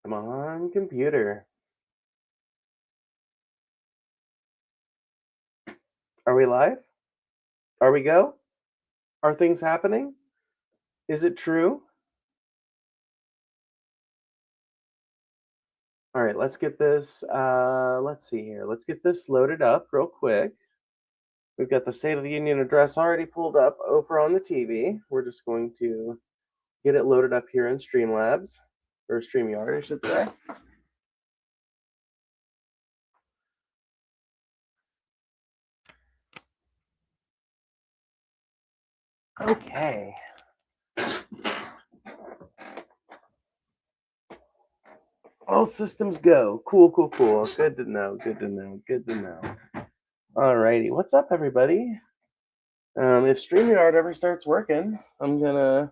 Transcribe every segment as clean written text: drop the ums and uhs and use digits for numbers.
Come on, computer. Are we live? Are we go? Are things happening? Is it true? All right, let's get this. Let's see here. Let's get this loaded up real quick. We've got the State of the Union address already pulled up over on the TV. We're just going to get it loaded up here in Streamlabs, or StreamYard, I should say. Okay. All systems go. Cool, cool, cool. Good to know. Good to know. Good to know. Alrighty. What's up, everybody? If StreamYard ever starts working, I'm gonna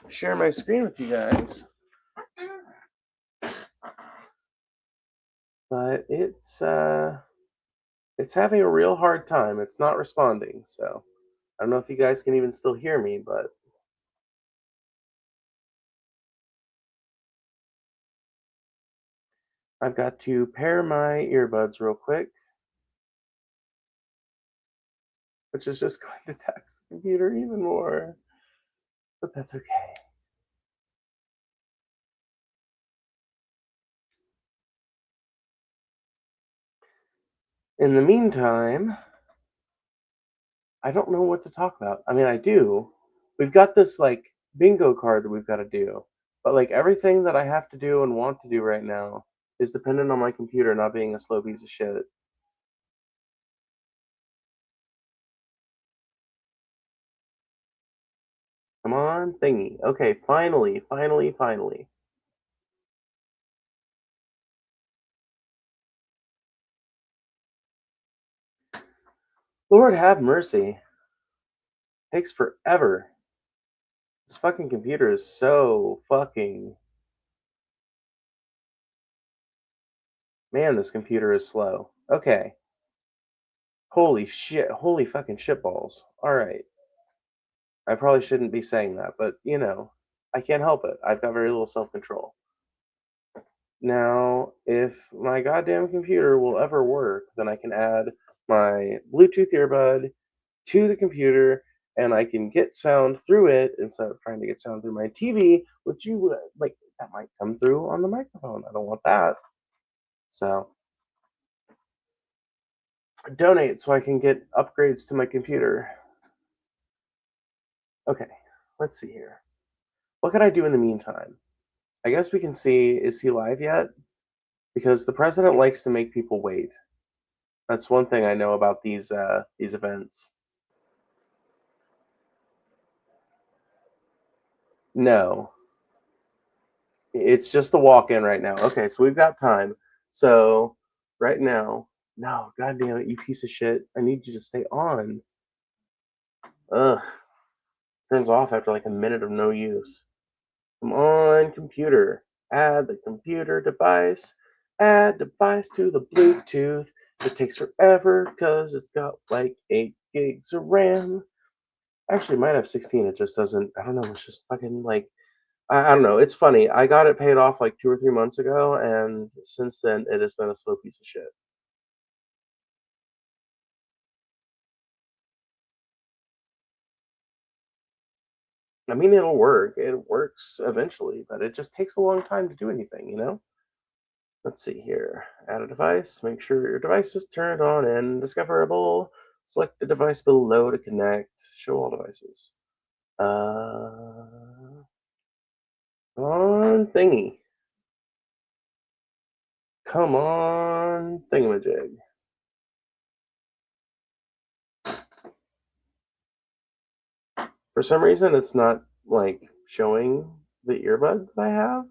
share my screen with you guys. But it's having a real hard time. It's not responding, so I don't know if you guys can even still hear me, but I've got to pair my earbuds real quick, which is just going to tax the computer even more. But that's okay. In the meantime, I don't know what to talk about. I mean, I do. We've got this like bingo card that we've got to do, but like everything that I have to do and want to do right now is dependent on my computer not being a slow piece of shit. Come on, thingy. Okay, finally, finally, finally. Lord have mercy. Takes forever. This fucking computer is so fucking. Man, this computer is slow. Okay. Holy shit. Holy fucking shitballs. Alright. I probably shouldn't be saying that, but I can't help it. I've got very little self control. Now, if my goddamn computer will ever work, then I can add my Bluetooth earbud to the computer and I can get sound through it instead of trying to get sound through my TV, which you would like that might come through on the microphone. I don't want that. So donate so I can get upgrades to my computer. Okay, let's see here. What can I do in the meantime? I guess we can see, is he live yet? Because the president likes to make people wait. That's one thing I know about these events. No, it's just the walk-in right now. Okay, so we've got time. So right now, no, god damn it, you piece of shit! I need you to stay on. Ugh, turns off after like a minute of no use. Come on, computer. Add the computer device. Add device to the Bluetooth. It takes forever because it's got like 8 gigs of RAM. Actually, it might have 16. It just doesn't. I don't know. It's just fucking like. I don't know. It's funny. I got it paid off like 2 or 3 months ago, and since then it has been a slow piece of shit. I mean, it'll work. It works eventually, but it just takes a long time to do anything. Let's see here. Add a device. Make sure your device is turned on and discoverable. Select the device below to connect. Show all devices. On thingy. Come on, thingamajig. For some reason, it's not like showing the earbud that I have.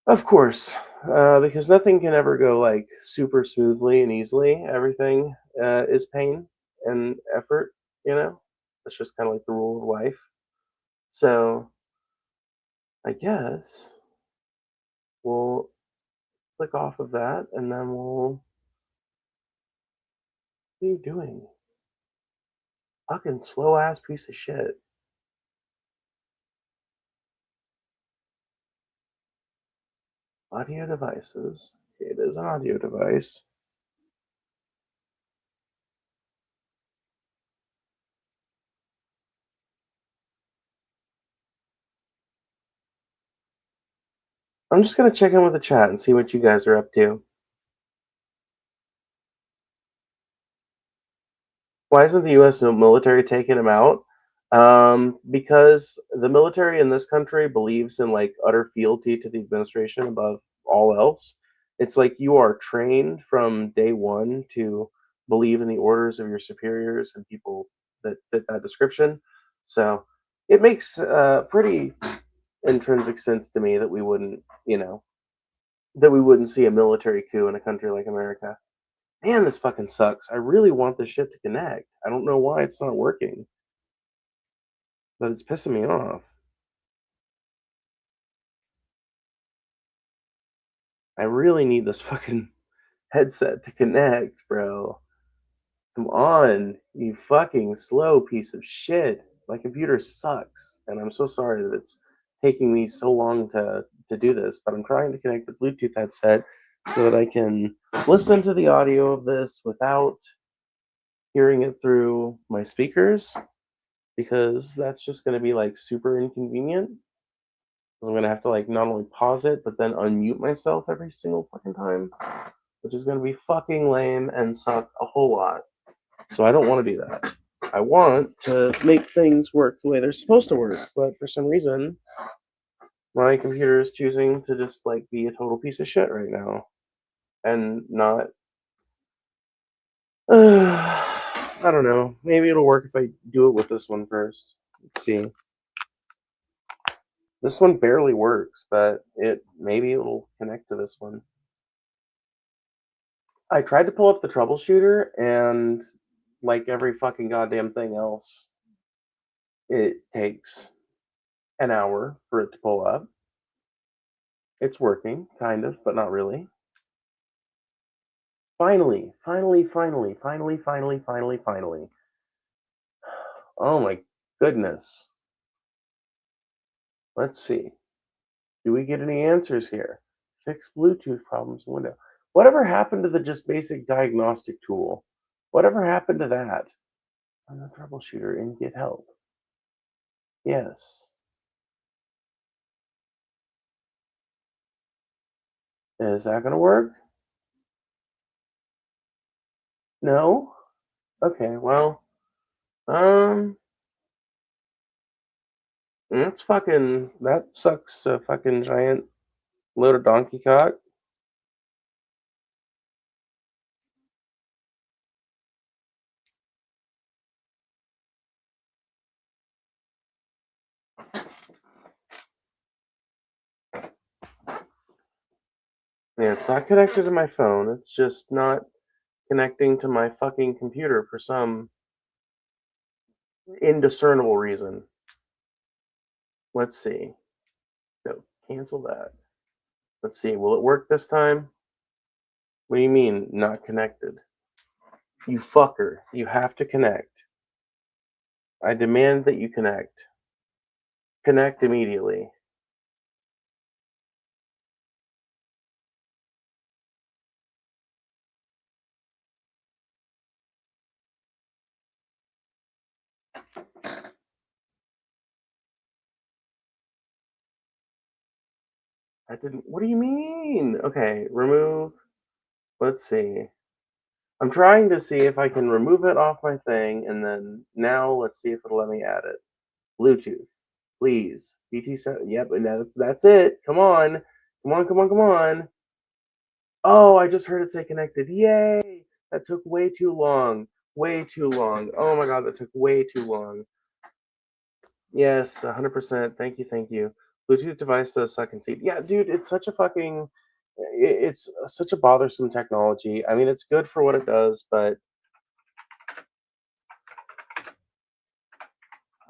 Of course, because nothing can ever go like super smoothly and easily. Everything is pain and effort. That's just kind of like the rule of life. So I guess we'll click off of that, and then we'll. What are you doing? Fucking slow ass piece of shit. Audio devices. It is an audio device. I'm just gonna check in with the chat and see what you guys are up to. Why isn't the U.S. military taking him out? Because the military in this country believes in like utter fealty to the administration above all else. It's like you are trained from day one to believe in the orders of your superiors and people that fit that description. So it makes pretty intrinsic sense to me that we wouldn't, that we wouldn't see a military coup in a country like America. Man, this fucking sucks. I really want this shit to connect. I don't know why it's not working, but it's pissing me off. I really need this fucking headset to connect, bro. Come on, you fucking slow piece of shit. My computer sucks, and I'm so sorry that it's taking me so long to do this, but I'm trying to connect the Bluetooth headset so that I can listen to the audio of this without hearing it through my speakers because that's just going to be like super inconvenient. Because I'm going to have to like not only pause it but then unmute myself every single fucking time, which is going to be fucking lame and suck a whole lot. So I don't want to do that. I want to make things work the way they're supposed to work, but for some reason my computer is choosing to just like be a total piece of shit right now and not I don't know. Maybe it'll work if I do it with this one first. Let's see. This one barely works, but maybe it'll connect to this one. I tried to pull up the troubleshooter, and like every fucking goddamn thing else, it takes an hour for it to pull up. It's working, kind of, but not really. Finally, finally, finally, finally, finally, finally, finally. Oh my goodness. Let's see. Do we get any answers here? Fix Bluetooth problems in window. Whatever happened to the just basic diagnostic tool? Whatever happened to that? I'm the troubleshooter and get help. Yes. Is that going to work? No? Okay, well, um, that sucks a fucking giant load of donkey cock. Yeah, it's not connected to my phone. It's just not connecting to my fucking computer for some indiscernible reason. Let's see. No, cancel that. Let's see. Will it work this time? What do you mean, not connected? You fucker. You have to connect. I demand that you connect. Connect immediately. I didn't. What do you mean? Okay, remove. Let's see. I'm trying to see if I can remove it off my thing, and then now let's see if it'll let me add it. Bluetooth, please. BT7. Yep, and that's it. Come on, come on, come on, come on. Oh, I just heard it say connected. Yay! That took way too long. Way too long. Oh my god, that took way too long. Yes, 100%. Thank you, thank you. Bluetooth device does suck and seat. Yeah, dude, it's such a fucking. It's such a bothersome technology. I mean, it's good for what it does, but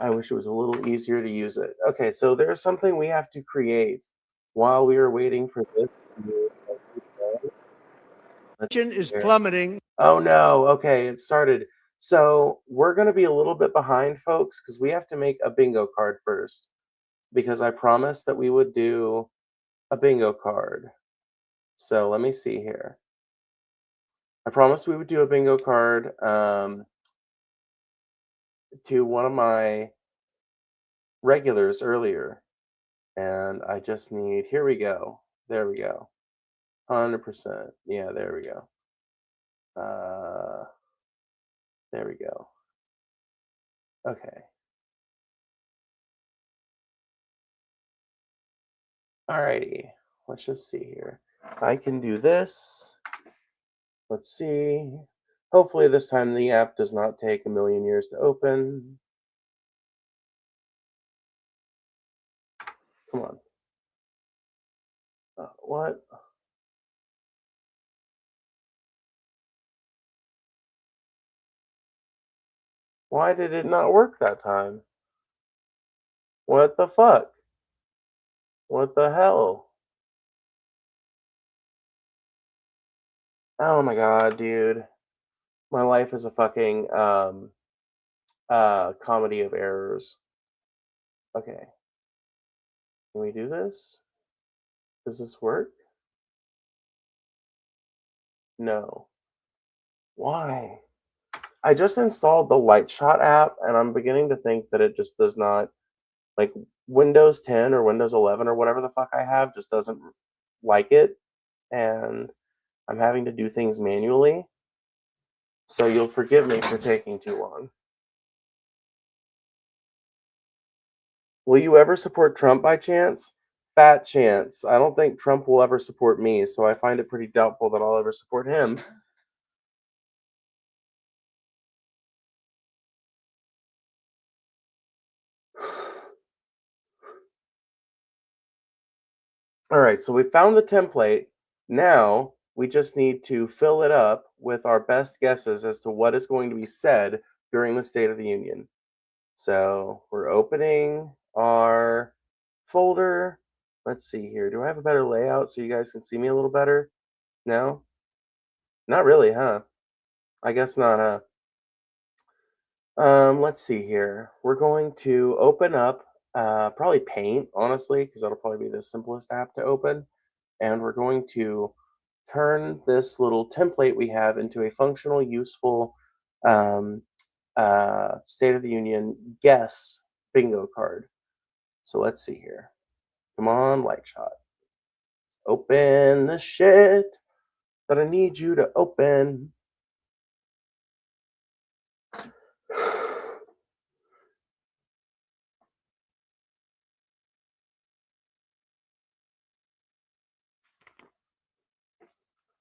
I wish it was a little easier to use it. Okay, so there's something we have to create while we are waiting for this. Is plummeting. Oh no, okay, it started. So we're going to be a little bit behind, folks, because we have to make a bingo card first. Because I promised that we would do a bingo card. So let me see here. I promised we would do a bingo card to one of my regulars earlier, and I just need. Here we go. There we go. 100%. Yeah, there we go. There we go. Okay. Alrighty. Let's just see here. I can do this. Let's see. Hopefully this time the app does not take a million years to open. Come on. What? Why did it not work that time? What the fuck? What the hell? Oh my god, dude. My life is a fucking comedy of errors. Okay. Can we do this? Does this work? No. Why? I just installed the Lightshot app and I'm beginning to think that it just does not like Windows 10 or Windows 11 or whatever the fuck I have just doesn't like it, and I'm having to do things manually. So you'll forgive me for taking too long. Will you ever support Trump by chance? Fat chance. I don't think Trump will ever support me, so I find it pretty doubtful that I'll ever support him. All right, so we found the template. Now we just need to fill it up with our best guesses as to what is going to be said during the State of the Union. So we're opening our folder. Let's see here. Do I have a better layout so you guys can see me a little better? No? Not really, huh? I guess not, huh? Let's see here. We're going to open up probably Paint, honestly, because that'll probably be the simplest app to open. And we're going to turn this little template we have into a functional, useful um, State of the Union guess bingo card. So let's see here. Come on, Lightshot. Open the shit that I need you to open.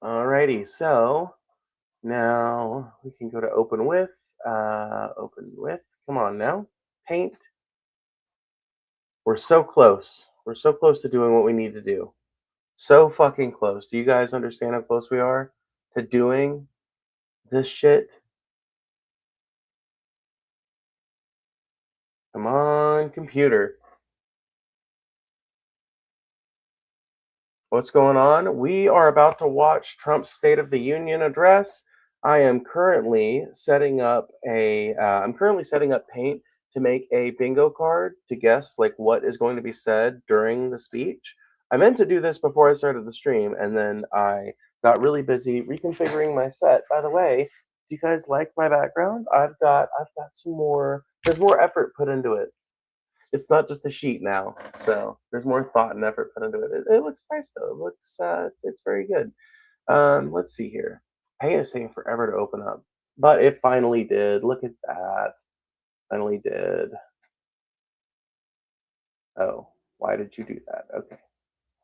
Alrighty, so now we can go to open with. Open with. Come on now. Paint. We're so close. We're so close to doing what we need to do. So fucking close. Do you guys understand how close we are to doing this shit? Come on, computer. What's going on? We are about to watch Trump's State of the Union address. I am currently setting up Paint to make a bingo card to guess like what is going to be said during the speech. I meant to do this before I started the stream, and then I got really busy reconfiguring my set. By the way, do you guys like my background? I've got some more. There's more effort put into it. It's not just a sheet now, so there's more thought and effort put into it. It looks nice though. It looks it's very good. Let's see here. Paint is taking forever to open up, but it finally did. Look at that. Finally did. Oh, why did you do that? Okay,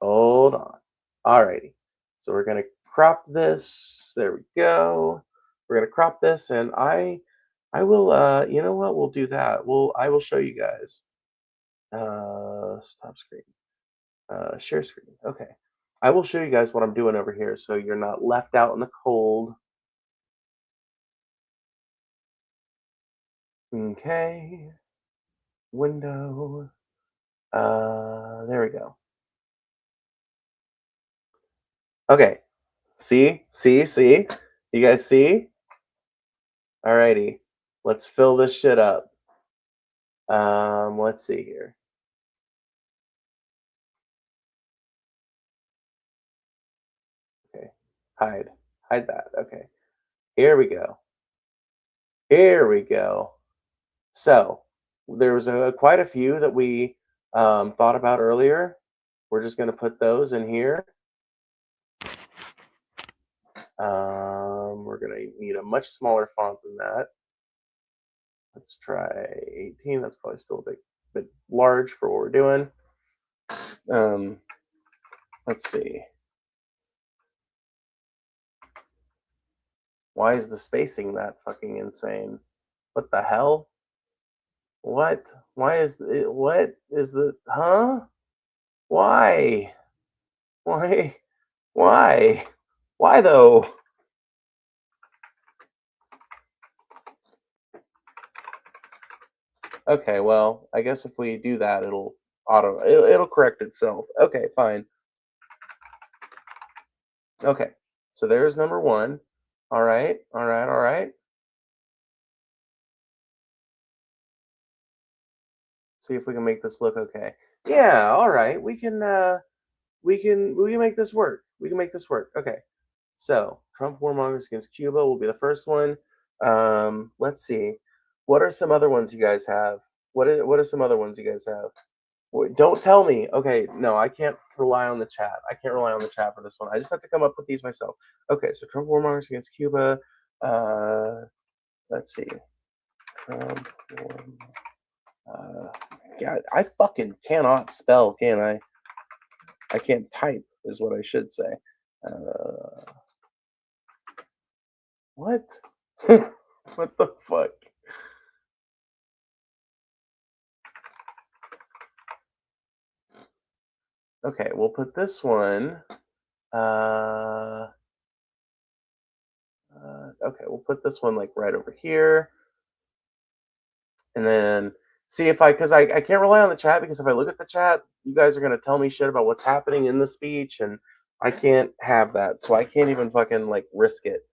hold on. Alrighty. So we're gonna crop this. There we go. We're gonna crop this, and I will. You know what? We'll do that. I will show you guys. Stop screen. Share screen. Okay. I will show you guys what I'm doing over here so you're not left out in the cold. Okay. Window. There we go. Okay. See? See? See? You guys see? Alrighty. Let's fill this shit up. Let's see here. Hide that. Okay, here we go. Here we go. So there was quite a few that we thought about earlier. We're just going to put those in here. We're going to need a much smaller font than that. Let's try 18. That's probably still a bit large for what we're doing. Let's see. Why is the spacing that fucking insane? What the hell? What? Why is it? What is the? Huh? Why? Why? Why? Why though? Okay, well, I guess if we do that, it'll correct itself. Okay, fine. Okay, so there's number one. All right, all right, all right. See if we can make this look okay. Yeah, all right. We can make this work. We can make this work. Okay. So Trump warmongers against Cuba will be the first one. Let's see. What are some other ones you guys have? What are some other ones you guys have? Wait, don't tell me. Okay, no, I can't rely on the chat. I can't rely on the chat for this one. I just have to come up with these myself. Okay, so Trump warmongers against Cuba. Let's see. Trump God, I fucking cannot spell, can I? I can't type, is what I should say. What? What the fuck? Okay, we'll put this one. Okay, we'll put this one like right over here. And then see if because I can't rely on the chat, because if I look at the chat, you guys are going to tell me shit about what's happening in the speech, and I can't have that. So I can't even fucking like risk it.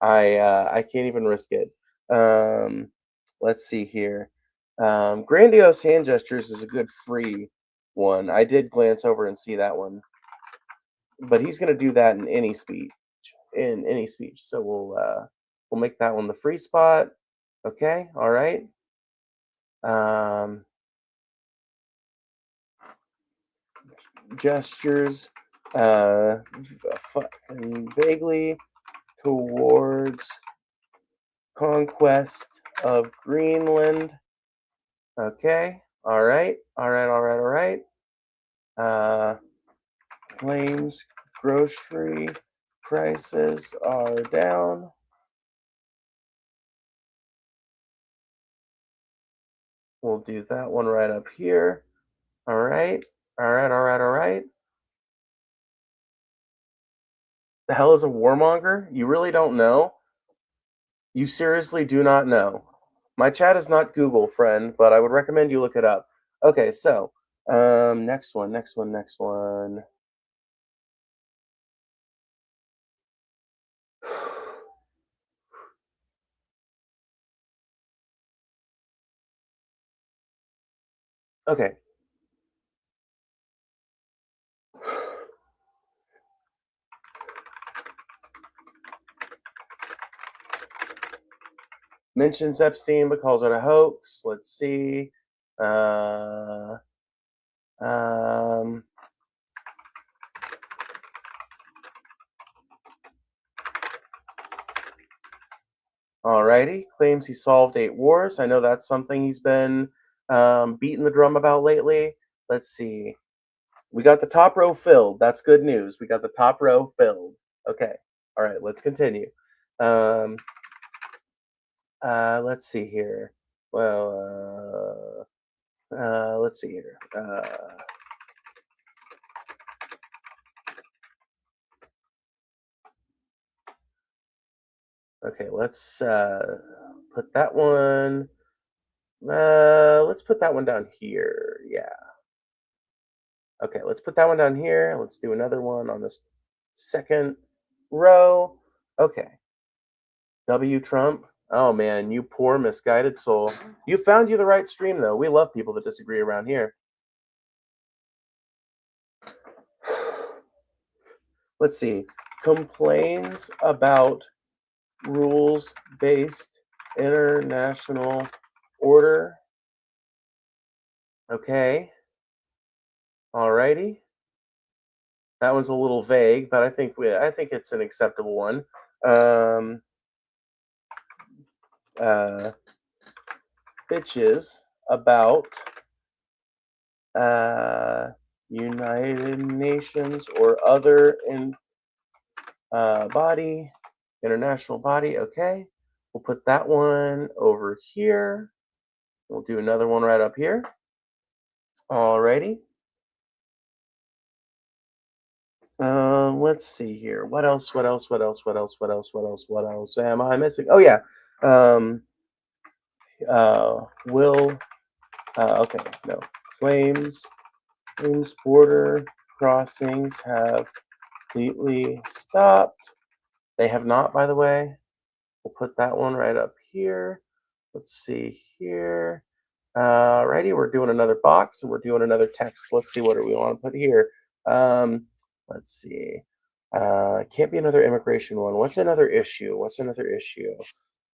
I can't even risk it. Let's see here. Grandiose hand gestures is a good free one. I did glance over and see that one, but he's going to do that in any speech. In any speech, so we'll make that one the free spot. Okay, all right. Gestures, vaguely towards conquest of Greenland. Okay, all right, all right, all right, all right. Claims grocery prices are down. We'll do that one right up here. All right, all right, all right, all right. The hell is a warmonger? You really don't know? You seriously do not know? My chat is not Google, friend, but I would recommend you look it up. Okay, so next one. Okay. Mentions Epstein but calls it a hoax. Let's see. Alrighty. Claims he solved 8 wars. I know that's something he's been beating the drum about lately. Let's see. We got the top row filled. That's good news. We got the top row filled. Okay. All right. Let's continue. Let's see here. Well, let's see here. Okay, let's put that one. Let's put that one down here. Yeah. Okay, let's put that one down here. Let's do another one on this second row. Okay. W. Trump. Oh man, you poor misguided soul. You found you the right stream though. We love people that disagree around here. Let's see. complains about rules-based international order. Okay. Alrighty. That one's a little vague, but I think it's an acceptable one. Bitches about United Nations or other international body. Okay, we'll put that one over here. We'll do another one right up here. Alrighty. Let's see here. What else? What else? What else? What else? What else? What else? What else am I missing? Oh yeah. Will okay, no. Claims border crossings have completely stopped. They have not, by the way. We'll put that one right up here. Let's see here. Righty, we're doing another box and we're doing another text. Let's see what do we want to put here. Let's see. Can't be another immigration one. What's another issue? What's another issue?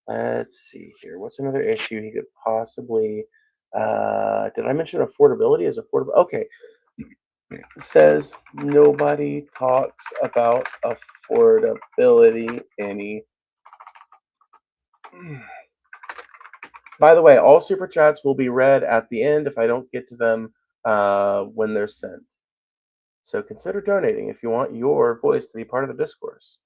Let's see here. What's another issue he could possibly? Did I mention affordability? Is affordable? Okay. Says nobody talks about affordability any. By the way, all super chats will be read at the end if I don't get to them when they're sent. So consider donating if you want your voice to be part of the discourse.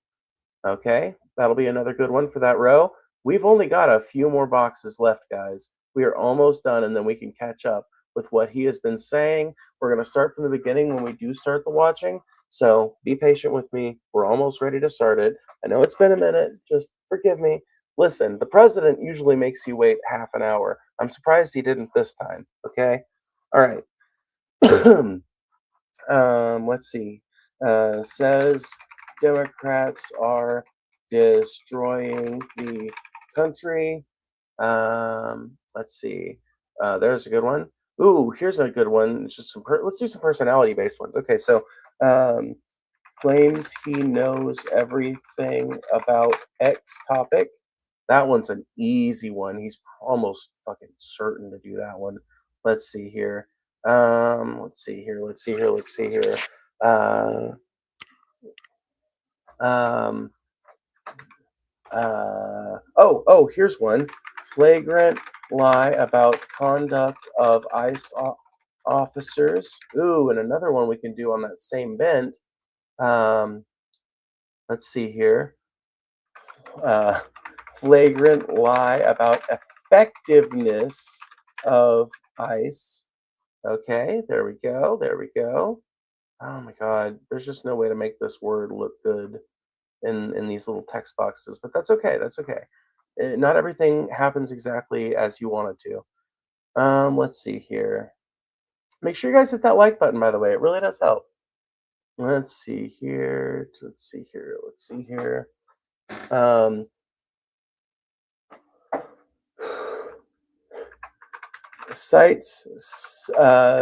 Okay, that'll be another good one for that row. We've only got a few more boxes left, guys. We are almost done, and then we can catch up with what he has been saying. We're going to start from the beginning when we do start the watching. So be patient with me. We're almost ready to start it. I know it's been a minute. Just forgive me. Listen, the president usually makes you wait half an hour. I'm surprised he didn't this time. Okay? All right. Let's see. Says Democrats are destroying the country. Let's see. There's a good one. Ooh, here's a good one. It's just let's do some personality-based ones. Okay, so claims he knows everything about X topic. That one's an easy one. He's almost fucking certain to do that one. Let's see here. Let's see here. Let's see here. Let's see here. Here's one. Flagrant lie about conduct of ICE officers. Ooh, and another one we can do on that same bent. Let's see here. Flagrant lie about effectiveness of ICE. Okay, there we go. There we go. Oh my God, there's just no way to make this word look good in these little text boxes, but that's okay. That's okay. Not everything happens exactly as you want it to. Let's see here. Make sure you guys hit that like button, by the way. It really does help. Let's see here. Let's see here. Let's see here. Cites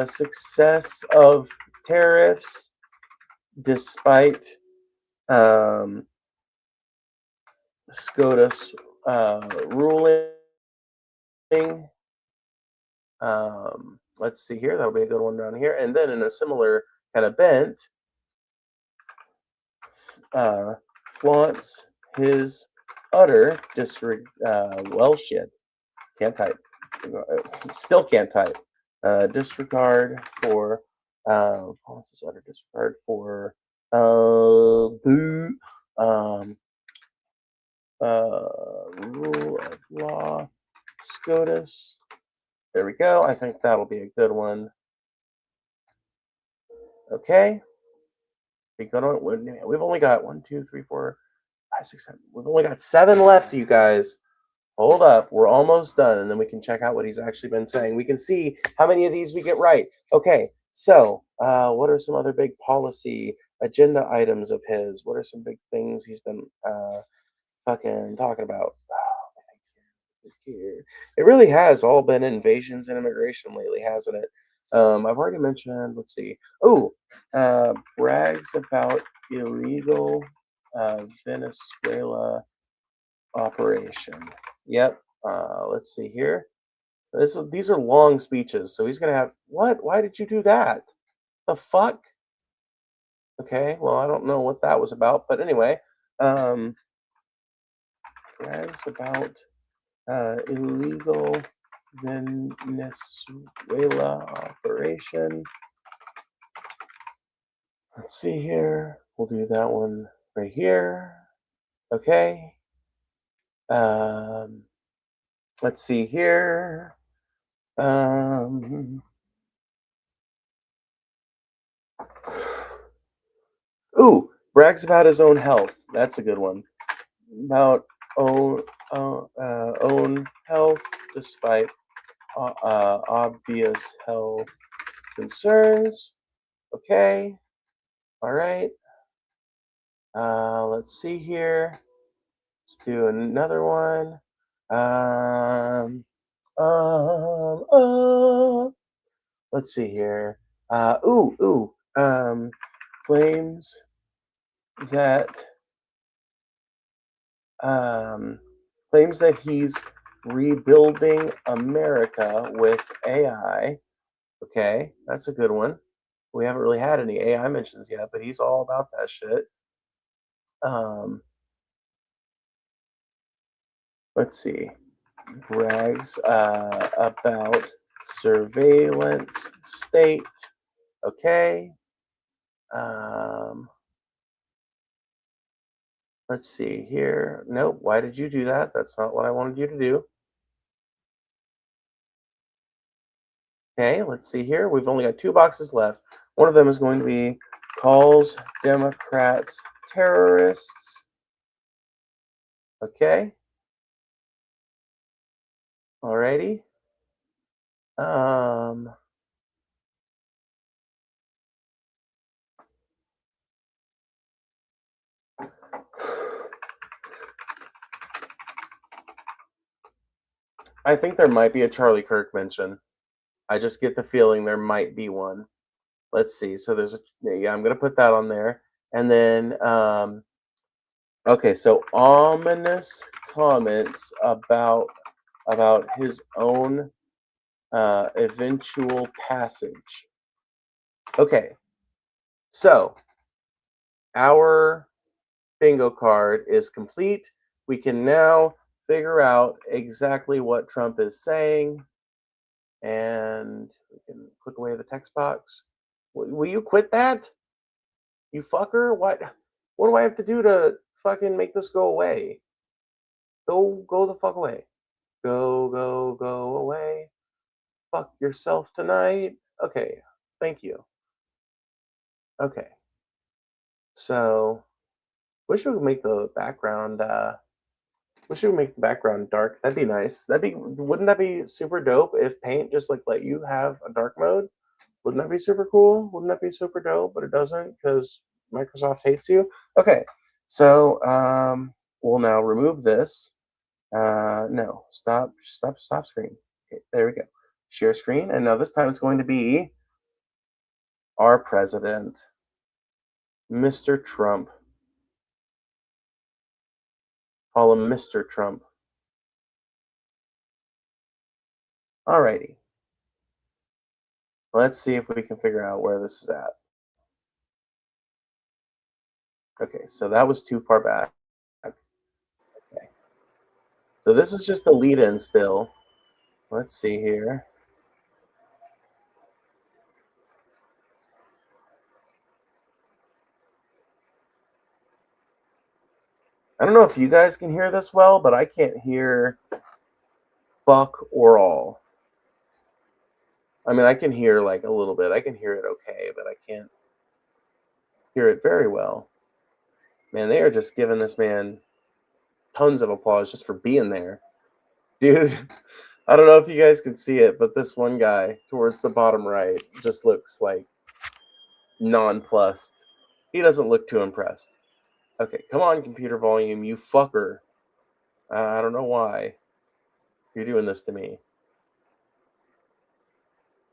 success of tariffs despite SCOTUS ruling. Let's see here. That'll be a good one down here. And then in a similar kind of bent, flaunts his utter disregard. Well, shit. Can't type. Still can't type. Disregard for. Flaunts his utter disregard for. Rule of law. SCOTUS. There we go. I think that'll be a good one. Okay. We've only got 1, 2, 3, 4, 5, 6, 7. We've only got 7 left, you guys. Hold up. We're almost done, and then we can check out what he's actually been saying. We can see how many of these we get right. Okay. So, what are some other big policy agenda items of his? What are some big things he's been fucking talking about? It really has all been invasions and immigration lately, hasn't it? I've already mentioned, let's see. Brags about illegal Venezuela operation. Yep. Let's see here. These are long speeches, so he's gonna have what? Why did you do that? The fuck? Okay, well, I don't know what that was about, but anyway, um, brags about illegal Venezuela operation. Let's see here. We'll do that one right here. Okay. Um, let's see here. Um, ooh, brags about his own health. That's a good one. About own own health despite obvious health concerns. Okay. All right. Let's see here. Let's do another one. Um, um, uh, let's see here. Ooh. Claims that um, claims that he's rebuilding America with AI. Okay, that's a good one. We haven't really had any AI mentions yet, but he's all about that shit. Um, let's see. Brags about surveillance state. Okay. Um, let's see here. Nope. Why did you do that? That's not what I wanted you to do. Okay. Let's see here. We've only got 2 boxes left. One of them is going to be calls Democrats terrorists. Okay. Alrighty. Um, I think there might be a Charlie Kirk mention. I just get the feeling there might be one. Let's see. So there's a yeah, I'm gonna put that on there. And then okay, so ominous comments about his own eventual passage. Okay, so our bingo card is complete. We can now figure out exactly what Trump is saying, and we can click away the text box. Will you quit that? You fucker! What do I have to do to fucking make this go away? Go the fuck away. Go away. Fuck yourself tonight. Okay, thank you. Okay, so wish we could make the background. Wish we could make the background dark. That'd be nice. Wouldn't that be super dope if Paint just like let you have a dark mode? Wouldn't that be super cool? Wouldn't that be super dope? But it doesn't because Microsoft hates you. Okay, so we'll now remove this. No, stop screen. Okay, there we go. Share screen, and now this time it's going to be our president, Mr. Trump. Call him Mr. Trump. Alrighty. Let's see if we can figure out where this is at. Okay, so that was too far back. Okay. So this is just the lead-in still. Let's see here. I don't know if you guys can hear this well, but I can't hear fuck or all. I mean, I can hear like a little bit. I can hear it okay, but I can't hear it very well. Man, they are just giving this man tons of applause just for being there. Dude, I don't know if you guys can see it, but this one guy towards the bottom right just looks like nonplussed. He doesn't look too impressed. Okay, come on, computer volume, you fucker. I don't know why you're doing this to me.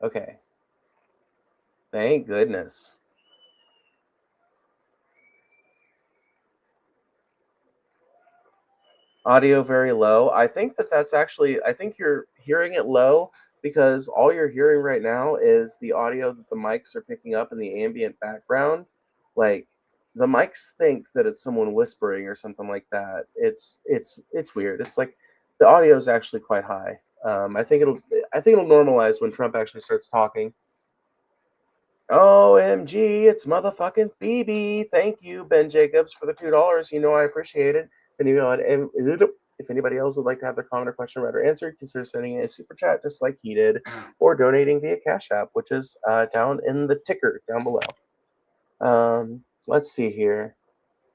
Okay. Thank goodness. Audio very low. I think that's actually, I think you're hearing it low because all you're hearing right now is the audio that the mics are picking up in the ambient background. Like the mics think that it's someone whispering or something like that. It's weird. It's like the audio is actually quite high. I think it'll normalize when Trump actually starts talking. OMG, it's motherfucking Phoebe. Thank you, Ben Jacobs, for the $2. You know I appreciate it. If anybody else would like to have their comment or question read or answered, consider sending a super chat just like he did, or donating via Cash App, which is down in the ticker down below. Let's see here.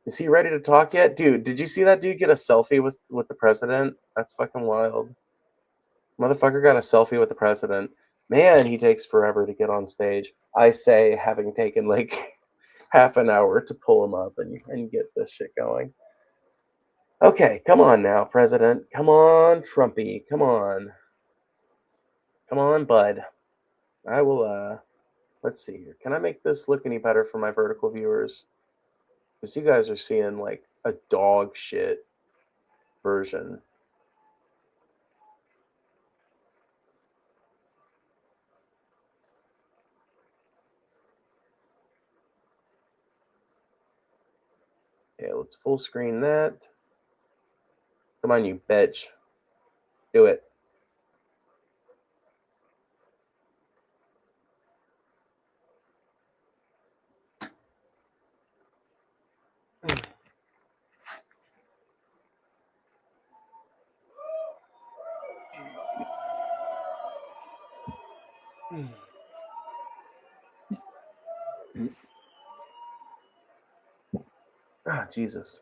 Is he ready to talk yet? Dude, did you see that dude get a selfie with the president? That's fucking wild. Motherfucker got a selfie with the president. Man, he takes forever to get on stage. I say, having taken like half an hour to pull him up and get this shit going. Okay, come on now, President. Come on, Trumpy. Come on. Come on, bud. I will, let's see here. Can I make this look any better for my vertical viewers? Because you guys are seeing like a dog shit version. Okay, let's full screen that. Come on, you bitch. Do it. Ah, Jesus.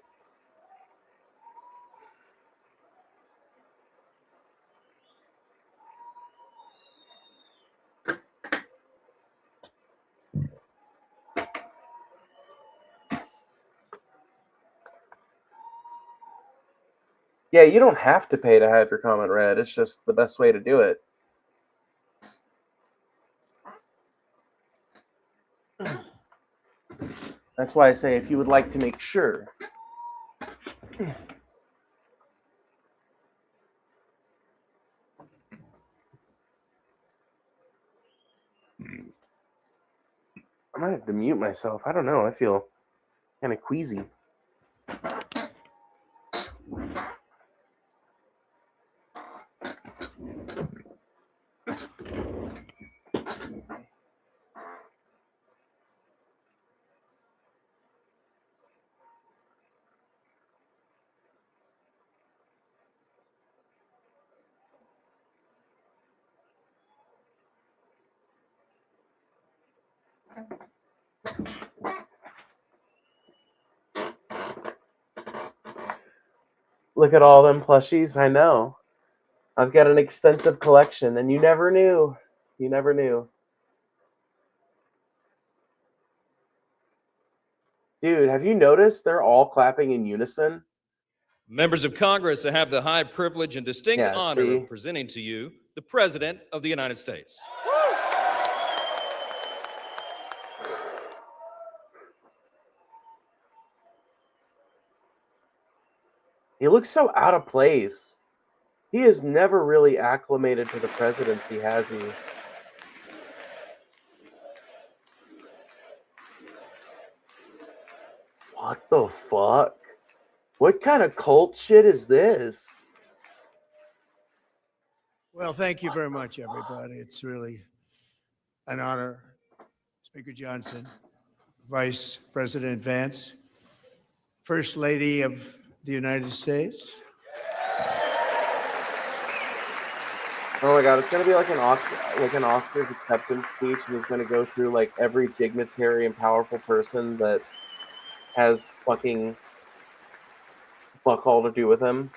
Yeah, you don't have to pay to have your comment read. It's just the best way to do it. That's why I say if you would like to make sure. I might have to mute myself. I don't know. I feel kind of queasy. Look at all them plushies. I know. I've got an extensive collection, and you never knew. You never knew. Dude, have you noticed they're all clapping in unison? Members of Congress, I have the high privilege and distinct honor of presenting to you the President of the United States. He looks so out of place. He is never really acclimated to the presidency, has he? What the fuck? What kind of cult shit is this? Well, thank you very much, everybody. It's really an honor. Speaker Johnson, Vice President Vance, First Lady of the United States. Oh my god, it's gonna be like an Oscars acceptance speech, and he's gonna go through like every dignitary and powerful person that has fucking fuck all to do with him.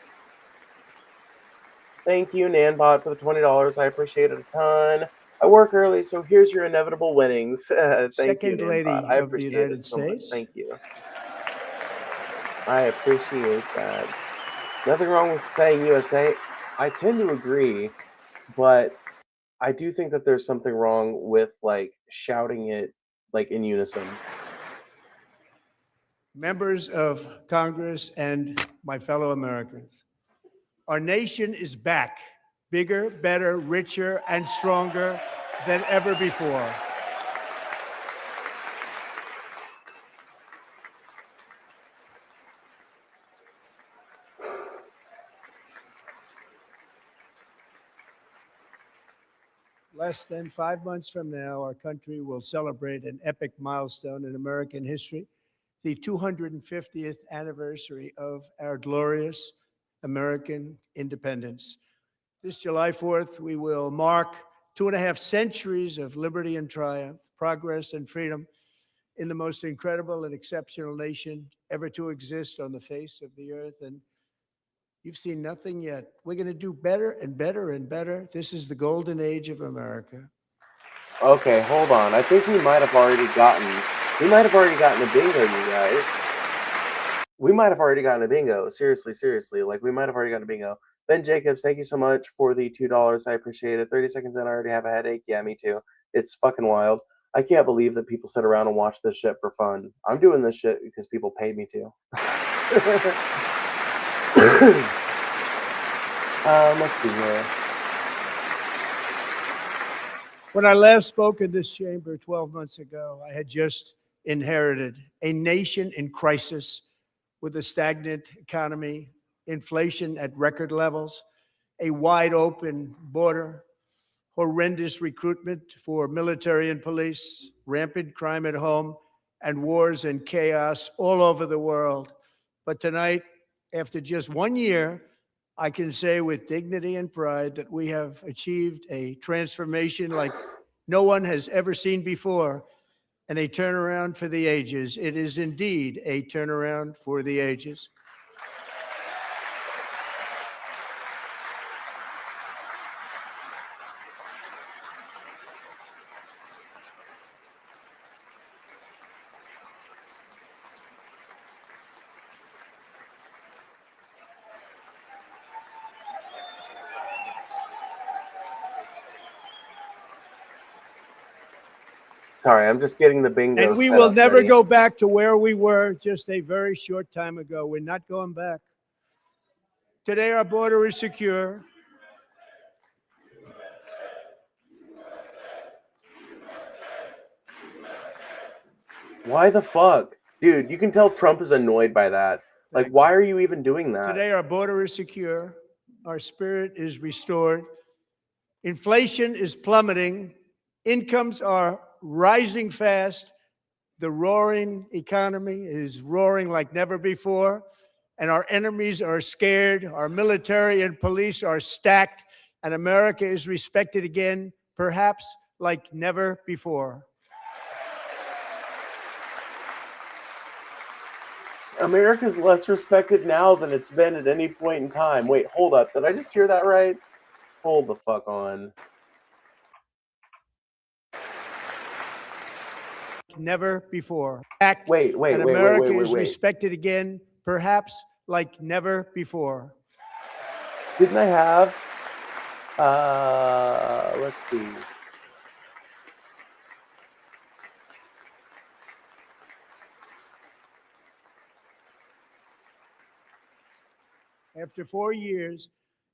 Thank you, Nanbot, for the $20. I appreciate it a ton. I work early, so here's your inevitable winnings. Thank Second you, Lady Nanbot. I of the appreciate United it so much. States. Thank you. I appreciate that. Nothing wrong with saying USA. I tend to agree, but I do think that there's something wrong with like shouting it like in unison. Members of Congress and my fellow Americans, Our nation is back, bigger, better, richer, and stronger than ever before. Less than 5 months from now, our country will celebrate an epic milestone in American history, the 250th anniversary of our glorious American independence. This July 4th, we will mark 2.5 centuries of liberty and triumph, progress and freedom in the most incredible and exceptional nation ever to exist on the face of the earth. And you've seen nothing yet. We're going to do better and better and better. This is the golden age of America. Okay, hold on. I think we might have already gotten a bingo, you guys. We might have already gotten a bingo. Seriously. Like, we might have already gotten a bingo. Ben Jacobs, thank you so much for the $2. I appreciate it. 30 seconds in, I already have a headache. Yeah, me too. It's fucking wild. I can't believe that people sit around and watch this shit for fun. I'm doing this shit because people paid me to. Let's see here. When I last spoke in this chamber 12 months ago, I had just inherited a nation in crisis with a stagnant economy, inflation at record levels, a wide open border, horrendous recruitment for military and police, rampant crime at home, and wars and chaos all over the world. But tonight, after just 1 year, I can say with dignity and pride that we have achieved a transformation like no one has ever seen before, and a turnaround for the ages. It is indeed a turnaround for the ages. Sorry, I'm just getting the bingo. And we will never go back to where we were just a very short time ago. We're not going back. Today, our border is secure. Why the fuck? Dude, you can tell Trump is annoyed by that. Like, why are you even doing that? Today, our border is secure. Our spirit is restored. Inflation is plummeting. Incomes are rising fast. The roaring economy is roaring like never before. And our enemies are scared. Our military and police are stacked. And America is respected again, perhaps like never before. America's less respected now than it's been at any point in time. Wait, hold up. Did I just hear that right? Hold the fuck on. Never before. Wait. And America is respected again, perhaps like never before. Didn't I have? Let's see. After 4 years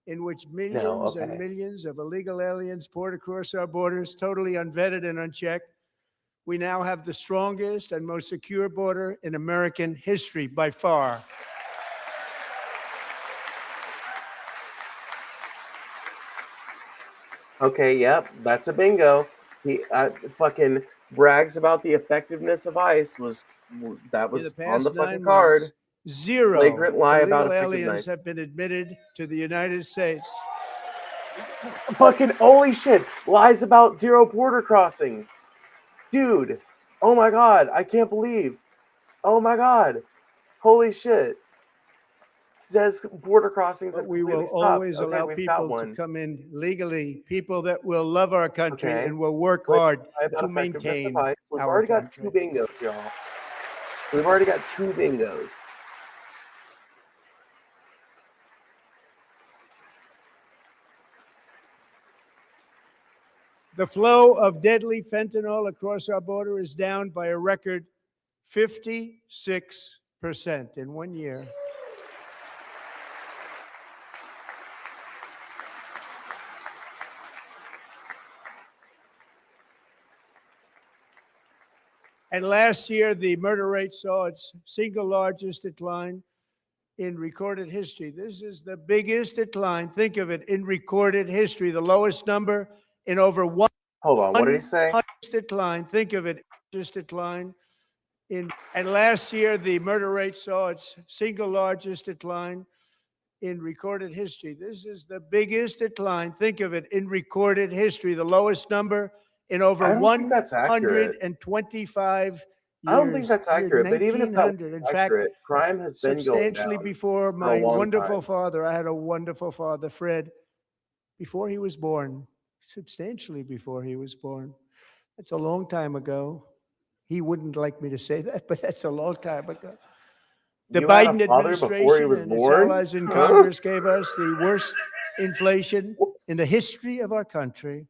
in which millions and millions of illegal aliens poured across our borders, totally unvetted and unchecked, we now have the strongest and most secure border in American history by far. Okay, yep, that's a bingo. He fucking brags about the effectiveness of ICE. That was on the fucking card. Months, zero flagrant lie about aliens have been admitted to the United States. Fucking holy shit! Lies about 0 border crossings. Dude, oh my god, I can't believe. Oh my god, holy shit. Says border crossings. But we will always allow people to come in legally, people that will love our country and will work hard to maintain our country. We've already got 2 bingos, y'all. We've already got 2 bingos. The flow of deadly fentanyl across our border is down by a record 56% in 1 year. And last year, the murder rate saw its single largest decline in recorded history. This is the biggest decline, think of it, in recorded history, the lowest number in over one. Hold on, what did he say? Decline, think of it, just decline. And last year, the murder rate saw its single largest decline in recorded history. This is the biggest decline, think of it, in recorded history, the lowest number in over 125 years. I don't think that's accurate, but even if that was accurate, crime has been going down. Substantially before my wonderful father. I had a wonderful father, Fred, before he was born, substantially before he was born. That's a long time ago. He wouldn't like me to say that, but that's a long time ago. The Biden administration and its allies in Congress gave us the worst inflation in the history of our country.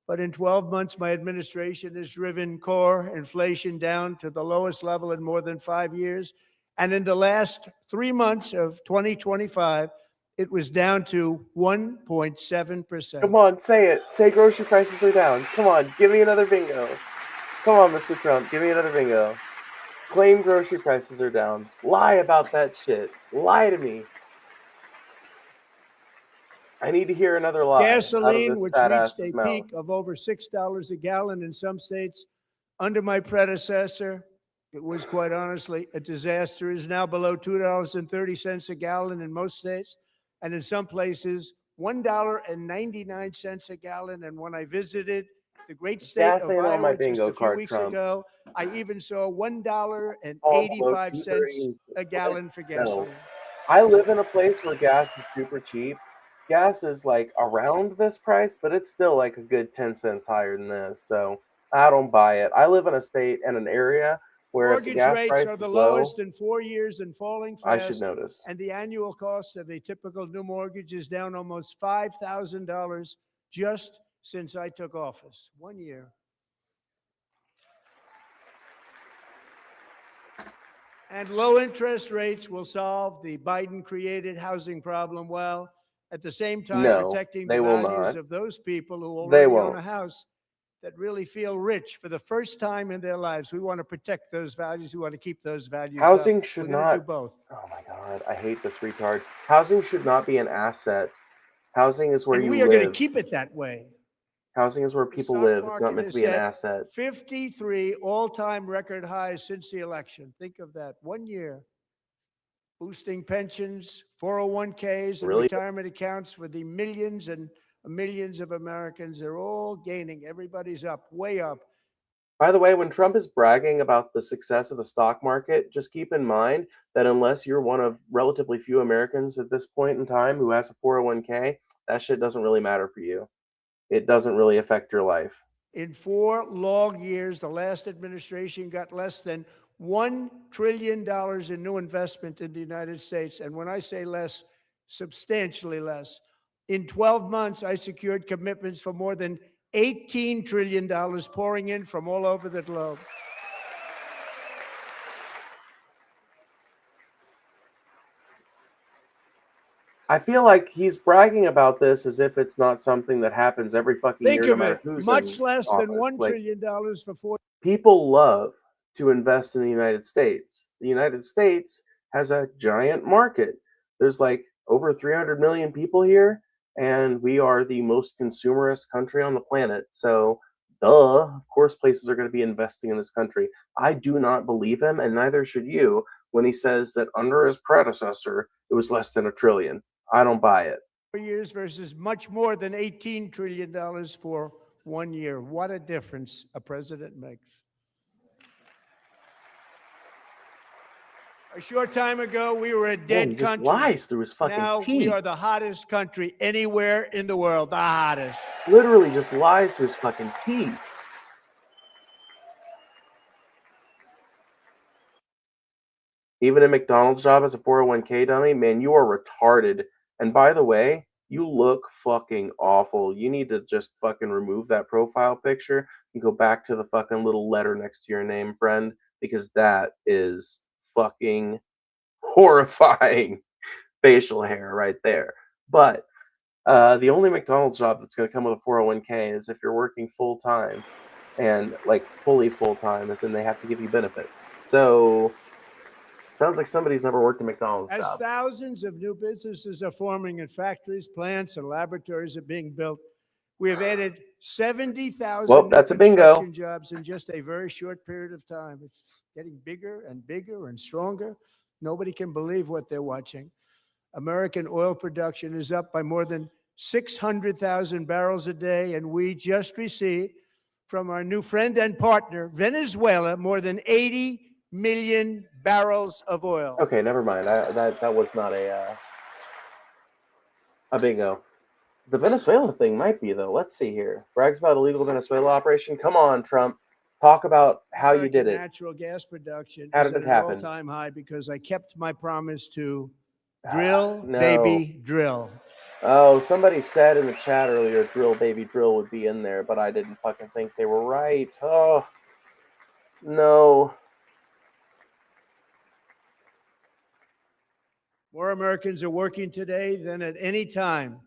But in 12 months, my administration has driven core inflation down to the lowest level in more than 5 years. And in the last 3 months of 2025, it was down to 1.7%. Come on, say it. Say grocery prices are down. Come on, give me another bingo. Come on, Mr. Trump, give me another bingo. Claim grocery prices are down. Lie about that shit. Lie to me. I need to hear another lie. Gasoline, which reached a peak of over $6 a gallon in some states under my predecessor, it was quite honestly a disaster, is now below $2.30 a gallon in most states, and in some places, $1.99 a gallon. And when I visited the great state of Iowa just a few weeks ago, I even saw $1.85 a gallon for gasoline. I live in a place where gas is super cheap. Gas is like around this price, but it's still like a good 10 cents higher than this. So I don't buy it. I live in a state and an area where if the gas price are the is low, lowest in 4 years and falling fast. I should notice. And the annual cost of a typical new mortgage is down almost $5,000 just since I took office. 1 year. And low interest rates will solve the Biden-created housing problem well, at the same time protecting the values of those people who already own a house that really feel rich for the first time in their lives. We want to protect those values. We want to keep those values. Housing should not do both. Oh my God, I hate this retard. Housing should not be an asset. Housing is where you live. We are going to keep it that way. Housing is where people live. It's not meant to be an asset. 53 all-time record highs since the election. Think of that. 1 year. Boosting pensions, 401ks, and retirement accounts for the millions and millions of Americans. They're all gaining. Everybody's up, way up. By the way, when Trump is bragging about the success of the stock market, just keep in mind that unless you're one of relatively few Americans at this point in time who has a 401k, that shit doesn't really matter for you. It doesn't really affect your life. In 4 long years, the last administration got less than $1 trillion in new investment in the United States. And when I say less, substantially less. In 12 months, I secured commitments for more than $18 trillion pouring in from all over the globe. I feel like he's bragging about this as if it's not something that happens every fucking year. Think of it, much less than $1 trillion for 4. People love to invest in the United States. The United States has a giant market. There's like over 300 million people here, and we are the most consumerist country on the planet. So, duh, of course places are going to be investing in this country. I do not believe him, and neither should you, when he says that under his predecessor, it was less than $1 trillion. I don't buy it. 4 years versus much more than $18 trillion for 1 year. What a difference a president makes. A short time ago, we were a dead country. He just lies through his fucking teeth. Now we are the hottest country anywhere in the world. The hottest. Literally just lies through his fucking teeth. Even a McDonald's job as a 401k dummy, man, you are retarded. And by the way, you look fucking awful. You need to just fucking remove that profile picture and go back to the fucking little letter next to your name, friend, because that is fucking horrifying facial hair right there. But the only McDonald's job that's going to come with a 401k is if you're working full time. and like fully full-time, as in they have to give you benefits. So sounds like somebody's never worked a McDonald's As job. thousands of new businesses are forming in factories, plants, and laboratories are being built, we have added 70,000 Well, new that's a bingo. construction jobs in just a very short period of time. It's getting bigger and bigger and stronger. Nobody can believe what they're watching. American oil production is up by more than 600,000 barrels a day, and we just received from our new friend and partner, Venezuela, more than 80 million barrels of oil. Okay, never mind. That was not a bingo. The Venezuela thing might be, though. Let's see here. Brags about illegal Venezuela operation. Come on, Trump. Talk about how you did it. Natural gas production How is did at it an happen? all-time high because I kept my promise to drill, No. baby, drill. Oh, somebody said in the chat earlier, drill, baby, drill would be in there, but I didn't fucking think they were right. Oh, no. More Americans are working today than at any time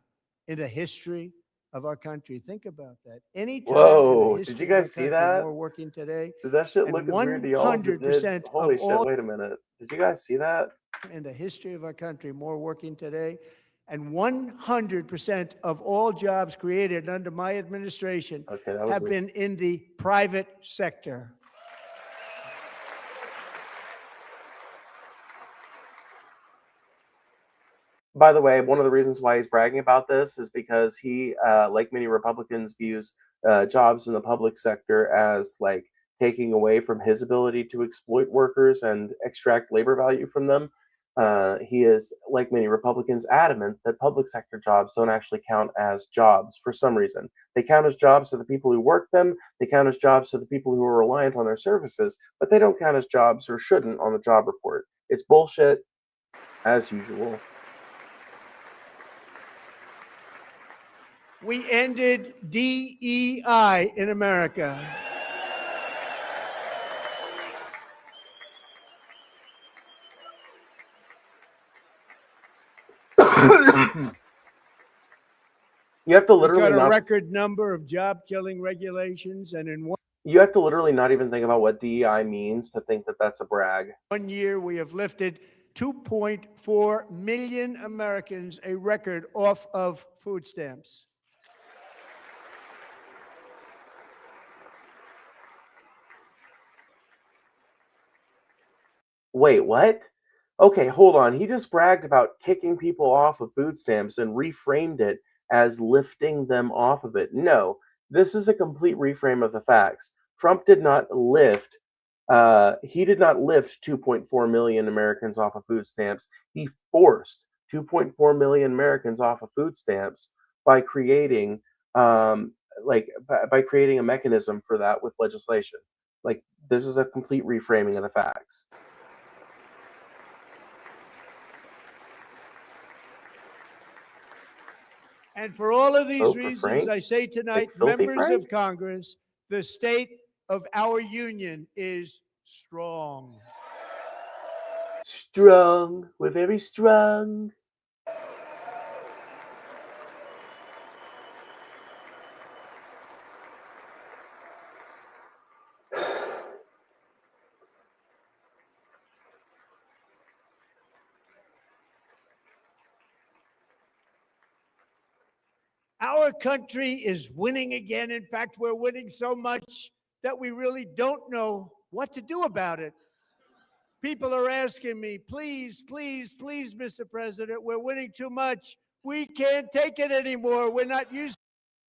in the history of our country. Think about that. Any time in the Whoa, history did you of our guys see country, that? more working today. Did that shit And look as weird to y'all as it did? 100% Holy of shit, all wait a minute. Did you guys see that? in the history of our country, more working today. And 100% of all jobs created under my administration have been in the private sector. By the way, one of the reasons why he's bragging about this is because he, like many Republicans, views jobs in the public sector as like taking away from his ability to exploit workers and extract labor value from them. He is, like many Republicans, adamant that public sector jobs don't actually count as jobs for some reason. They count as jobs to the people who work them, they count as jobs to the people who are reliant on their services, but they don't count as jobs or shouldn't on the job report. It's bullshit, as usual. We ended DEI in America. You have to literally got a record number of job-killing regulations, and in you have to literally not even think about what DEI means to think that that's a brag. 1 year, we have lifted 2.4 million Americans, a record, off of food stamps. Wait, what? Okay, hold on. He just bragged about kicking people off of food stamps and reframed it as lifting them off of it. No, this is a complete reframe of the facts. Trump did not lift he did not lift 2.4 million Americans off of food stamps. He forced 2.4 million Americans off of food stamps by creating by creating a mechanism for that with legislation. Like, this is a complete reframing of the facts. And for all of these reasons, I say tonight, members of Congress, the state of our union is strong. Strong. We're very strong. Our country is winning again. In fact, we're winning so much that we really don't know what to do about it. People are asking me, please, please, please, Mr. President, we're winning too much. We can't take it anymore. We're not used.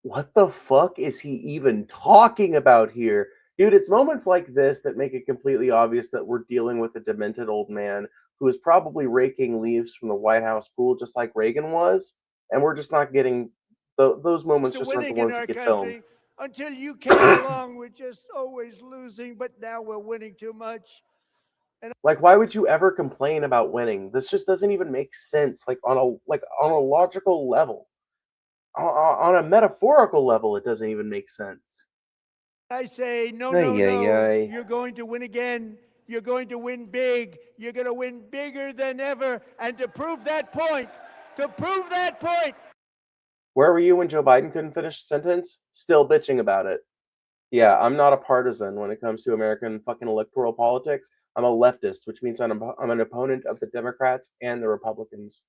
What the fuck is he even talking about here? Dude, it's moments like this that make it completely obvious that we're dealing with a demented old man who is probably raking leaves from the White House pool just like Reagan was, and we're just not getting those moments. Just aren't the ones that get filmed. Until you came along, we're just always losing, but now we're winning too much. Like, why would you ever complain about winning? This just doesn't even make sense. Like on a logical level, on a metaphorical level, it doesn't even make sense. I say, no, no, no. You're going to win again. You're going to win big. You're going to win bigger than ever. And to prove that point, Where were you when Joe Biden couldn't finish a sentence? Still bitching about it. Yeah, I'm not a partisan when it comes to American fucking electoral politics. I'm a leftist, which means I'm an opponent of the Democrats and the Republicans.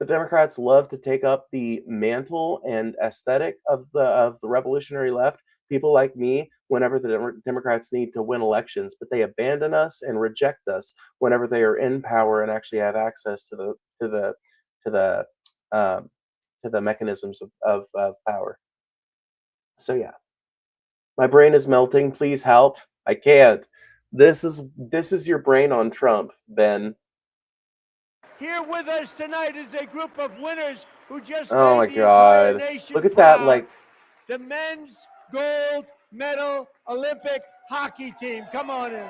The Democrats love to take up the mantle and aesthetic of the revolutionary left. People like me, whenever the Democrats need to win elections, but they abandon us and reject us whenever they are in power and actually have access to to the um, the mechanisms of power. So yeah, my brain is melting. Please help. I can't. This is your brain on Trump, Ben. Here with us tonight is a group of winners who just Oh my made the entire God. nation Look at that, proud. like, The men's gold medal Olympic hockey team. Come on in.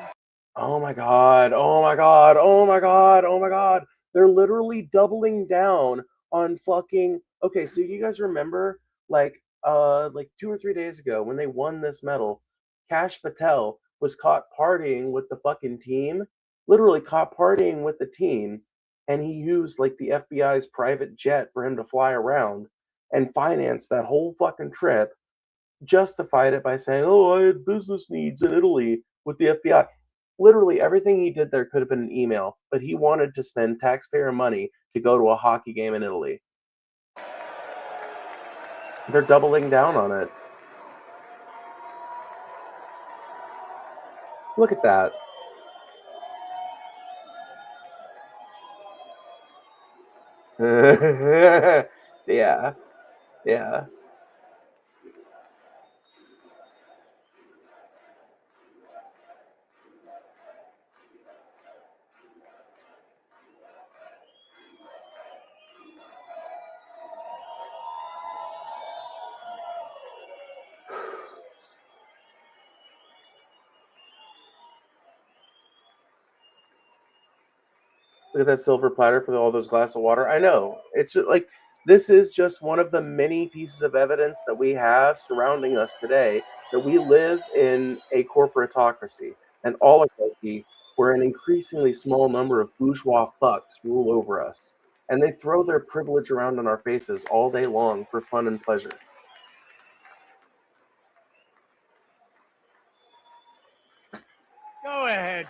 oh my God. Oh my God. Oh my God. Oh my God. They're literally doubling down on fucking. Okay, so you guys remember like 2 or 3 days ago when they won this medal, Cash Patel was caught partying with the fucking team, literally caught partying with the team, and he used like the FBI's private jet for him to fly around and finance that whole fucking trip, justified it by saying, "Oh, I had business needs in Italy with the FBI." Literally everything he did there could have been an email, but he wanted to spend taxpayer money to go to a hockey game in Italy. They're doubling down on it. Look at that. Yeah, yeah. Look at that silver platter for all those glasses of water. I know. It's just like this is just one of the many pieces of evidence that we have surrounding us today that we live in a corporatocracy, an oligarchy where an increasingly small number of bourgeois fucks rule over us. And they throw their privilege around in our faces all day long for fun and pleasure. Go ahead.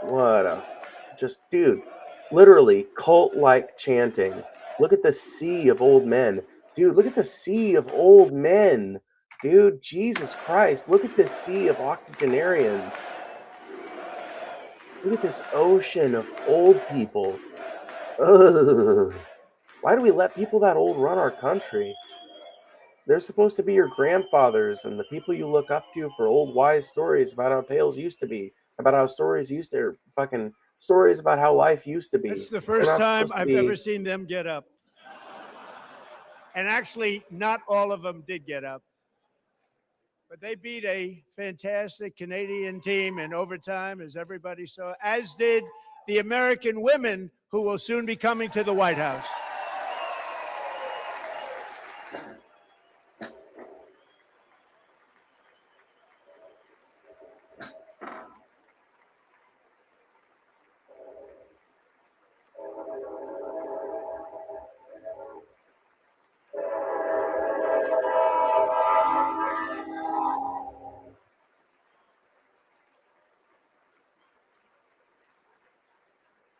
What a just dude, literally cult-like chanting. Look at the sea of old men. Dude, look at the sea of old men. Dude, Jesus Christ, look at this sea of octogenarians. Look at this ocean of old people. Ugh. Why do we let people that old run our country? They're supposed to be your grandfathers and the people you look up to for old wise stories about how tales used to be, about how stories used to fucking stories about how life used to That's be. the They're first not time supposed to I've ever be. seen them get up. And actually, not all of them did get up. But they beat a fantastic Canadian team in overtime, as everybody saw, as did the American women who will soon be coming to the White House.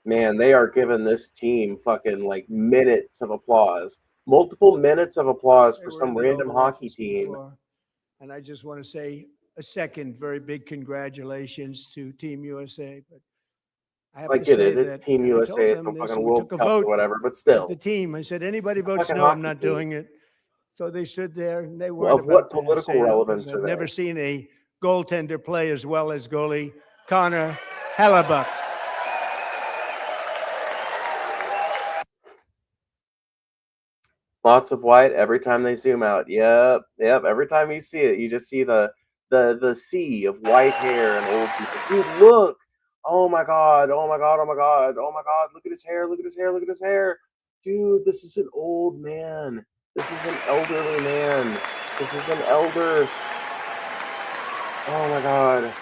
Man, they are giving this team fucking like minutes of applause. Multiple minutes of applause They for were in some the random Oval hockey Office team. before. And I just want to say a second very big congratulations to Team USA. But I have I to get say it. It's that, Team and I told USA. It's them some this, fucking we World took a Cup vote or whatever, but of the still. team. I said, anybody It's a votes fucking no, I'm hockey not team. doing it. So they stood there and they Well, weren't of what about to political say no, because relevance I've are never they? seen a goaltender play as well as goalie Connor Hellebuck. Lots of white every time they zoom out. Yep, yep. Every time you see it, you just see the sea of white hair and old people. Dude, look! Oh my god! Oh my god! Oh my god! Oh my god! Look at his hair! Look at his hair! Look at his hair! Dude, this is an old man. This is an elderly man. This is an elder. Oh my god!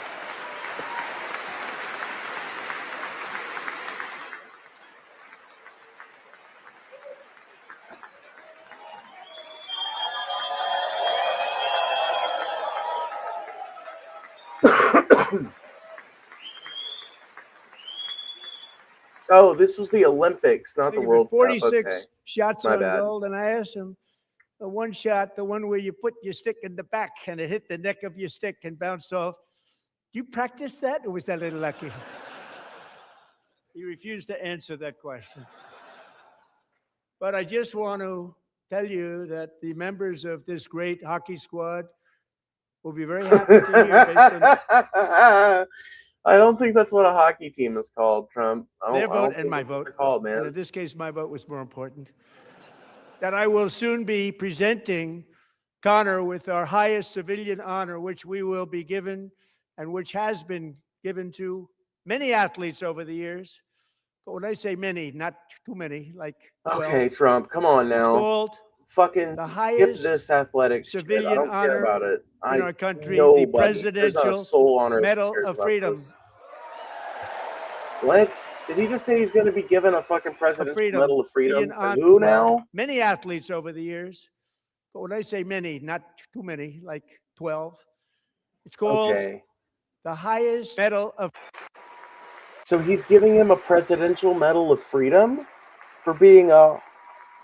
Oh, this was the Olympics, not the World Cup. 46 Okay. shots My on bad. goal, and I asked him, the one shot, the one where you put your stick in the back and it hit the neck of your stick and bounced off. Do you practice that, or was that a little lucky? He refused to answer that question. But I just want to tell you that the members of this great hockey squad will be very happy to hear based on I don't think that's what a hockey team is called, Trump. their vote and my vote. Called, man. And in this case, my vote was more important. That I will soon be presenting Connor with our highest civilian honor, which we will be given and which has been given to many athletes over the years. But when I say many, not too many, like 12. Okay, Trump, come on now. It's called fucking the highest this athletic civilian shit. I don't honor care about it. in our country, nobody, the Presidential Medal of Freedom. This. What? Did he just say he's going to be given a fucking Presidential Medal of Freedom? Who now? Many athletes over the years. But when I say many, not too many, like 12. It's called the highest medal of. So he's giving him a Presidential Medal of Freedom for being a.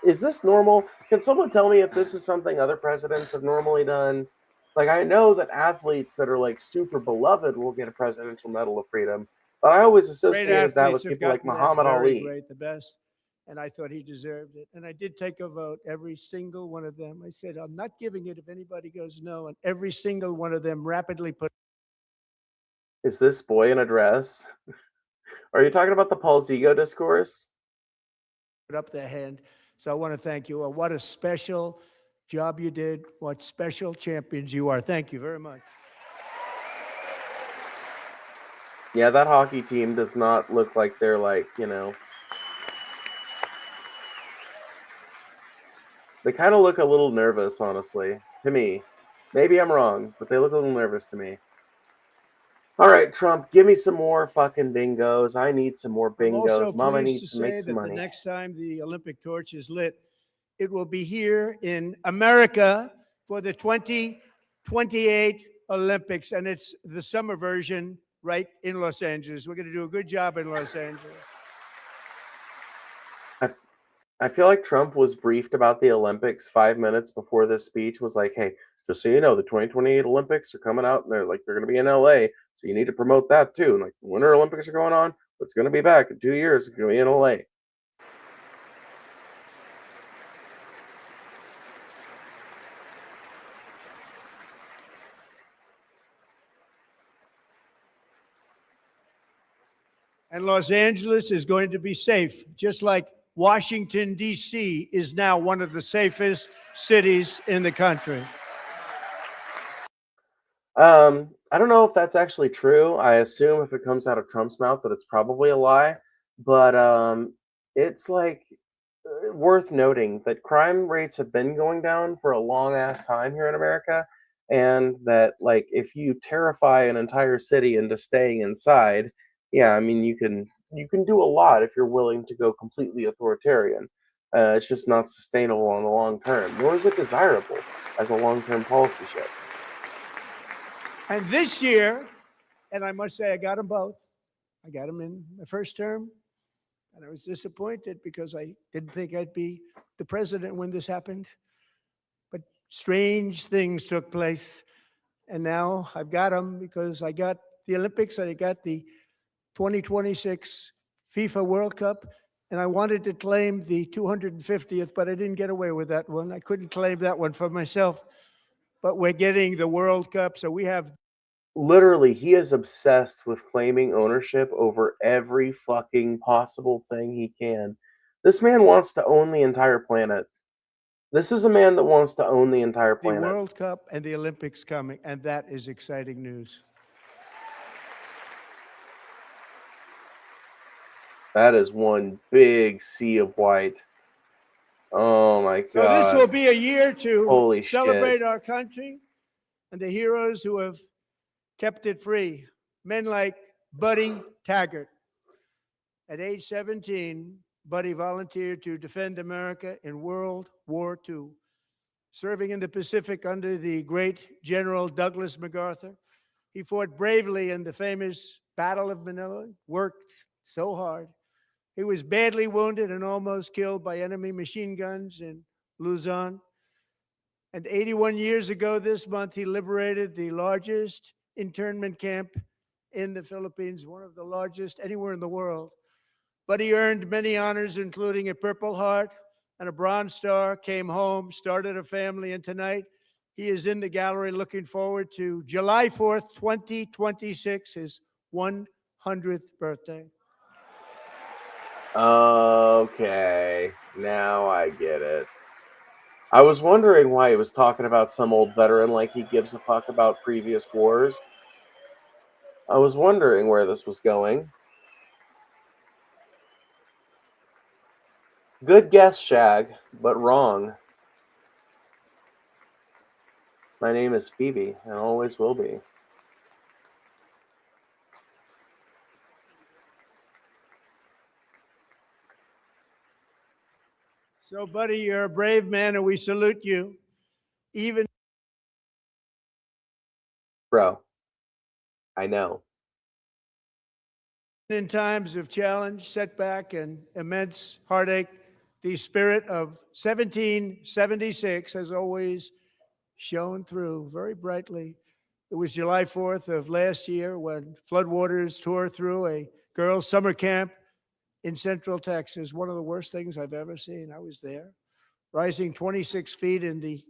Is this normal? Can someone tell me if this is something other presidents have normally done? Like, I know that athletes that are like super beloved will get a Presidential Medal of Freedom, but I always associated that with people like Muhammad Ali. Great, the best. And I thought he deserved it. And I did take a vote, every single one of them. I said, I'm not giving it if anybody goes no. And every single one of them rapidly put. Is this boy in a dress? Are you talking about the Paul Zigo discourse? Put up their hand. So I want to thank you. What a special job you did. What special champions you are. Thank you very much. Yeah, that hockey team does not look like they're like, you know. They kind of look a little nervous, honestly, to me. Maybe I'm wrong, but they look a little nervous to me. All right, Trump, give me some more fucking bingos. I need some more bingos. Mama needs to make some money. The next time the Olympic torch is lit, it will be here in America for the 2028 Olympics, and it's the summer version right in Los Angeles. We're going to do a good job in Los Angeles. I feel like Trump was briefed about the Olympics 5 minutes before this speech. Was like, hey, just so you know, the 2028 Olympics are coming out, and they're going to be in LA, so you need to promote that too. And like, the Winter Olympics are going on, but it's going to be back in 2 years. It's going to be in LA. And Los Angeles is going to be safe, just like Washington, D.C. is now one of the safest cities in the country. I don't know if that's actually true. I assume if it comes out of Trump's mouth that it's probably a lie. But it's like worth noting that crime rates have been going down for a long ass time here in America, and that like if you terrify an entire city into staying inside, yeah, I mean you can do a lot if you're willing to go completely authoritarian. It's just not sustainable in the long term, nor is it desirable as a long-term policy shift. And this year, and I must say I got them both. I got them in the first term, and I was disappointed because I didn't think I'd be the president when this happened. But strange things took place, and now I've got them because I got the Olympics and I got the 2026 FIFA World Cup, and I wanted to claim the 250th, but I didn't get away with that one. I couldn't claim that one for myself. But we're getting the World Cup, so we have. Literally, he is obsessed with claiming ownership over every fucking possible thing he can. This man wants to own the entire planet. This is a man that wants to own the entire planet. The World Cup and the Olympics coming, and that is exciting news. That is one big sea of white. Oh my God. So this will be a year to shit. celebrate our country and the heroes who have kept it free. Men like Buddy Taggart. At age 17, Buddy volunteered to defend America in World War II, serving in the Pacific under the great General Douglas MacArthur, He fought bravely in the famous Battle of Manila, worked so hard. He was badly wounded and almost killed by enemy machine guns in Luzon. And 81 years ago this month, he liberated the largest internment camp in the Philippines, one of the largest anywhere in the world. But he earned many honors, including a Purple Heart and a Bronze Star, came home, started a family, and tonight he is in the gallery looking forward to July 4th, 2026, his 100th birthday. Okay, now I get it. I was wondering why he was talking about some old veteran like he gives a fuck about previous wars. I was wondering where this was going. Good guess, Shag, but wrong. My name is Pheebz, and always will be. So, buddy, you're a brave man, and we salute you. Even Bro, I know. in times of challenge, setback, and immense heartache, the spirit of 1776 has always shone through very brightly. It was July 4th of last year when floodwaters tore through a girls' summer camp in Central Texas, one of the worst things I've ever seen. I was there, rising 26 feet in the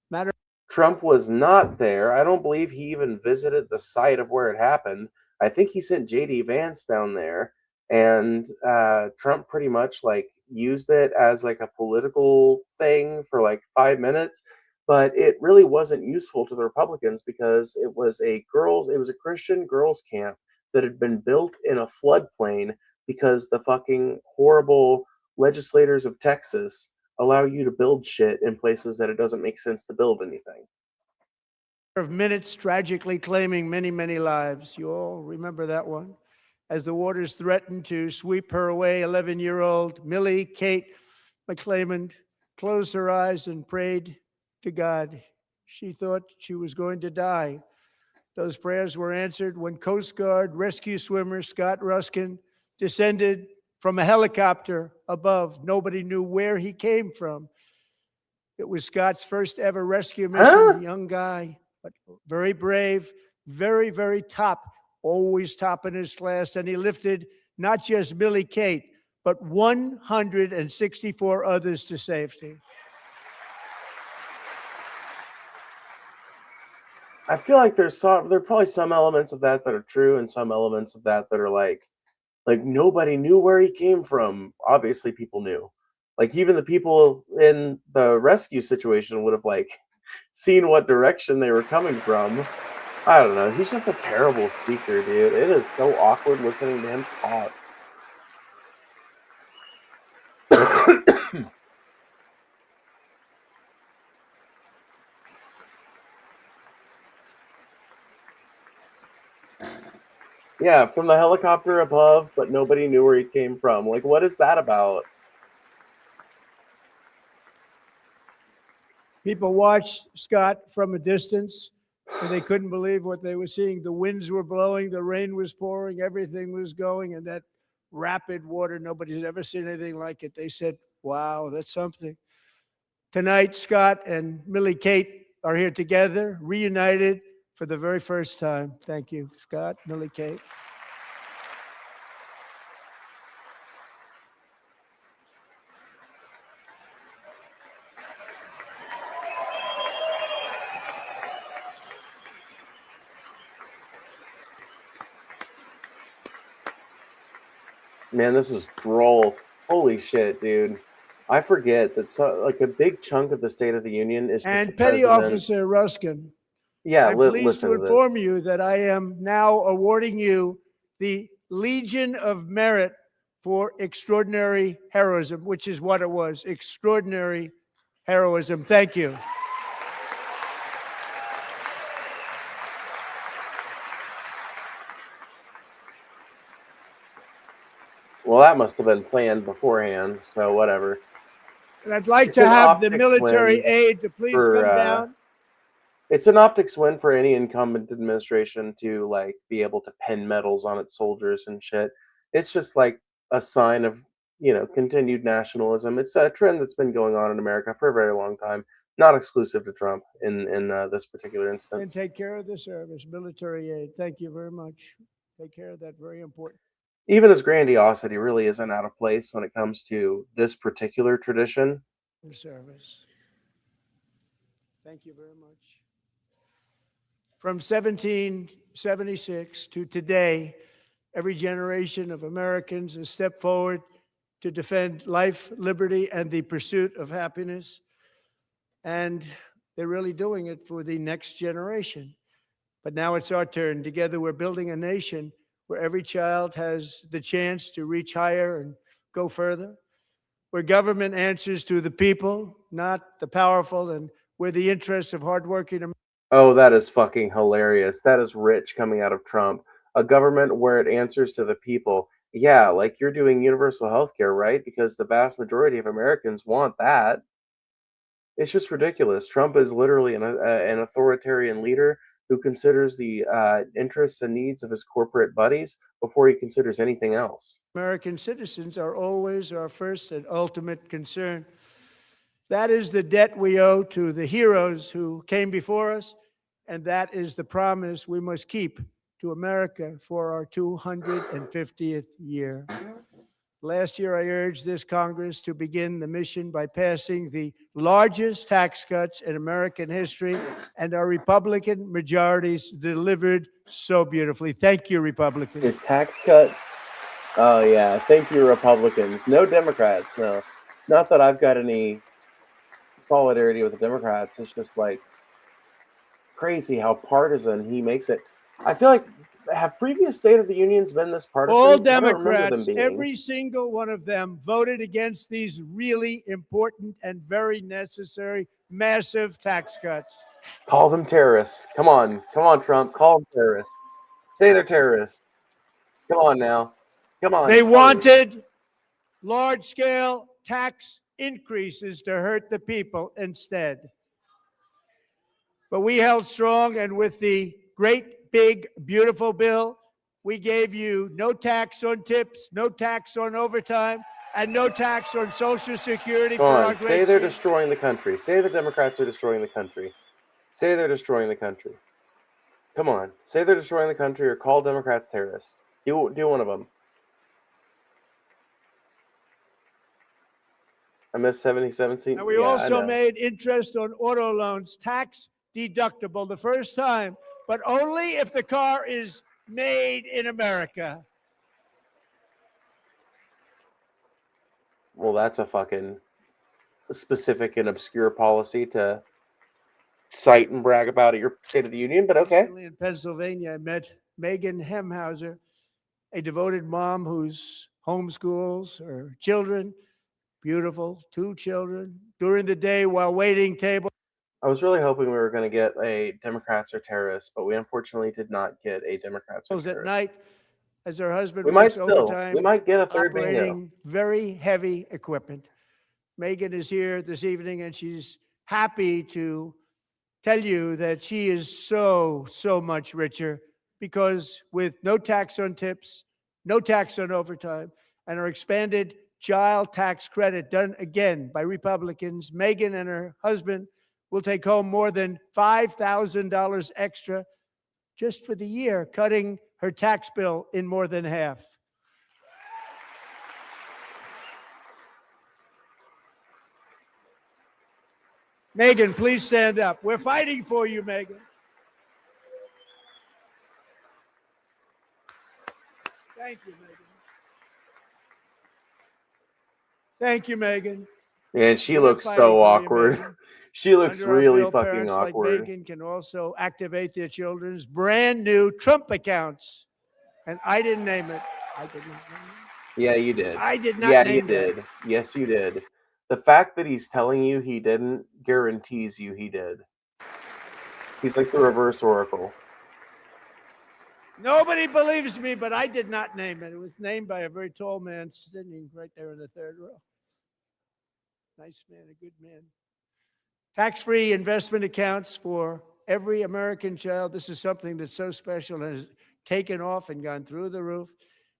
matter. Trump was not there. I don't believe he even visited the site of where it happened. I think he sent JD Vance down there, and Trump pretty much like used it as like a political thing for like 5 minutes, but it really wasn't useful to the Republicans because it was a Christian girls camp that had been built in a floodplain because the fucking horrible legislators of Texas allow you to build shit in places that it doesn't make sense to build anything. Of minutes, tragically claiming many, many lives. You all remember that one? As the waters threatened to sweep her away, 11-year-old Millie Kate McClelland closed her eyes and prayed to God. She thought she was going to die. Those prayers were answered when Coast Guard rescue swimmer Scott Ruskin descended from a helicopter above. Nobody knew where he came from. It was Scott's first ever rescue mission. Young guy, but very brave, very, very top, always top in his class. And he lifted not just Millie Kate, but 164 others to safety. I feel like there are probably some elements of that are true and some elements of that are like nobody knew where he came from. Obviously people knew. Like even the people in the rescue situation would have like seen what direction they were coming from. I don't know. He's just a terrible speaker, dude. It is so awkward listening to him talk. Yeah, from the helicopter above, but nobody knew where he came from. Like, what is that about? People watched Scott from a distance, and they couldn't believe what they were seeing. The winds were blowing, the rain was pouring, everything was going, and that rapid water, nobody's ever seen anything like it. They said, wow, that's something. Tonight, Scott and Millie Kate are here together, reunited for the very first time. Thank you, Scott, Millie Kate. Man, this is droll. Holy shit, dude. I forget that like a big chunk of the State of the Union is just and the Petty president. Officer Ruskin. Yeah, I'm pleased to inform you that I am now awarding you the Legion of Merit for extraordinary heroism, which is what it was, extraordinary heroism. Thank you. Well, that must have been planned beforehand, so whatever. And I'd like to have the military aid to please come down. It's an optics win for any incumbent administration to like be able to pin medals on its soldiers and shit. It's just like a sign of, continued nationalism. It's a trend that's been going on in America for a very long time, not exclusive to Trump in this particular And instance. take care of the service, military aid. Thank you very much. Take care of that. Very important. Even his grandiosity really isn't out of place when it comes to this particular tradition. The service. Thank you very much. From 1776 to today, every generation of Americans has stepped forward to defend life, liberty, and the pursuit of happiness. And they're really doing it for the next generation. But now it's our turn. Together, we're building a nation where every child has the chance to reach higher and go further, where government answers to the people, not the powerful, and where the interests of hardworking Americans. Oh, that is fucking hilarious. That is rich coming out of Trump. A government where it answers to the people. Yeah, like you're doing universal health care, right? Because the vast majority of Americans want that. It's just ridiculous. Trump is literally an authoritarian leader who considers the interests and needs of his corporate buddies before he considers anything else. American citizens are always our first and ultimate concern. That is the debt we owe to the heroes who came before us, and that is the promise we must keep to America for our 250th year. Last year, I urged this Congress to begin the mission by passing the largest tax cuts in American history, and our Republican majorities delivered so beautifully. Thank you, Republicans. His tax cuts. Oh, yeah. Thank you, Republicans. No Democrats. No. Not that I've got any solidarity with the Democrats. It's just like crazy how partisan he makes it. I feel like have previous State of the Unions been this partisan? All Democrats, every single one of them voted against these really important and very necessary massive tax cuts. Call them terrorists. Come on, Trump. Call them terrorists. Say they're terrorists. Come on now. Come on. They wanted large-scale tax increases to hurt the people instead. But we held strong, and with the great, big, beautiful bill, we gave you no tax on tips, no tax on overtime, and no tax on Social Security for our great Say they're destroying the country. Say the Democrats are destroying the country. Say they're destroying the country. Come on. Say they're destroying the country or call Democrats terrorists. Do one of them. I missed 7017. And we also made interest on auto loans tax deductible the first time, but only if the car is made in America. Well, that's a fucking specific and obscure policy to cite and brag about at your State of the Union, but okay. In Pennsylvania, I met Megan Hemhauser, a devoted mom who's homeschools her children, beautiful, 2 children, during the day while waiting tables. I was really hoping we were going to get a Democrats or terrorists, but we unfortunately did not get a Democrats or terrorists. At night, as her husband we might get a third bingo. Very heavy equipment. Megan is here this evening, and she's happy to tell you that she is so much richer because with no tax on tips, no tax on overtime, and our expanded child tax credit done again by Republicans, Megan and her husband will take home more than $5,000 extra just for the year, cutting her tax bill in more than half. Megan, please stand up. We're fighting for you, Megan. Thank you, Megan. Thank you, Megan. And she looks so awkward. She looks really fucking awkward. Like Megan can also activate their children's brand new Trump accounts. And I didn't name it. I did not name it. Yeah, you did. I did not name it. Yeah, you did. Yes, you did. The fact that he's telling you he didn't guarantees you he did. He's like the reverse oracle. Nobody believes me, but I did not name it. It was named by a very tall man sitting right there in the third row. Nice man, a good man. Tax-free investment accounts for every American child. This is something that's so special and has taken off and gone through the roof.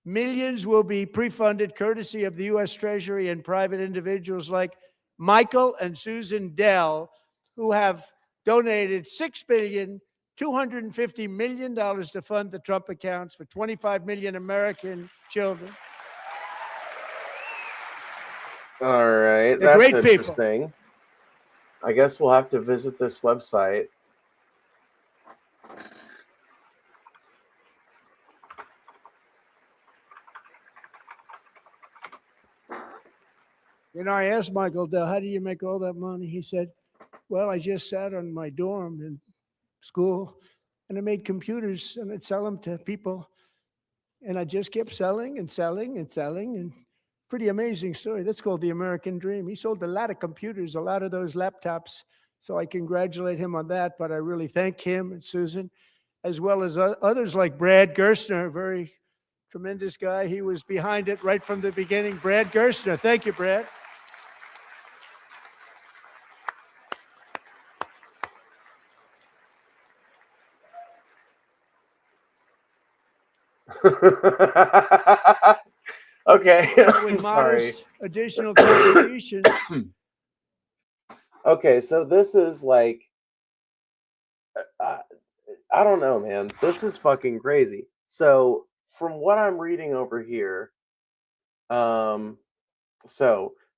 Millions will be pre-funded courtesy of the U.S. Treasury and private individuals like Michael and Susan Dell, who have donated $6.25 billion to fund the Trump accounts for 25 million American children. All right, They're that's great people. interesting. I guess we'll have to visit this website. You know, I asked Michael Dell, how do you make all that money? He said, well, I just sat on my dorm in school and I made computers and I'd sell them to people. And I just kept selling and selling and selling. And pretty amazing story. That's called the American dream. He sold a lot of computers, a lot of those laptops. So I congratulate him on that. But I really thank him and Susan, as well as others like Brad Gerstner, a very tremendous guy. He was behind it right from the beginning. Brad Gerstner. Thank you, Brad. Okay, I'm sorry. Additional contributions. Okay, so this is like, I don't know, man. This is fucking crazy. So from what I'm reading over here, so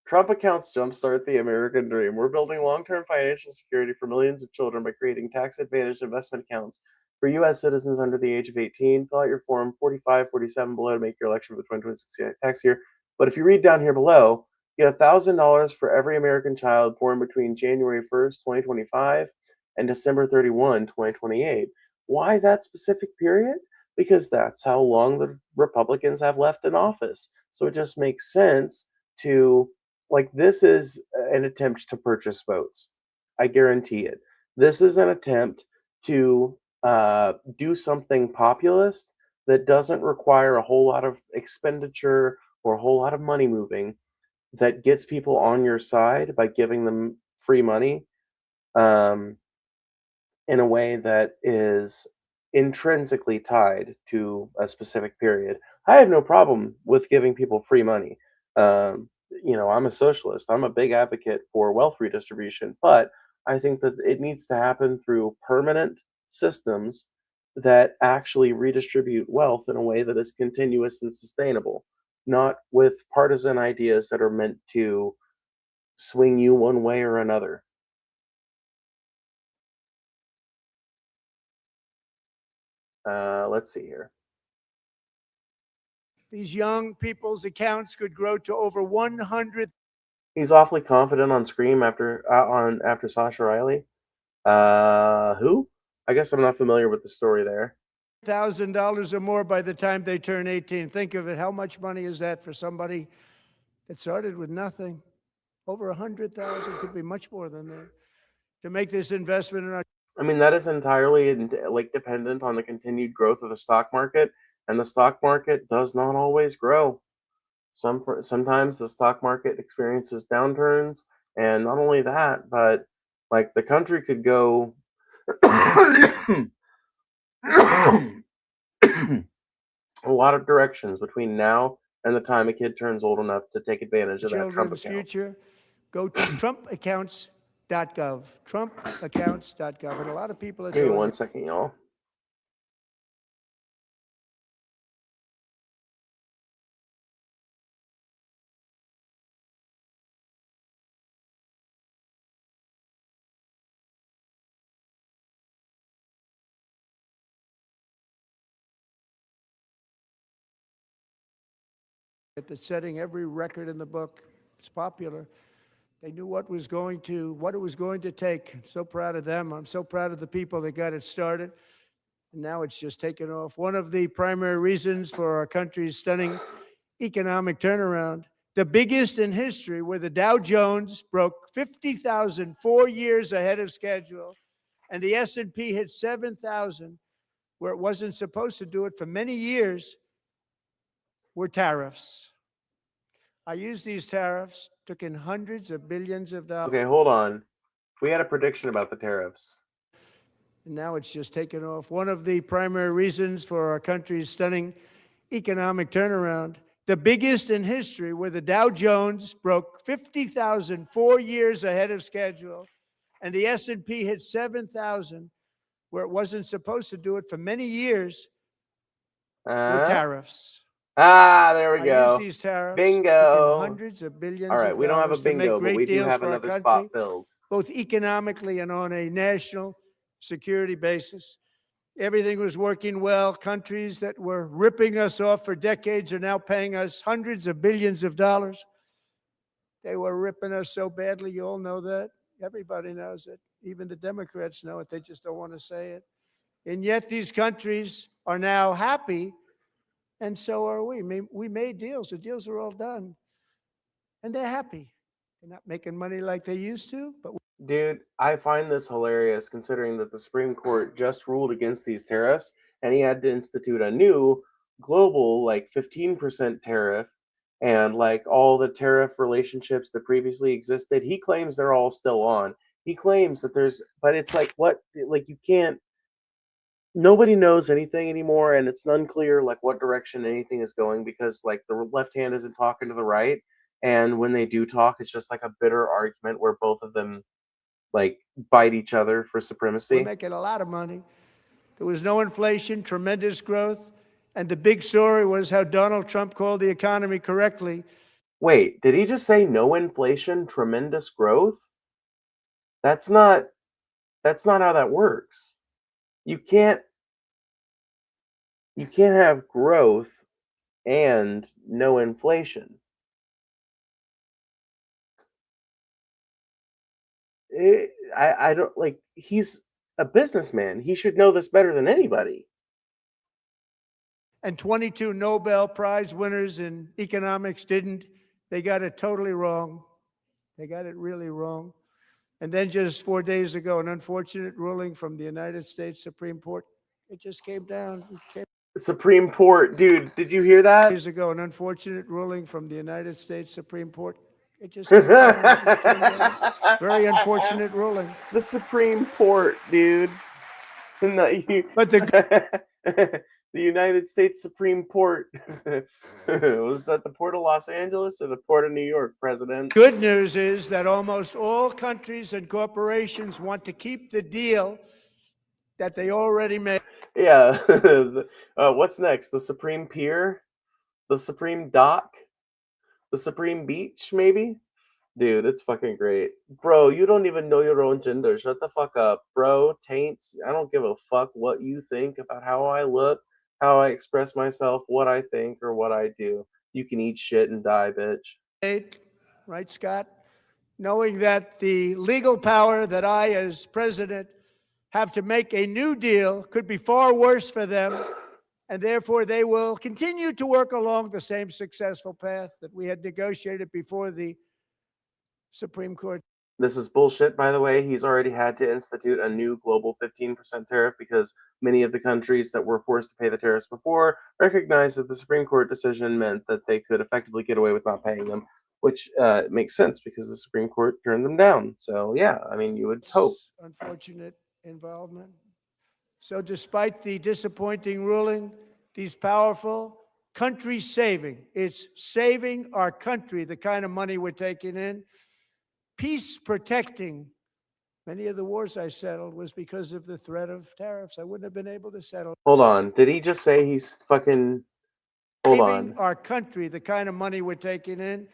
Trump accounts jumpstart the American dream. We're building long-term financial security for millions of children by creating tax-advantaged investment accounts for U.S. citizens under the age of 18. Fill out your form 45, 47 below to make your election for the 2026 tax year. But if you read down here below, you get $1,000 for every American child born between January 1st, 2025 and December 31, 2028. Why that specific period? Because that's how long the Republicans have left in office. So it just makes sense to, like, this is an attempt to purchase votes. I guarantee it. This is an attempt to do something populist that doesn't require a whole lot of expenditure or a whole lot of money moving, that gets people on your side by giving them free money in a way that is intrinsically tied to a specific period. I have no problem with giving people free money. You know, I'm a socialist. I'm a big advocate for wealth redistribution, but I think that it needs to happen through permanent systems that actually redistribute wealth in a way that is continuous and sustainable, not with partisan ideas that are meant to swing you one way or another. Let's see here. These young people's accounts could grow to over 100. He's awfully confident on Scream after Sasha Riley. Who? I guess I'm not familiar with the story there. $1,000 or more by the time they turn 18. Think of it. How much money is that for somebody that started with nothing? Over 100,000, could be much more than that. To make this investment in our, I mean, that is entirely like dependent on the continued growth of the stock market, and the stock market does not always grow. Sometimes the stock market experiences downturns, and not only that, but like the country could go a lot of directions between now and the time a kid turns old enough to take advantage of that Trump account. Future, go to trumpaccounts.gov, trumpaccounts.gov, and a lot of people are Give me doing 1 second, y'all. that's setting every record in the book. It's popular. They knew what it was going to take. I'm so proud of them. I'm so proud of the people that got it started. And now it's just taken off. One of the primary reasons for our country's stunning economic turnaround, the biggest in history, where the Dow Jones broke 50,000 4 years ahead of schedule, and the S&P hit 7,000, where it wasn't supposed to do it for many years, were tariffs. I used these tariffs, took in hundreds of billions of dollars. Okay, hold on. We had a prediction about the tariffs. and now it's just taken off. One of the primary reasons for our country's stunning economic turnaround, the biggest in history, where the Dow Jones broke 50,000 4 years ahead of schedule, and the S&P hit 7,000, where it wasn't supposed to do it for many years, were tariffs. There we I go. use these tariffs, Bingo. making hundreds of billions All right, of we don't have a dollars to make bingo, but great we do deals have for our another country, spot filled. both economically and on a national security basis. Everything was working well. Countries that were ripping us off for decades are now paying us hundreds of billions of dollars. They were ripping us so badly, you all know that. Everybody knows it. Even the Democrats know it. They just don't want to say it. And yet these countries are now happy, and so are we. We made deals. The deals are all done, and they're happy. They're not making money like they used to, but Dude, I find this hilarious considering that the Supreme Court just ruled against these tariffs and he had to institute a new global, like 15% tariff, and like all the tariff relationships that previously existed. He claims they're all still on. He claims that but it's like, what? Like, you can't, nobody knows anything anymore, and it's unclear like what direction anything is going because like the left hand isn't talking to the right. And when they do talk, it's just like a bitter argument where both of them like bite each other for we're supremacy. making a lot of money. There was no inflation, tremendous growth, and the big story was how Donald Trump called the economy correctly. Wait, did he just say no inflation, tremendous growth? That's not how that works. You can't have growth and no inflation. I don't like, he's a businessman. He should know this better than anybody. And 22 Nobel Prize winners in economics didn't. They got it totally wrong. They got it really wrong. And then just 4 days ago, an unfortunate ruling from the United States Supreme Court. It just came down. Supreme Court, dude, did you hear that? Days ago, an unfortunate ruling from the United States Supreme Court. It just came down. It came down. Very unfortunate ruling. The Supreme Court, dude. But the United States Supreme Court. Was that the Port of Los Angeles or the Port of New York, President? Good news is that almost all countries and corporations want to keep the deal that they already made. Yeah. What's next? The Supreme Pier? The Supreme Dock? The Supreme Beach, maybe? Dude, it's fucking great. Bro, you don't even know your own gender. Shut the fuck up. Bro, taints, I don't give a fuck what you think about how I look, how I express myself, what I think, or what I do. You can eat shit and die, bitch. Right, Scott? Knowing that the legal power that I, as president, have to make a new deal could be far worse for them, and therefore they will continue to work along the same successful path that we had negotiated before the Supreme Court. This is bullshit, by the way. He's already had to institute a new global 15% tariff because many of the countries that were forced to pay the tariffs before recognized that the Supreme Court decision meant that they could effectively get away with not paying them, which makes sense because the Supreme Court turned them down. So, yeah, I mean, you would hope. Unfortunate involvement. So despite the disappointing ruling, these powerful country saving, it's saving our country, the kind of money we're taking in, peace protecting. Many of the wars I settled was because of the threat of tariffs. I wouldn't have been able to settle. Hold on. Did he just say he's fucking... Hold on. Our country, the kind of money we're taking in,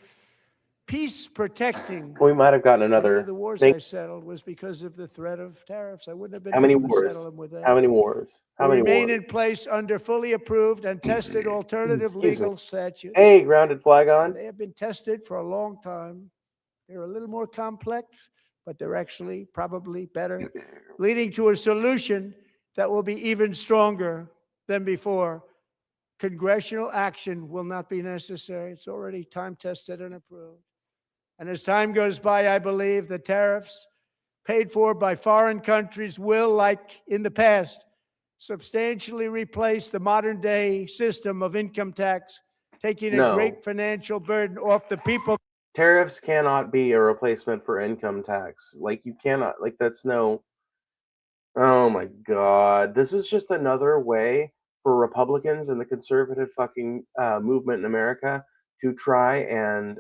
peace protecting. We might have gotten another... Many of the wars I settled was because of the threat of tariffs. I wouldn't have been able to settle them with that. How many wars? How many remain wars? in place under fully approved and tested alternative legal statutes. Hey, grounded flag on. They have been tested for a long time. They're a little more complex, but they're actually probably better, leading to a solution that will be even stronger than before. Congressional action will not be necessary. It's already time tested and approved. And as time goes by, I believe the tariffs paid for by foreign countries will, like in the past, substantially replace the modern day system of income tax, taking a great financial burden off the people. Tariffs cannot be a replacement for income tax. Like, you cannot, like, that's no, Oh my God. This is just another way for Republicans and the conservative fucking movement in America to try and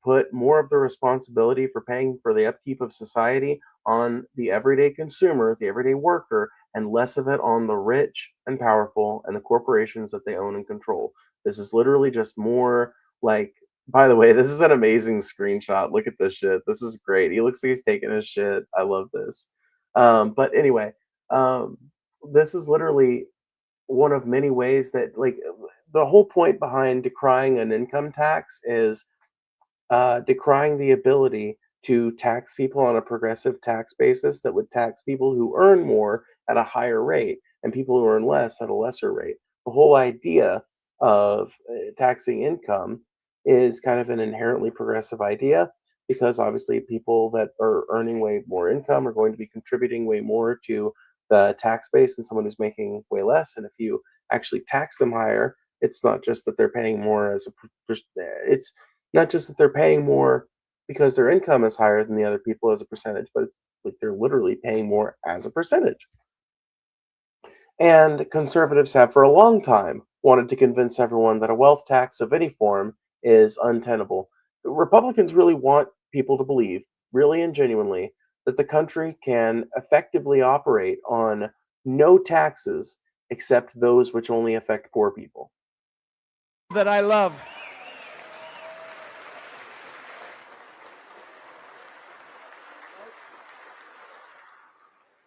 put more of the responsibility for paying for the upkeep of society on the everyday consumer, the everyday worker, and less of it on the rich and powerful and the corporations that they own and control. This is literally just more like, by the way, this is an amazing screenshot. Look at this shit. This is great. He looks like he's taking his shit. I love this. But anyway, um, this is literally one of many ways that, like, the whole point behind decrying an income tax is decrying the ability to tax people on a progressive tax basis that would tax people who earn more at a higher rate and people who earn less at a lesser rate. The whole idea of taxing income is kind of an inherently progressive idea because obviously people that are earning way more income are going to be contributing way more to the tax base than someone who's making way less. And if you actually tax them higher, it's not just that they're paying more as it's not just that they're paying more because their income is higher than the other people as a percentage, but like they're literally paying more as a percentage. And conservatives have for a long time wanted to convince everyone that a wealth tax of any form is untenable. Republicans really want people to believe, really and genuinely, that the country can effectively operate on no taxes except those which only affect poor people. That I love.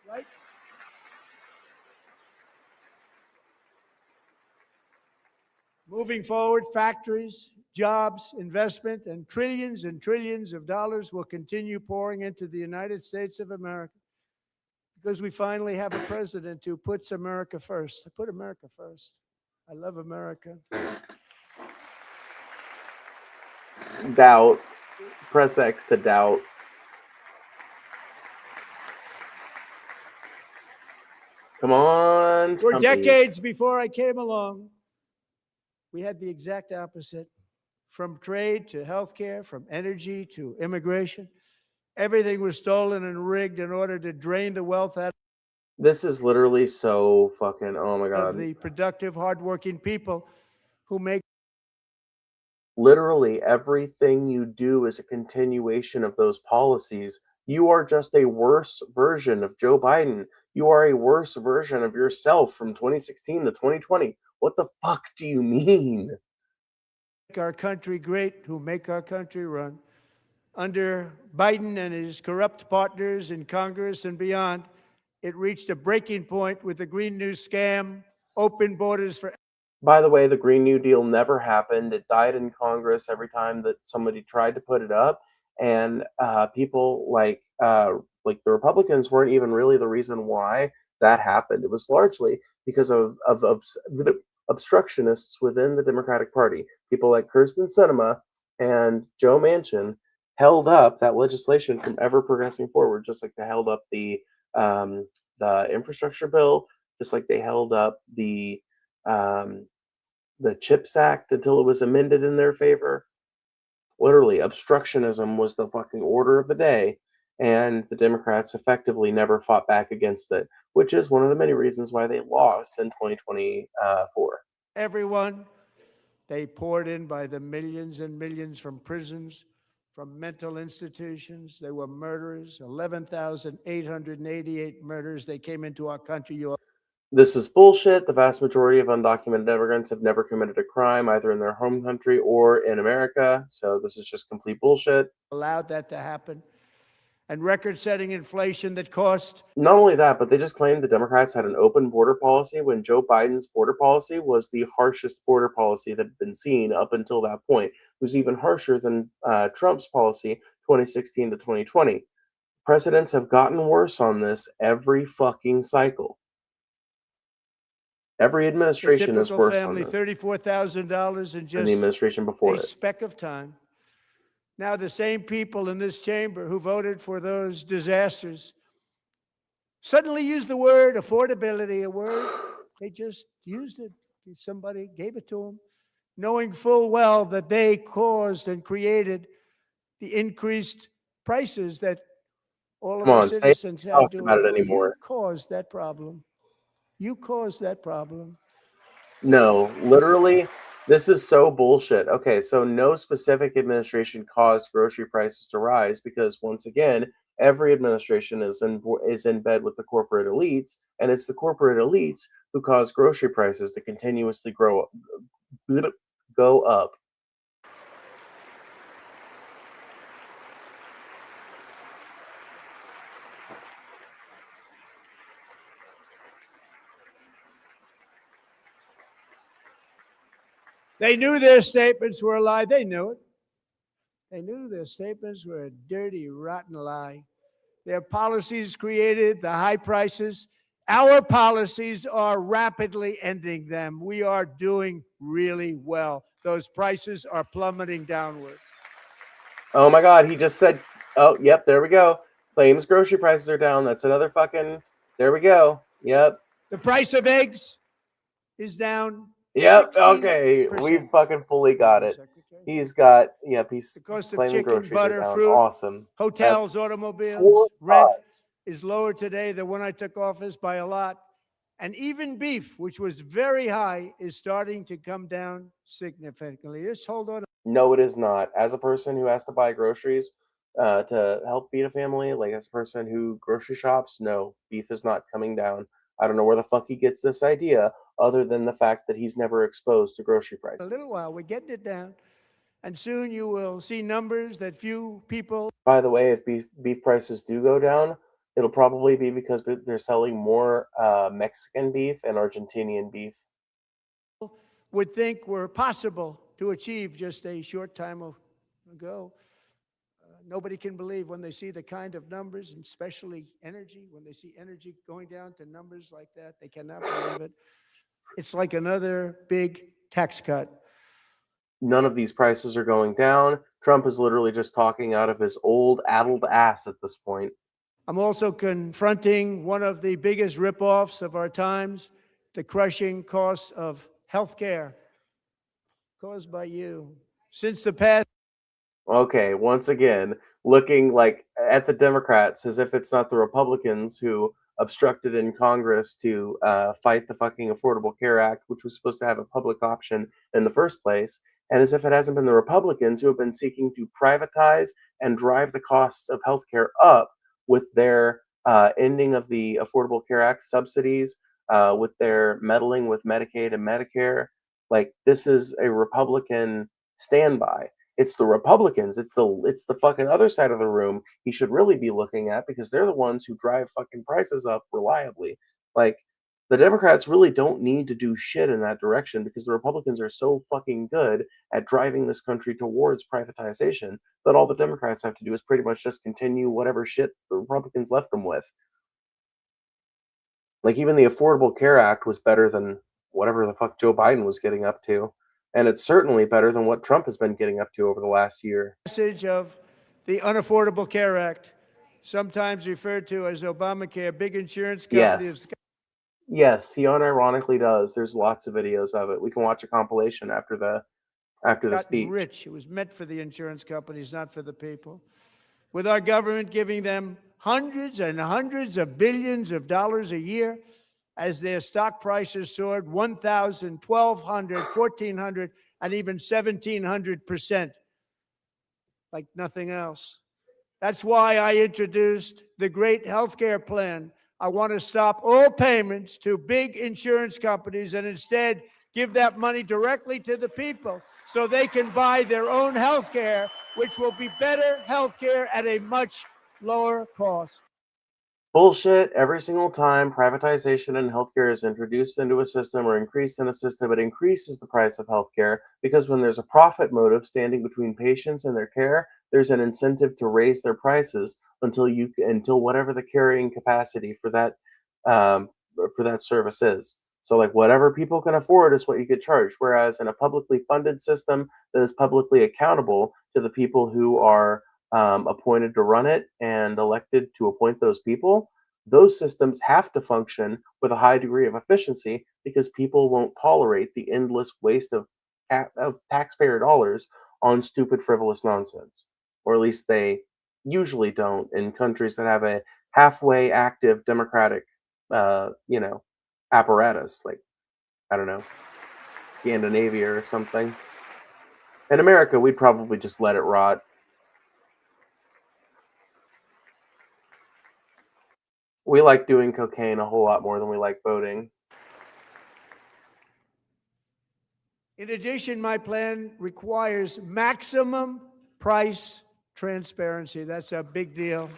Right? Moving forward, factories, jobs, investment, and trillions of dollars will continue pouring into the United States of America because we finally have a president who puts America first. I put America first. I love America. Doubt. Press X to doubt. Come on, For Trumpy. decades before I came along, we had the exact opposite. From trade to healthcare, from energy to immigration, everything was stolen and rigged in order to drain the wealth out This is literally so fucking, oh my of God. the productive, hardworking people who make. Literally everything you do is a continuation of those policies. You are just a worse version of Joe Biden. You are a worse version of yourself from 2016 to 2020. What the fuck do you mean? Our country great, who make our country run. Under Biden and his corrupt partners in Congress and beyond, it reached a breaking point with the Green New scam, open borders for. By the way, the Green New Deal never happened. It died in Congress every time that somebody tried to put it up, and people like the Republicans weren't even really the reason why that happened. It was largely because of obstructionists within the Democratic Party. People like Kirsten Sinema and Joe Manchin held up that legislation from ever progressing forward, just like they held up the infrastructure bill, just like they held up um, the CHIPS Act until it was amended in their favor. Literally, obstructionism was the fucking order of the day, and the Democrats effectively never fought back against it, which is one of the many reasons why they lost in 2024. Everyone, they poured in by the millions and millions from prisons, from mental institutions. They were murderers, 11,888 murders. They came into our country. This is bullshit. The vast majority of undocumented immigrants have never committed a crime either in their home country or in America. So this is just complete bullshit. Allowed that to happen. And record-setting inflation that cost. Not only that, but they just claimed the Democrats had an open border policy when Joe Biden's border policy was the harshest border policy that had been seen up until that point. It was even harsher than Trump's policy, 2016 to 2020. Presidents have gotten worse on this every fucking cycle. Every administration is worse family, on this. $34,000 in just the administration before a speck of time. Now the same people in this chamber who voted for those disasters suddenly use the word affordability, a word they just used it. Somebody gave it to them, knowing full well that they caused and created the increased prices that all of Come our on, say citizens no had talks to about it endure. You anymore. caused that problem. You caused that problem. No, literally, this is so bullshit. Okay, so no specific administration caused grocery prices to rise because once again, every administration is in bed with the corporate elites, and it's the corporate elites who cause grocery prices to continuously go up. They knew their statements were a lie. They knew it. They knew their statements were a dirty, rotten lie. Their policies created the high prices. Our policies are rapidly ending them. We are doing really well. Those prices are plummeting downward. Oh my God, he just said, oh, yep, there we go. Claims grocery prices are down. That's another fucking, there we go. Yep. The price of eggs is down. Yep. 60%. Okay. We fucking fully got it. He's got, yep, he's The cost of claiming chicken, groceries butter, are down. fruit, Awesome. hotels, That's automobiles, 4 rent spots. is lower today than when I took office by a lot. And even beef, which was very high, is starting to come down significantly. Just hold on. No, it is not. As a person who has to buy groceries to help feed a family, like as a person who grocery shops, no, beef is not coming down. I don't know where the fuck he gets this idea, other than the fact that he's never exposed to grocery prices. A little while, we're getting it down. And soon you will see numbers that few people. By the way, if beef prices do go down, it'll probably be because they're selling more Mexican beef and Argentinian beef. Would think were possible to achieve just a short time ago. Nobody can believe when they see the kind of numbers, and especially energy, when they see energy going down to numbers like that, they cannot believe it. It's like another big tax cut. None of these prices are going down. Trump is literally just talking out of his old addled ass at this point. I'm also confronting one of the biggest ripoffs of our times, the crushing costs of health care caused by you. Since the past. Okay, once again, looking like at the Democrats as if it's not the Republicans who obstructed in Congress to fight the fucking Affordable Care Act, which was supposed to have a public option in the first place, and as if it hasn't been the Republicans who have been seeking to privatize and drive the costs of healthcare up with their ending of the Affordable Care Act subsidies, with their meddling with Medicaid and Medicare. Like, this is a Republican standby. It's the Republicans. It's the fucking other side of the room he should really be looking at, because they're the ones who drive fucking prices up reliably. Like, the Democrats really don't need to do shit in that direction because the Republicans are so fucking good at driving this country towards privatization that all the Democrats have to do is pretty much just continue whatever shit the Republicans left them with. Like, even the Affordable Care Act was better than whatever the fuck Joe Biden was getting up to. And it's certainly better than what Trump has been getting up to over the last year. Message of the Unaffordable Care Act, sometimes referred to as Obamacare, big insurance companies. Yes, he unironically does. There's lots of videos of it. We can watch a compilation after the speech. Rich. It was meant for the insurance companies, not for the people. With our government giving them hundreds and hundreds of billions of dollars a year as their stock prices soared 1,000, 1,200, 1,400, and even 1,700%, like nothing else. That's why I introduced the great healthcare plan. I want to stop all payments to big insurance companies and instead give that money directly to the people so they can buy their own healthcare, which will be better healthcare at a much lower cost. Bullshit. Every single time privatization in healthcare is introduced into a system or increased in a system, it increases the price of healthcare, because when there's a profit motive standing between patients and their care, there's an incentive to raise their prices until whatever the carrying capacity for that service is. So, like, whatever people can afford is what you get charged. Whereas in a publicly funded system that is publicly accountable to the people who are appointed to run it and elected to appoint those people, those systems have to function with a high degree of efficiency because people won't tolerate the endless waste of taxpayer dollars on stupid, frivolous nonsense. Or at least they usually don't in countries that have a halfway active democratic, apparatus, like, I don't know, Scandinavia or something. In America, we'd probably just let it rot. We like doing cocaine a whole lot more than we like voting. In addition, my plan requires maximum price transparency. That's a big deal.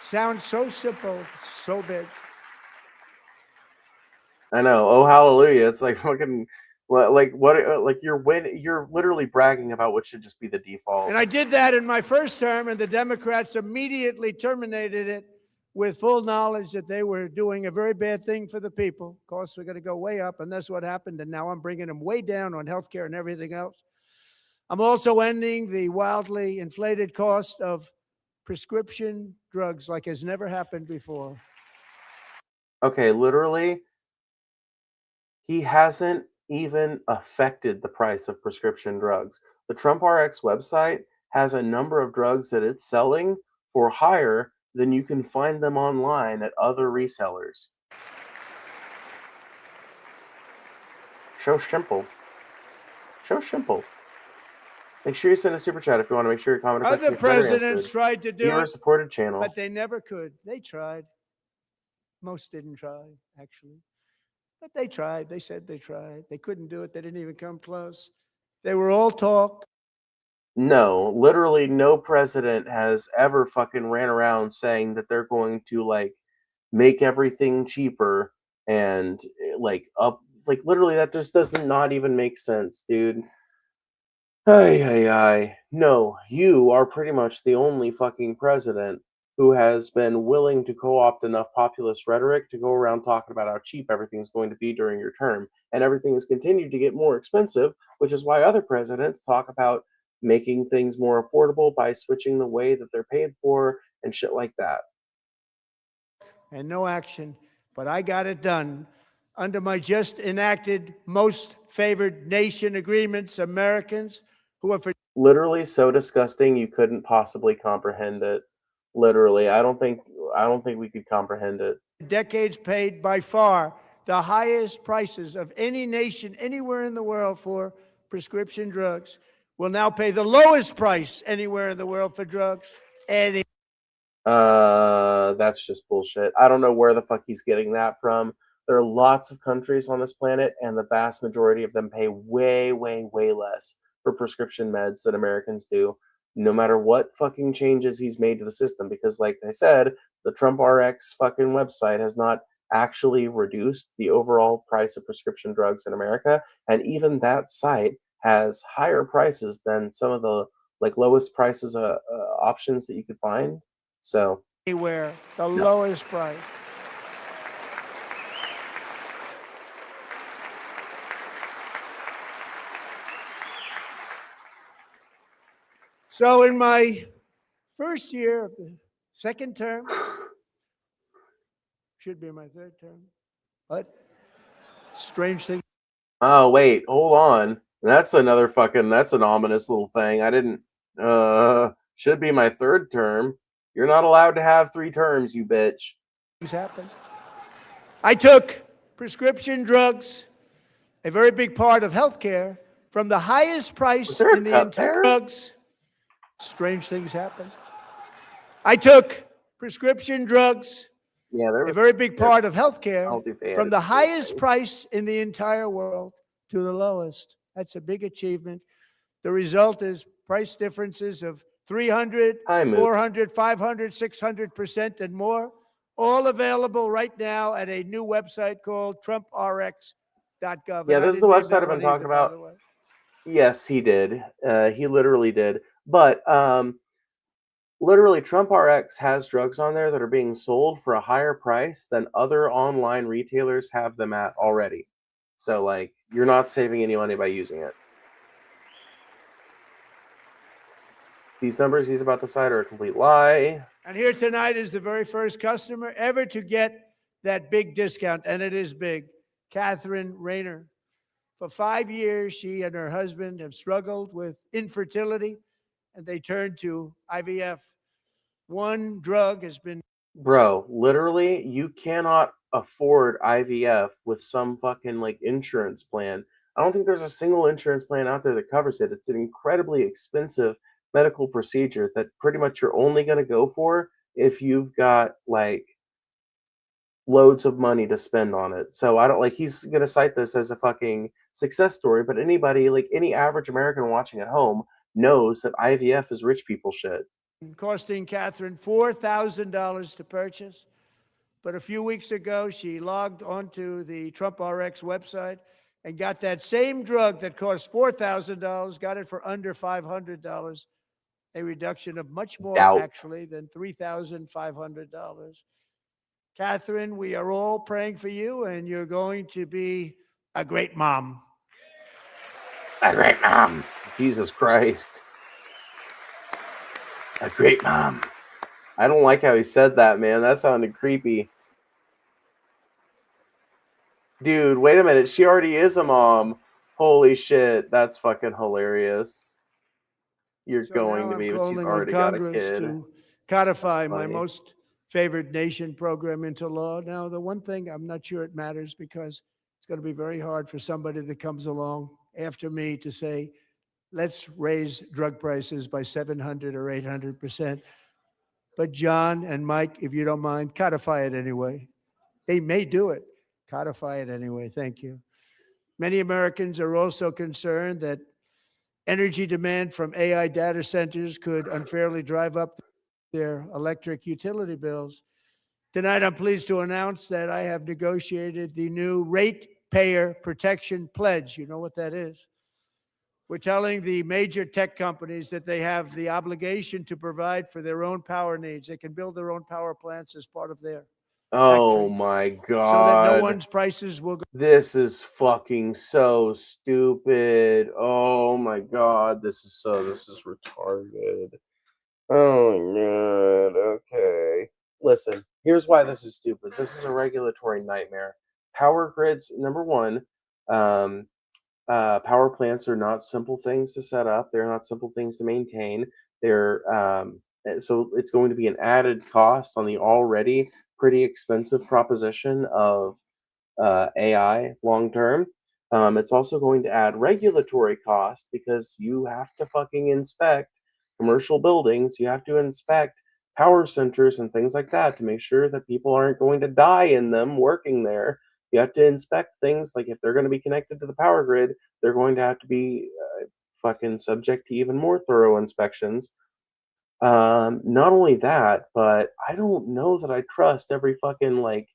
Sounds so simple, so big. I know. Oh, hallelujah! It's like fucking, like what? Like you're literally bragging about what should just be the default. And I did that in my first term, and the Democrats immediately terminated it with full knowledge that they were doing a very bad thing for the people. Costs were going to go way up, and that's what happened. And now I'm bringing them way down on healthcare and everything else. I'm also ending the wildly inflated cost of prescription drugs like has never happened before. Okay, literally, he hasn't even affected the price of prescription drugs. The Trump RX website has a number of drugs that it's selling for higher than you can find them online at other resellers. So simple. So simple. Make sure you send a super chat if you want to make sure your comment or question Other presidents tried to do Viewer it, supported channel. but they never could. They tried. Most didn't try, actually. But they tried. They said they tried. They couldn't do it. They didn't even come close. They were all talk. No, literally no president has ever fucking ran around saying that they're going to like make everything cheaper and literally that just does not even make sense, dude. Ay. No, you are pretty much the only fucking president who has been willing to co-opt enough populist rhetoric to go around talking about how cheap everything's going to be during your term. And everything has continued to get more expensive, which is why other presidents talk about making things more affordable by switching the way that they're paid for and shit like that. And no action, but I got it done. Under my just enacted most favored nation agreements, Americans who are for literally so disgusting you couldn't possibly comprehend it. Literally, I don't think we could comprehend it. decades paid by far the highest prices of any nation anywhere in the world for prescription drugs will now pay the lowest price anywhere in the world for drugs. That's just bullshit. I don't know where the fuck he's getting that from. There are lots of countries on this planet, and the vast majority of them pay way less for prescription meds than Americans do, no matter what fucking changes he's made to the system. Because, like I said, the Trump RX fucking website has not actually reduced the overall price of prescription drugs in America, and even that site has higher prices than some of the lowest prices options that you could find. So anywhere, the lowest price. So in my first year of the second term, should be my third term, but strange thing. Oh, wait, hold on. That's an ominous little thing. I didn't, should be my third term. You're not allowed to have 3 terms, you bitch. Things happen. I took prescription drugs, a very big part of healthcare, from the highest price in the entire drugs. Strange things happen. I took prescription drugs, a very big part of healthcare, from the highest price in the entire world to the lowest. That's a big achievement. The result is price differences of 300, 400, 500, 600% and more, all available right now at a new website called TrumpRx.gov. Yeah, this is the website I've been talking about. Yes, he did. He literally did. But literally, Trump RX has drugs on there that are being sold for a higher price than other online retailers have them at already. So, like, you're not saving any money by using it. These numbers he's about to cite are a complete lie. And here tonight is the very first customer ever to get that big discount, and it is big. Catherine Rayner. For 5 years, she and her husband have struggled with infertility and they turn to IVF. One drug has been. Bro, literally, you cannot afford IVF with some fucking like insurance plan. I don't think there's a single insurance plan out there that covers it. It's an incredibly expensive medical procedure that pretty much you're only going to go for if you've got like loads of money to spend on it. So I don't like he's going to cite this as a fucking success story, but anybody like any average American watching at home knows that IVF is rich people shit. Costing Catherine $4,000 to purchase. But a few weeks ago, she logged onto the Trump RX website and got that same drug that cost $4,000, got it for under $500, a reduction of much more, actually, than $3,500. Catherine, we are all praying for you, and you're going to be a great mom. A great mom. Jesus Christ. A great mom. I don't like how he said that, man. That sounded creepy. Dude, wait a minute. She already is a mom. Holy shit. That's fucking hilarious. You're going to be, but she's already got a kid. To codify my most favored nation program into law. Now, the one thing I'm not sure it matters because it's going to be very hard for somebody that comes along after me to say, let's raise drug prices by 700 or 800%. But John and Mike, if you don't mind, codify it anyway. They may do it. Codify it anyway. Thank you. Many Americans are also concerned that energy demand from AI data centers could unfairly drive up their electric utility bills. Tonight, I'm pleased to announce that I have negotiated the new Ratepayer Protection Pledge. You know what that is? We're telling the major tech companies that they have the obligation to provide for their own power needs. They can build their own power plants as part of their Oh factory, my god. so that no one's prices will go. This is fucking so stupid. Oh my god. This is retarded. Oh my god. Okay. Listen, here's why this is stupid. This is a regulatory nightmare. Power grids, number one, power plants are not simple things to set up. They're not simple things to maintain. They're so it's going to be an added cost on the already pretty expensive proposition of AI long term. It's also going to add regulatory costs because you have to fucking inspect commercial buildings. You have to inspect power centers and things like that to make sure that people aren't going to die in them working there. You have to inspect things like if they're going to be connected to the power grid, they're going to have to be fucking subject to even more thorough inspections. Not only that, but I don't know that I trust every fucking like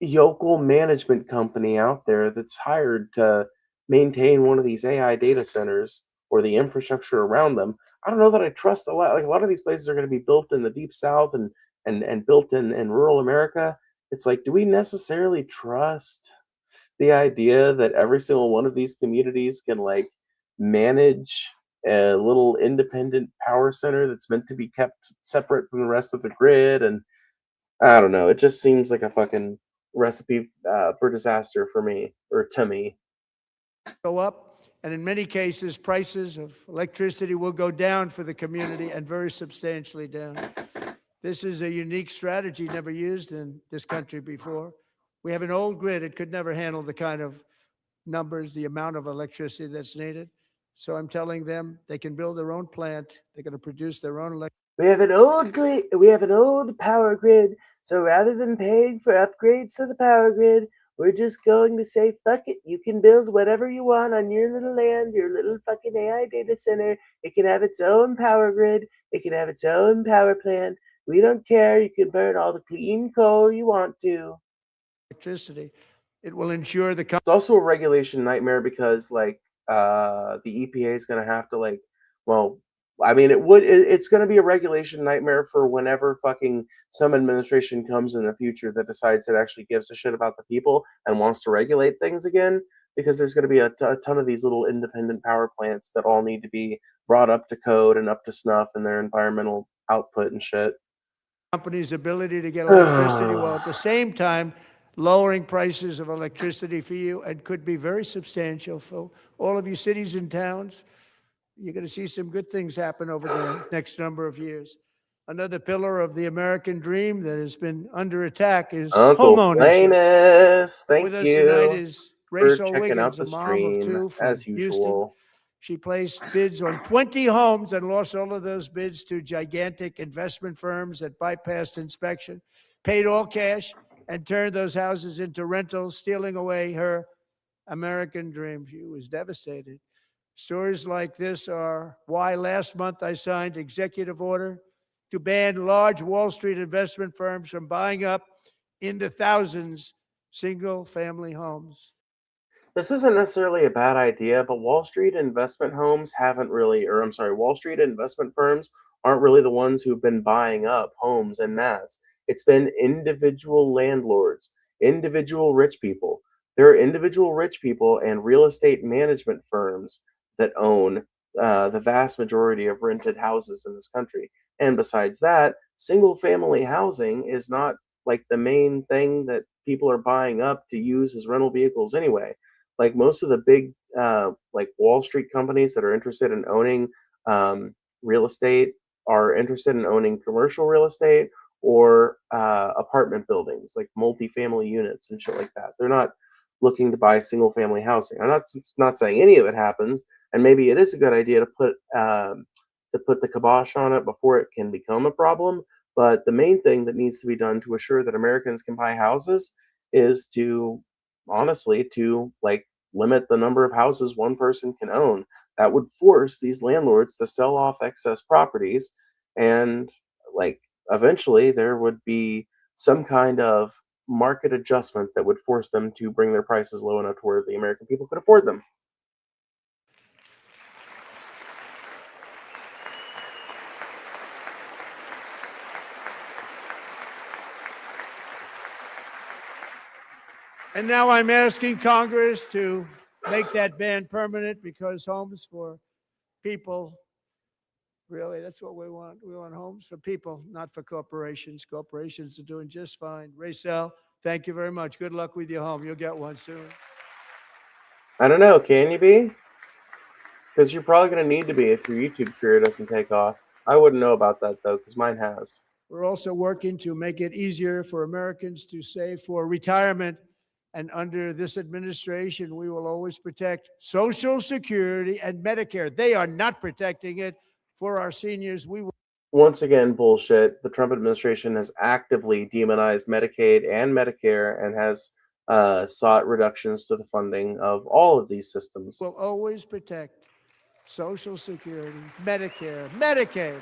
yokel management company out there that's hired to maintain one of these AI data centers or the infrastructure around them. I don't know that I trust a lot. Like a lot of these places are going to be built in the deep south and built in rural America. It's like, do we necessarily trust the idea that every single one of these communities can like manage a little independent power center that's meant to be kept separate from the rest of the grid? And I don't know. It just seems like a fucking recipe for disaster for me, or to me. Go up, and in many cases, prices of electricity will go down for the community and very substantially down. This is a unique strategy never used in this country before. We have an old grid. It could never handle the kind of numbers, the amount of electricity that's needed. So I'm telling them they can build their own plant. They're going to produce their own electricity. We have an old power grid. So rather than paying for upgrades to the power grid, we're just going to say, fuck it. You can build whatever you want on your little land, your little fucking AI data center. It can have its own power grid. It can have its own power plant. We don't care. You can burn all the clean coal you want to. Electricity. It will ensure the. It's also a regulation nightmare because, like, the EPA is going to have to, like, well, I mean, it's going to be a regulation nightmare for whenever fucking some administration comes in the future that decides it actually gives a shit about the people and wants to regulate things again, because there's going to be a ton of these little independent power plants that all need to be brought up to code and up to snuff in their environmental output and shit. Company's ability to get electricity while at the same time lowering prices of electricity for you, and could be very substantial for all of you cities and towns. you're going to see some good things happen over the next number of years. Another pillar of the American dream that has been under attack is Uncle homeownership. Planus, thank With us tonight you is for Rachel checking out Wiggins, the a mom of stream, two from as Houston. usual. She placed bids on 20 homes and lost all of those bids to gigantic investment firms that bypassed inspection, paid all cash, and turned those houses into rentals, stealing away her American dream. She was devastated. Stories like this are why last month I signed executive order to ban large Wall Street investment firms from buying up into thousands single-family homes. This isn't necessarily a bad idea, but Wall Street investment homes haven't really, or I'm sorry, Wall Street investment firms aren't really the ones who've been buying up homes en masse. It's been individual landlords, individual rich people. There are individual rich people and real estate management firms that own the vast majority of rented houses in this country. And besides that, single family housing is not like the main thing that people are buying up to use as rental vehicles anyway. Like most of the big like Wall Street companies that are interested in owning real estate are interested in owning commercial real estate or apartment buildings, like multifamily units and shit like that. They're not looking to buy single family housing. I'm not saying any of it happens, and maybe it is a good idea to put the kibosh on it before it can become a problem. But the main thing that needs to be done to assure that Americans can buy houses is to honestly to like limit the number of houses one person can own. That would force these landlords to sell off excess properties, and like eventually there would be some kind of market adjustment that would force them to bring their prices low enough to where the American people could afford them. And now I'm asking Congress to make that ban permanent, because homes for people, really, that's what we want. We want homes for people, not for corporations. Corporations are doing just fine. Rachel, thank you very much. Good luck with your home. You'll get one soon. I don't know, can you be? Because you're probably going to need to be if your YouTube career doesn't take off. I wouldn't know about that though, because mine has. We're also working to make it easier for Americans to save for retirement. And under this administration, we will always protect Social Security and Medicare. They are not protecting it for our seniors. We will. Once again, bullshit. The Trump administration has actively demonized Medicaid and Medicare and has sought reductions to the funding of all of these systems. Will always protect Social Security, Medicare, Medicaid.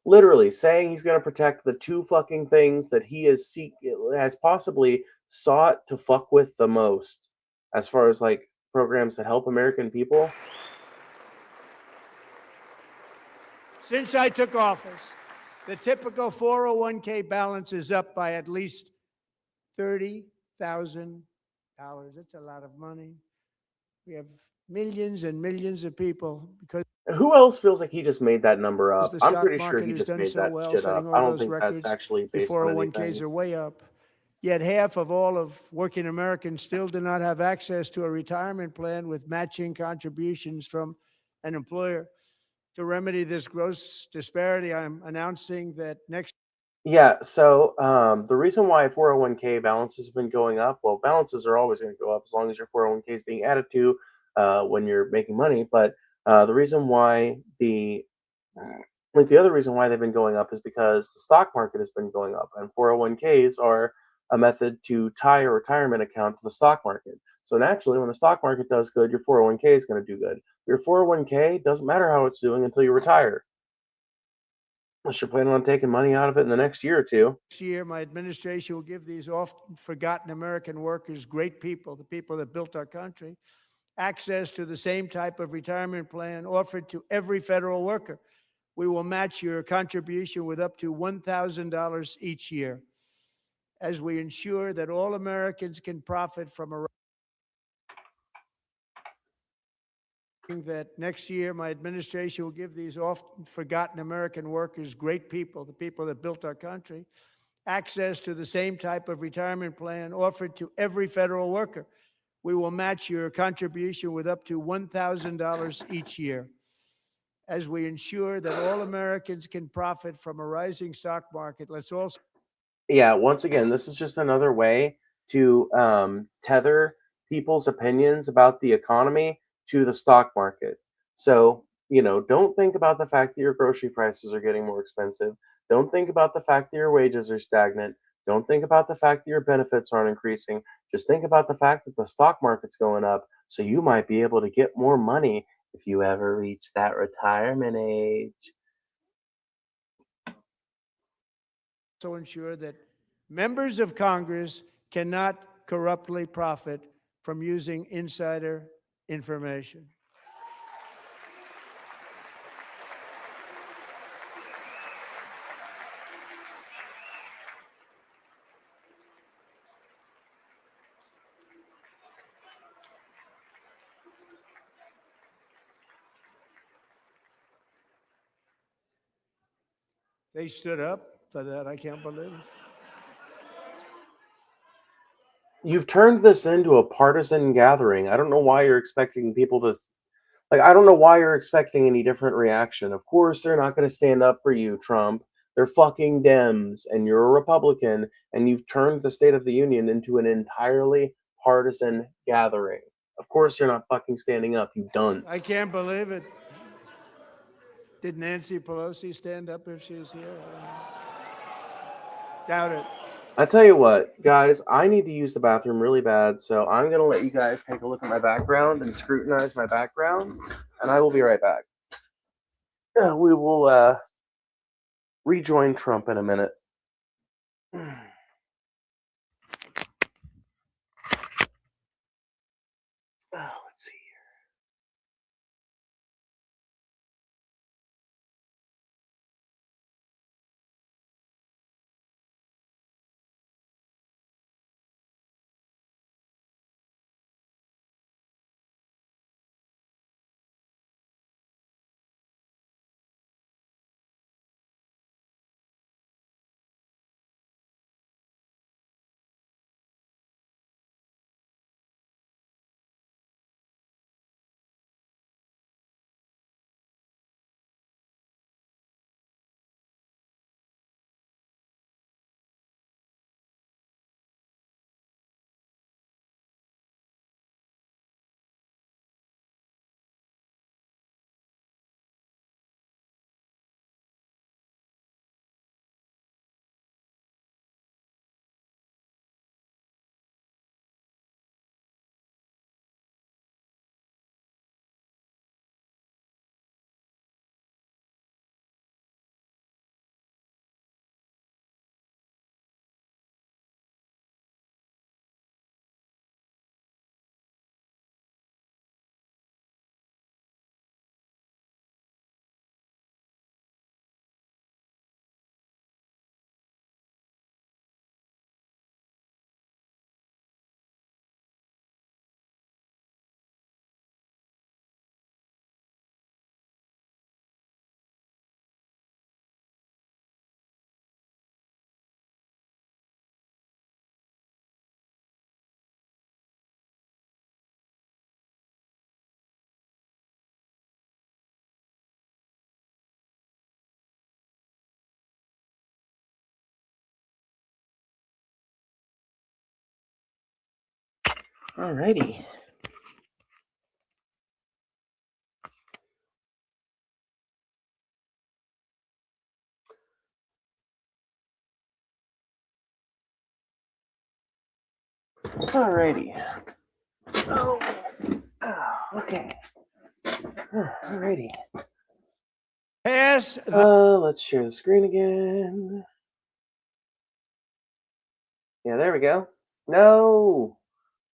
Literally saying he's going to protect the two fucking things that he has possibly sought to fuck with the most, as far as like programs that help American people. Since I took office, the typical 401k balance is up by at least $30,000. That's a lot of money. We have millions and millions of people because. Who else feels like he just made that number up? The I'm pretty stock sure he market just has made done that so well, shit up. setting all I don't those think that's records. actually The based on 401ks anything. are way up. Yet half of all of working Americans still do not have access to a retirement plan with matching contributions from an employer. To remedy this gross disparity, I'm announcing that next. Yeah, so the reason why 401k balances have been going up, well, balances are always going to go up as long as your 401k is being added to when you're making money. But the reason why the other reason why they've been going up is because the stock market has been going up, and 401ks are a method to tie a retirement account to the stock market. So naturally, when the stock market does good, your 401k is going to do good. Your 401k doesn't matter how it's doing until you retire. Unless you're planning on taking money out of it in the next year or two. Next year, my administration will give these often forgotten American workers, great people, the people that built our country, access to the same type of retirement plan offered to every federal worker. We will match your contribution with up to $1,000 each year, as we ensure that all Americans can profit from a. That next year, my administration will give these often forgotten American workers, great people, the people that built our country, access to the same type of retirement plan offered to every federal worker. we will match your contribution with up to $1,000 each year as we ensure that all Americans can profit from a rising stock market. Let's also. Yeah, once again, this is just another way to tether people's opinions about the economy to the stock market. So, don't think about the fact that your grocery prices are getting more expensive. Don't think about the fact that your wages are stagnant. Don't think about the fact that your benefits aren't increasing. Just think about the fact that the stock market's going up, so you might be able to get more money if you ever reach that retirement age. Also ensure that members of Congress cannot corruptly profit from using insider information. They stood up for that. I can't believe it. You've turned this into a partisan gathering. I don't know why you're expecting people to I don't know why you're expecting any different reaction. Of course they're not going to stand up for you, Trump. They're fucking Dems and you're a Republican and you've turned the State of the Union into an entirely partisan gathering. Of course you're not fucking standing up, you dunce. I can't believe it. Did Nancy Pelosi stand up if she was here? Doubt it. I tell you what, guys, I need to use the bathroom really bad, so I'm going to let you guys take a look at my background and scrutinize my background, and I will be right back. We will rejoin Trump in a minute. Let's see. Alrighty. Alrighty. Oh, okay. Alrighty. Pass. Let's share the screen again. Yeah, there we go. No,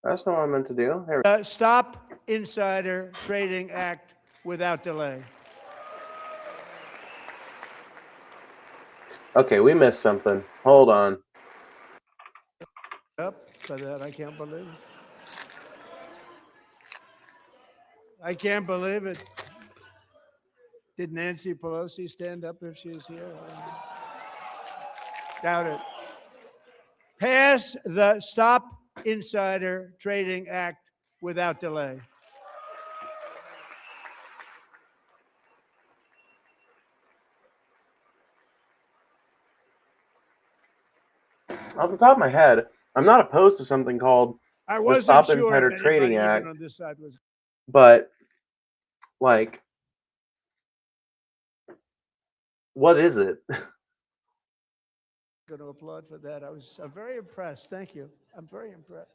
that's not what I meant to do. There we Stop Insider Trading Act without delay. Okay, we missed something. Hold on. Up for that. I can't believe it. I can't believe it. Did Nancy Pelosi stand up if she was here? Doubt it. Pass the Stop Insider Trading Act without delay. Off the top of my head, I'm not opposed to something called I the wasn't Stop sure Insider if Trading anybody Act, even on this side was. but like, what is it? Going to applaud for that. I'm very impressed. Thank you. I'm very impressed.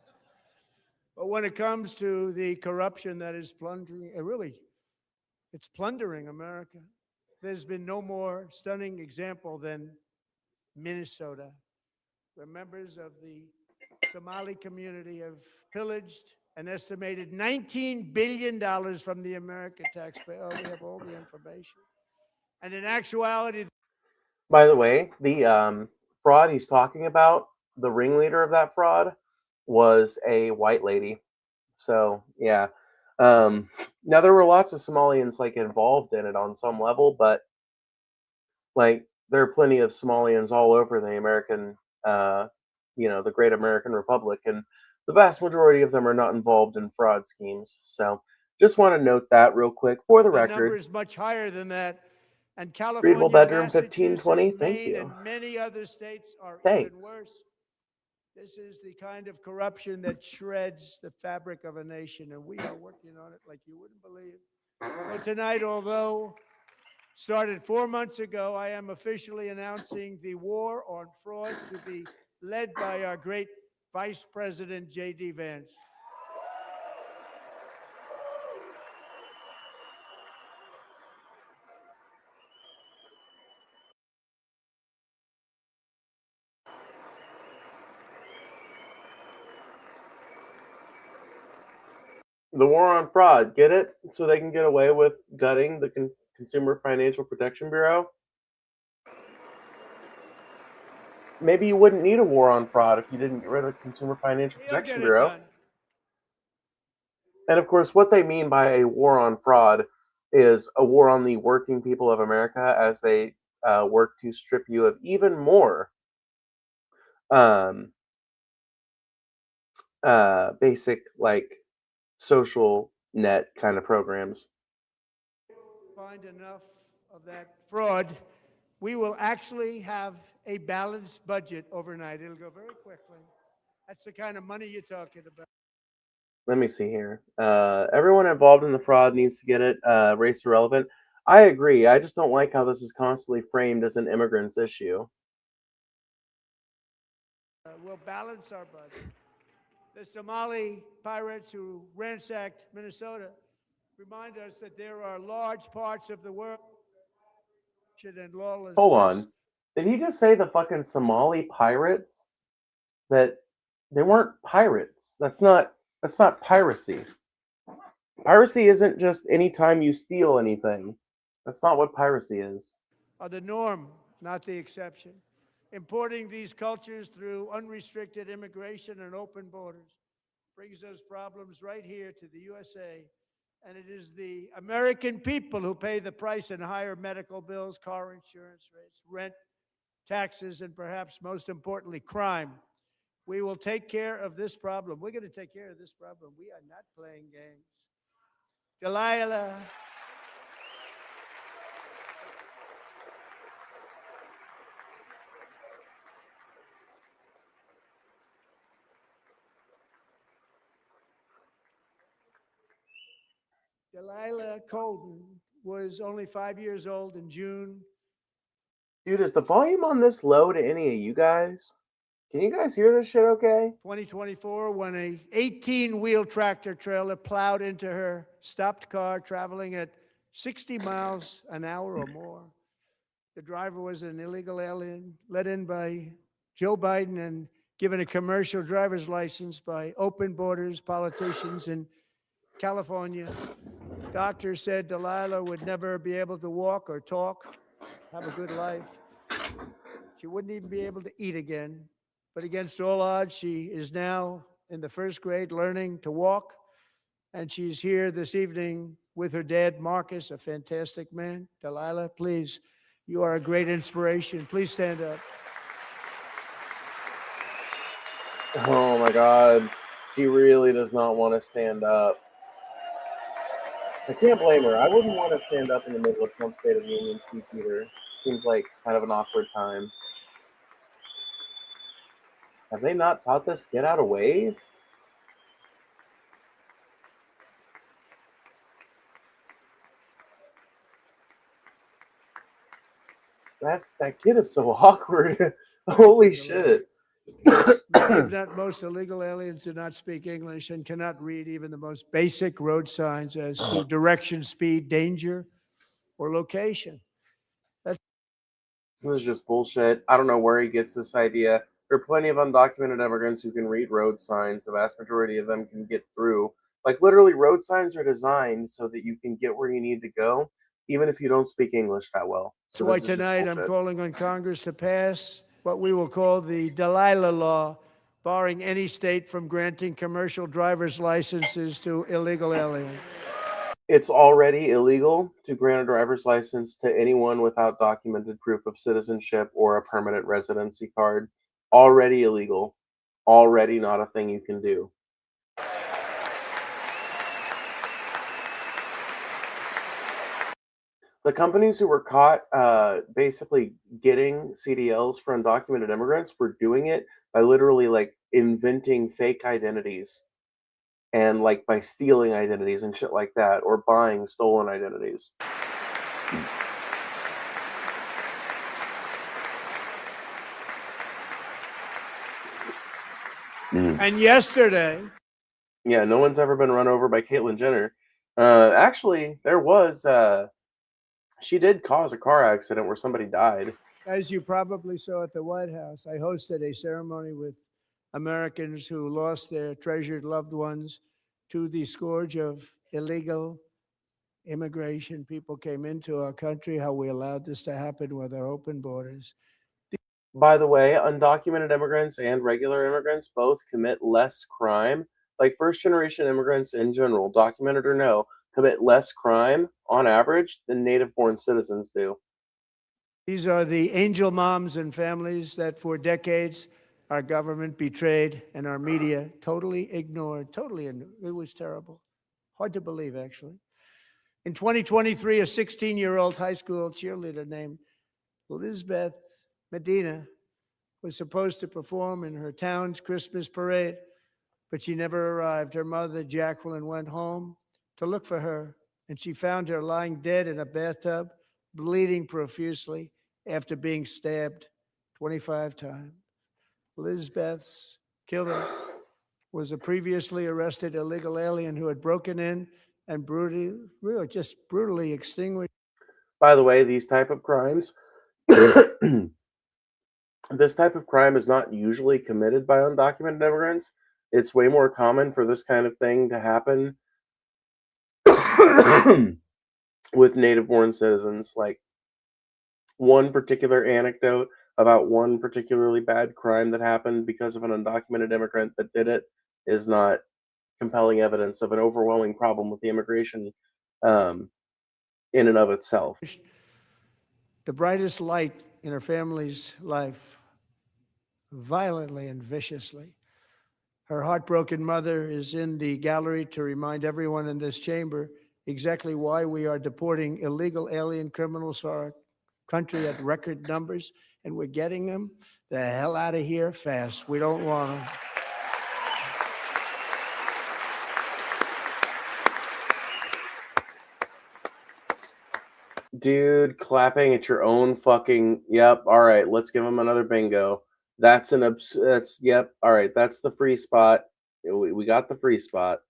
But when it comes to the corruption that is plundering, it's plundering America. There's been no more stunning example than Minnesota, where members of the Somali community have pillaged an estimated $19 billion from the American taxpayer. Oh, we have all the information. And in actuality, By the way, the fraud he's talking about, the ringleader of that fraud was a white lady. So yeah. Now there were lots of Somalians like involved in it on some level, but like there are plenty of Somalians all over the American, the great American Republic, and the vast majority of them are not involved in fraud schemes. So just want to note that real quick for the the number record. is much higher than that. And Readable California, bedroom Massachusetts, 1520. Thank Maine, you. and many other states are Thanks. even worse. This is the kind of corruption that shreds the fabric of a nation, and we are working on it like you wouldn't believe. So tonight, although started 4 months ago, I am officially announcing the war on fraud to be led by our great Vice President, J.D. Vance. The war on fraud, get it? So they can get away with gutting the Consumer Financial Protection Bureau? Maybe you wouldn't need a war on fraud if you didn't get rid of the Consumer Financial Protection Bureau. Done. And of course, what they mean by a war on fraud is a war on the working people of America as they work to strip you of even more basic, like, social net kind of programs. Find enough of that fraud, we will actually have a balanced budget overnight. It'll go very quickly. That's the kind of money you're talking about. Let me see here. Everyone involved in the fraud needs to get it race irrelevant. I agree. I just don't like how this is constantly framed as an immigrants issue. We'll balance our budget. The Somali pirates who ransacked Minnesota remind us that there are large parts of the world and lawlessness. Hold on. Did he just say the fucking Somali pirates? That they weren't pirates. That's not piracy. Piracy isn't just any time you steal anything. That's not what piracy is. Are the norm, not the exception. Importing these cultures through unrestricted immigration and open borders brings those problems right here to the USA. And it is the American people who pay the price in higher medical bills, car insurance rates, rent, taxes, and perhaps most importantly, crime. We will take care of this problem. We're going to take care of this problem. We are not playing games. Delilah. Delilah Colden was only 5 years old in June. Dude, is the volume on this low to any of you guys? Can you guys hear this shit okay? 2024, when a 18-wheel tractor trailer plowed into her stopped car traveling at 60 miles an hour or more. The driver was an illegal alien let in by Joe Biden and given a commercial driver's license by open borders politicians in California. Doctors said Delilah would never be able to walk or talk, have a good life. She wouldn't even be able to eat again. But against all odds, she is now in the first grade learning to walk. And she's here this evening with her dad, Marcus, a fantastic man. Delilah, please, you are a great inspiration. Please stand up. Oh my God. She really does not want to stand up. I can't blame her. I wouldn't want to stand up in the middle of Trump's State of the Union speech either. Seems like kind of an awkward time. Have they not taught this get out of wave? That kid is so awkward. Holy shit. If not, most illegal aliens do not speak English and cannot read even the most basic road signs as to direction, speed, danger, or location. This is just bullshit. I don't know where he gets this idea. There are plenty of undocumented immigrants who can read road signs. The vast majority of them can get through. Like, literally, road signs are designed so that you can get where you need to go, even if you don't speak English that well. So that's why tonight I'm calling on Congress to pass what we will call the Delilah Law, barring any state from granting commercial driver's licenses to illegal aliens. It's already illegal to grant a driver's license to anyone without documented proof of citizenship or a permanent residency card. Already illegal. Already not a thing you can do. The companies who were caught basically getting CDLs for undocumented immigrants were doing it by literally like inventing fake identities and like by stealing identities and shit like that, or buying stolen identities. And yesterday, yeah, no one's ever been run over by Caitlyn Jenner. Actually, there was. She did cause a car accident where somebody died. As you probably saw at the White House, I hosted a ceremony with Americans who lost their treasured loved ones to the scourge of illegal immigration. People came into our country, how we allowed this to happen with our open borders. By the way, undocumented immigrants and regular immigrants both commit less crime. Like first-generation immigrants in general, documented or no, commit less crime on average than native-born citizens do. These are the angel moms and families that for decades our government betrayed and our media totally ignored. It was terrible. Hard to believe, actually. In 2023, a 16-year-old high school cheerleader named Elizabeth Medina was supposed to perform in her town's Christmas parade, but she never arrived. Her mother, Jacqueline, went home to look for her, and she found her lying dead in a bathtub, bleeding profusely after being stabbed 25 times. Elizabeth's killer was a previously arrested illegal alien who had broken in and brutally extinguished. By the way, these type of crimes, this type of crime is not usually committed by undocumented immigrants. It's way more common for this kind of thing to happen with native-born citizens. Like one particular anecdote about one particularly bad crime that happened because of an undocumented immigrant that did it is not compelling evidence of an overwhelming problem with the immigration in and of itself. The brightest light in her family's life, violently and viciously. Her heartbroken mother is in the gallery to remind everyone in this chamber exactly why we are deporting illegal alien criminals to our country at record numbers, and we're getting them the hell out of here fast. We don't want them. Dude, clapping at your own fucking, yep, all right, let's give him another bingo. That's yep, all right, that's the free spot. We got the free spot.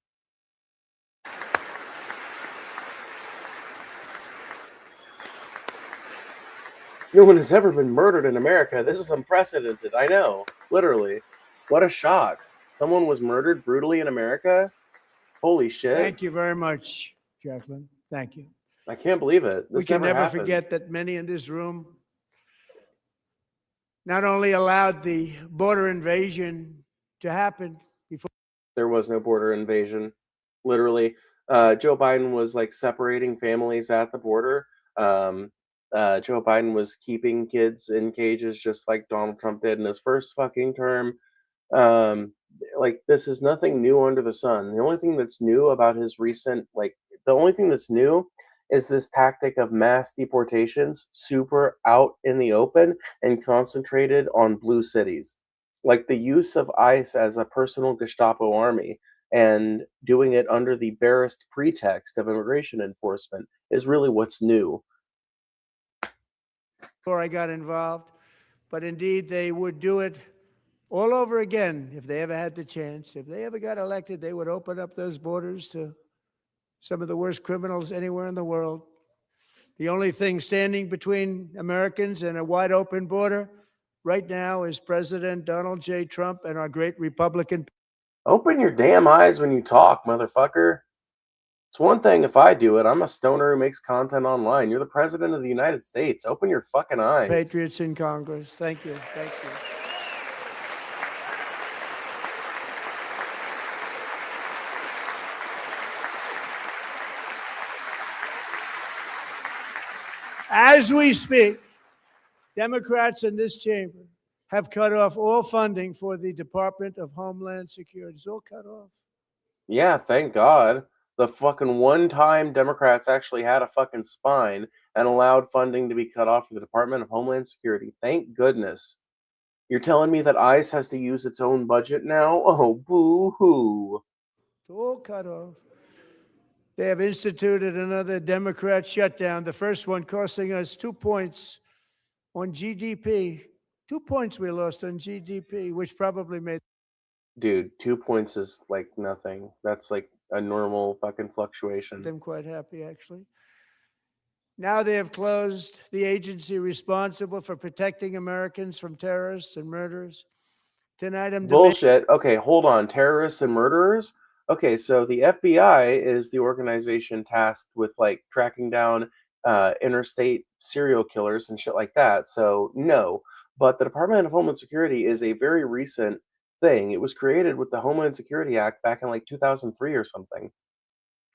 No one has ever been murdered in America. This is unprecedented. I know, literally. What a shock. Someone was murdered brutally in America? Holy shit. Thank you very much, Jacqueline. Thank you. I can't believe it. We can never forget that many in this room not only allowed the border invasion to happen before. There was no border invasion. Literally, Joe Biden was like separating families at the border. Joe Biden was keeping kids in cages just like Donald Trump did in his first fucking term. Like, this is nothing new under the sun. The only thing that's new about his recent, like, the only thing that's new is this tactic of mass deportations, super out in the open and concentrated on blue cities. Like the use of ICE as a personal Gestapo army and doing it under the barest pretext of immigration enforcement is really what's new. Before I got involved, but indeed they would do it all over again if they ever had the chance. If they ever got elected, they would open up those borders to some of the worst criminals anywhere in the world. The only thing standing between Americans and a wide open border right now is President Donald J. Trump and our great Republican. Open your damn eyes when you talk, motherfucker. It's one thing if I do it. I'm a stoner who makes content online. You're the president of the United States. Open your fucking eyes. Patriots in Congress. Thank you. Thank you. As we speak, Democrats in this chamber have cut off all funding for the Department of Homeland Security. It's all cut off. Yeah, thank God. The fucking one time Democrats actually had a fucking spine and allowed funding to be cut off for the Department of Homeland Security. Thank goodness. You're telling me that ICE has to use its own budget now? Oh, boo-hoo. It's all cut off. They have instituted another Democrat shutdown, the first one costing us 2 points on GDP. 2 points we lost on GDP, which probably made... Dude, 2 points is like nothing. That's like a normal fucking fluctuation. them quite happy, actually. Now they have closed the agency responsible for protecting Americans from terrorists and murderers. Tonight I'm bullshit. Okay, hold on. Terrorists and murderers? Okay, so the FBI is the organization tasked with like tracking down interstate serial killers and shit like that. So no, but the Department of Homeland Security is a very recent thing. It was created with the Homeland Security Act back in like 2003 or something.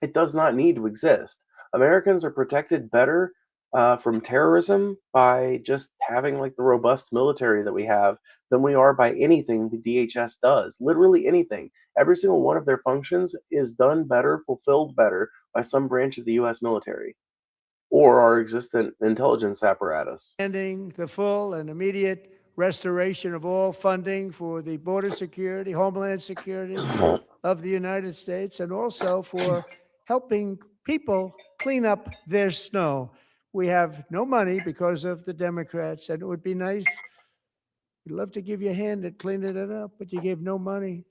It does not need to exist. Americans are protected better from terrorism by just having like the robust military that we have than we are by anything the DHS does. Literally anything. Every single one of their functions is done better, fulfilled better by some branch of the US military or our existent intelligence apparatus. demanding the full and immediate restoration of all funding for the border security, homeland security of the United States, and also for helping people clean up their snow. We have no money because of the Democrats, and it would be nice. We'd love to give you a hand at cleaning it up, but you gave no money.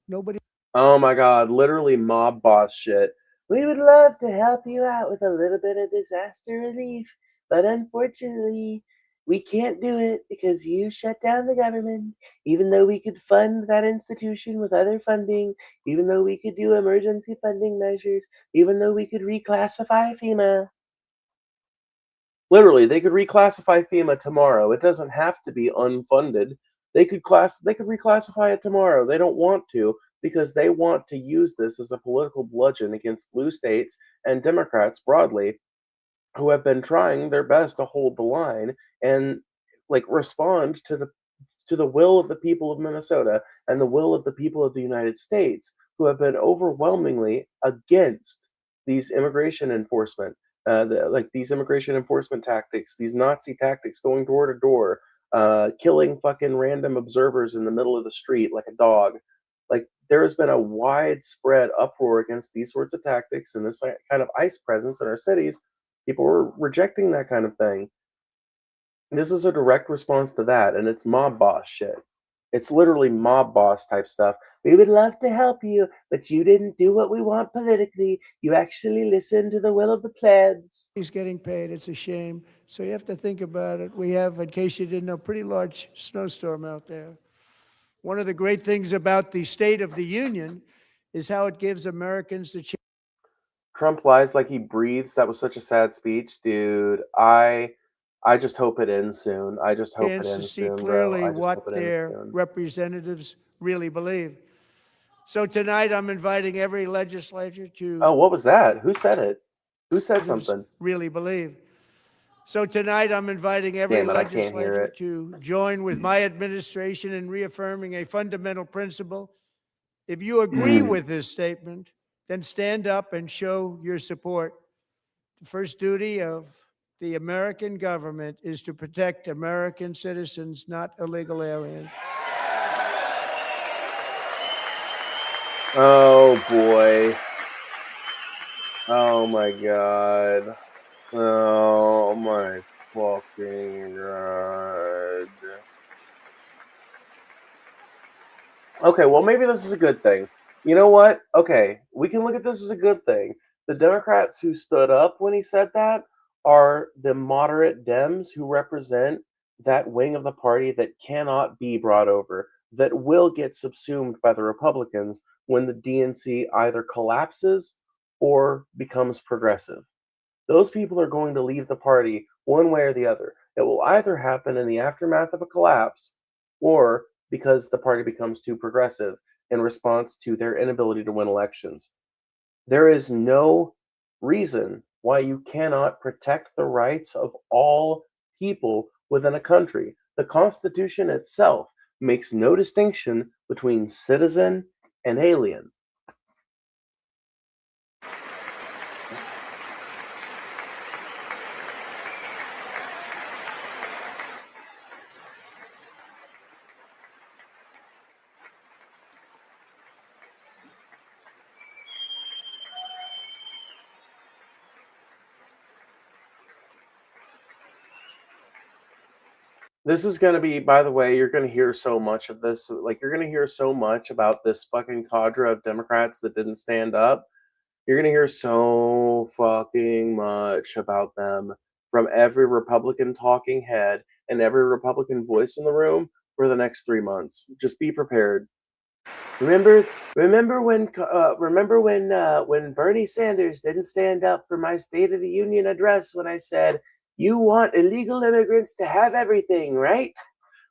Nobody. Oh my God, literally mob boss shit. We would love to help you out with a little bit of disaster relief, but unfortunately, we can't do it because you shut down the government, even though we could fund that institution with other funding, even though we could do emergency funding measures, even though we could reclassify FEMA. Literally, they could reclassify FEMA tomorrow. It doesn't have to be unfunded. They could reclassify it tomorrow. They don't want to because they want to use this as a political bludgeon against blue states and Democrats broadly, who have been trying their best to hold the line and like respond to the will of the people of Minnesota and the will of the people of the United States, who have been overwhelmingly against these immigration enforcement, these immigration enforcement tactics, these Nazi tactics, going door to door, killing fucking random observers in the middle of the street like a dog. Like, there has been a widespread uproar against these sorts of tactics and this kind of ICE presence in our cities. People were rejecting that kind of thing. This is a direct response to that, and it's mob boss shit. It's literally mob boss type stuff. We would love to help you, but you didn't do what we want politically. You actually listened to the will of the plebs. He's getting paid. It's a shame. So you have to think about it. We have, in case you didn't know, a pretty large snowstorm out there. One of the great things about the State of the Union is how it gives Americans the chance. Trump lies like he breathes. That was such a sad speech, dude. I just hope it ends soon. I just hope it ends soon, clearly bro. what their representatives really believe. So tonight I'm inviting every legislature to... Oh, what was that? Who said it? Who said something? ...really believe. So tonight, I'm inviting every Damn it, I can't hear legislator it. to join with my administration in reaffirming a fundamental principle. If you agree with this statement, then stand up and show your support. The first duty of the American government is to protect American citizens, not illegal aliens. Oh boy. Oh my god. Oh my fucking god. Okay, well, maybe this is a good thing. You know what? Okay, we can look at this as a good thing. The Democrats who stood up when he said that are the moderate Dems who represent that wing of the party that cannot be brought over, that will get subsumed by the Republicans when the DNC either collapses or becomes progressive. Those people are going to leave the party one way or the other. It will either happen in the aftermath of a collapse or because the party becomes too progressive in response to their inability to win elections. There is no reason why you cannot protect the rights of all people within a country. The Constitution itself makes no distinction between citizen and alien. This is going to be, by the way, you're going to hear so much of this. Like, you're going to hear so much about this fucking cadre of Democrats that didn't stand up. You're going to hear so fucking much about them from every Republican talking head and every Republican voice in the room for the next 3 months. Just be prepared. Remember when Bernie Sanders didn't stand up for my State of the Union address when I said, "You want illegal immigrants to have everything, right?"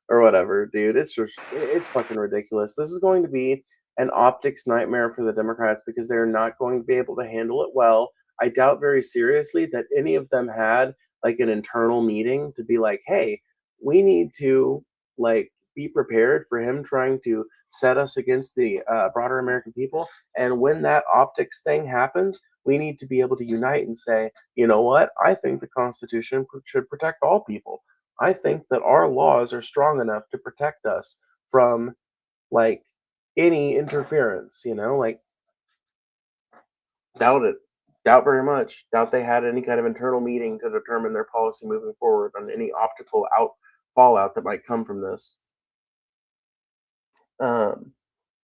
Or whatever, dude. It's fucking ridiculous. This is going to be an optics nightmare for the Democrats because they're not going to be able to handle it well. I doubt very seriously that any of them had like an internal meeting to be like, hey, we need to like be prepared for him trying to set us against the broader American people. And when that optics thing happens, we need to be able to unite and say, you know what? I think the Constitution should protect all people. I think that our laws are strong enough to protect us from like any interference, like doubt it. Doubt very much. Doubt they had any kind of internal meeting to determine their policy moving forward on any optical fallout that might come from this. Let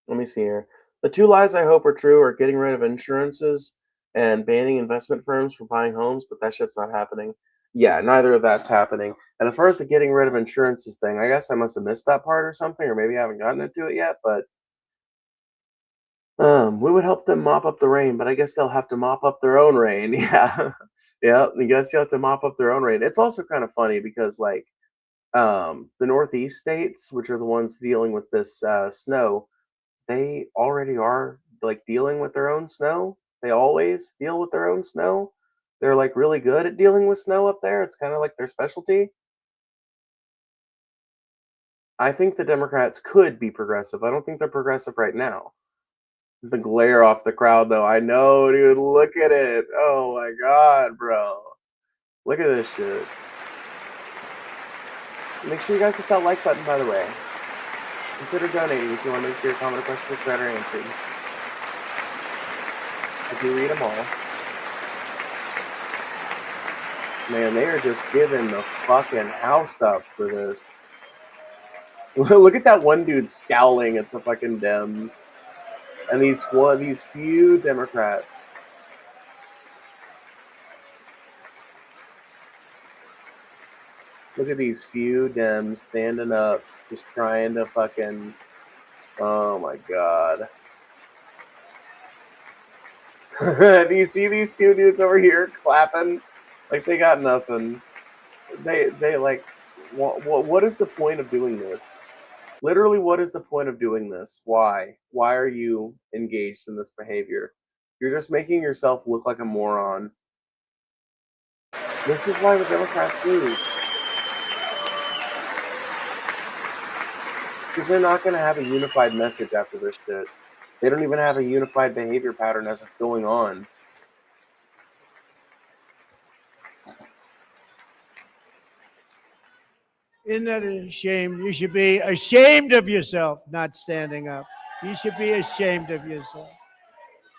me see here. The two lies I hope are true are getting rid of insurances and banning investment firms from buying homes, but that shit's not happening. Yeah, neither of that's happening. And as far as the getting rid of insurances thing, I guess I must have missed that part or something, or maybe I haven't gotten into it yet, but we would help them mop up the rain, but I guess they'll have to mop up their own rain. Yeah. Yeah, I guess you have to mop up their own rain. It's also kind of funny because like the Northeast states, which are the ones dealing with this snow, they already are like dealing with their own snow. They always deal with their own snow. They're like really good at dealing with snow up there. It's kind of like their specialty. I think the Democrats could be progressive. I don't think they're progressive right now. The glare off the crowd, though. I know, dude. Look at it. Oh my god, bro. Look at this shit. Make sure you guys hit that like button, by the way. Consider donating if you want to make sure your comment or question is better answered. I do read them all. Man, they are just giving the fucking house up for this. Look at that one dude scowling at the fucking Dems. And these few Democrats. Look at these few Dems standing up, just trying to fucking. Oh my god. Do you see these two dudes over here clapping? Like they got nothing. They like. What is the point of doing this? Literally, what is the point of doing this? Why? Why are you engaged in this behavior? You're just making yourself look like a moron. This is why the Democrats lose. Because they're not going to have a unified message after this shit. They don't even have a unified behavior pattern as it's going on. Isn't that a shame? You should be ashamed of yourself not standing up. You should be ashamed of yourself.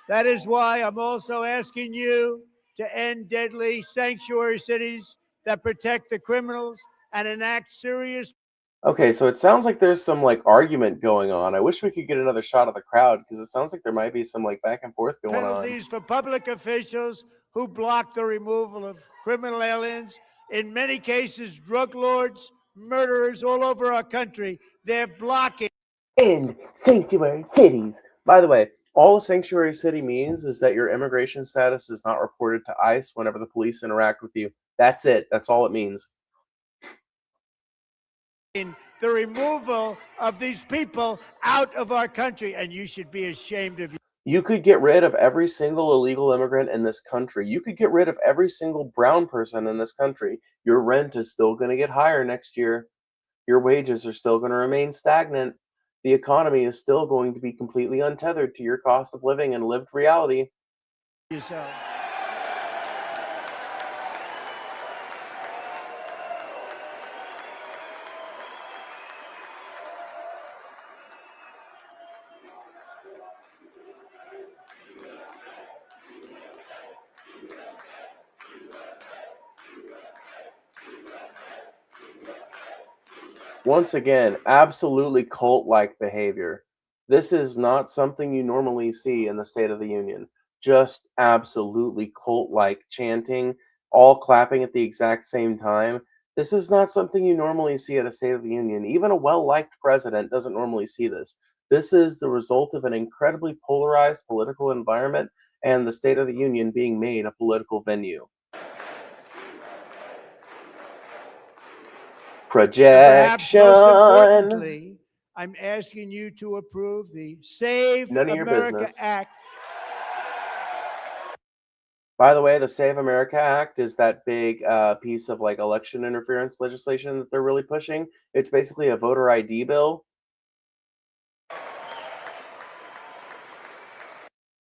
That is why I'm also asking you to end deadly sanctuary cities that protect the criminals and enact serious. Okay, so it sounds like there's some like argument going on. I wish we could get another shot of the crowd because it sounds like there might be some like back and forth going on. Penalties for public officials who block the removal of criminal aliens. In many cases, drug lords, murderers all over our country, they're blocking. End sanctuary cities. By the way, all a sanctuary city means is that your immigration status is not reported to ICE whenever the police interact with you. That's it. That's all it means. The removal of these people out of our country, and you should be ashamed of you. You could get rid of every single illegal immigrant in this country. You could get rid of every single brown person in this country. Your rent is still going to get higher next year. Your wages are still going to remain stagnant. The economy is still going to be completely untethered to your cost of living and lived reality. Yourself. Once again, absolutely cult-like behavior. This is not something you normally see in the State of the Union. Just absolutely cult-like chanting, all clapping at the exact same time. This is not something you normally see at a State of the Union. Even a well-liked president doesn't normally see this. This is the result of an incredibly polarized political environment and the State of the Union being made a political venue. Projection. Perhaps most importantly, I'm asking you to approve the Save America Act. By the way, the Save America Act is that big piece of like election interference legislation that they're really pushing. It's basically a voter ID bill.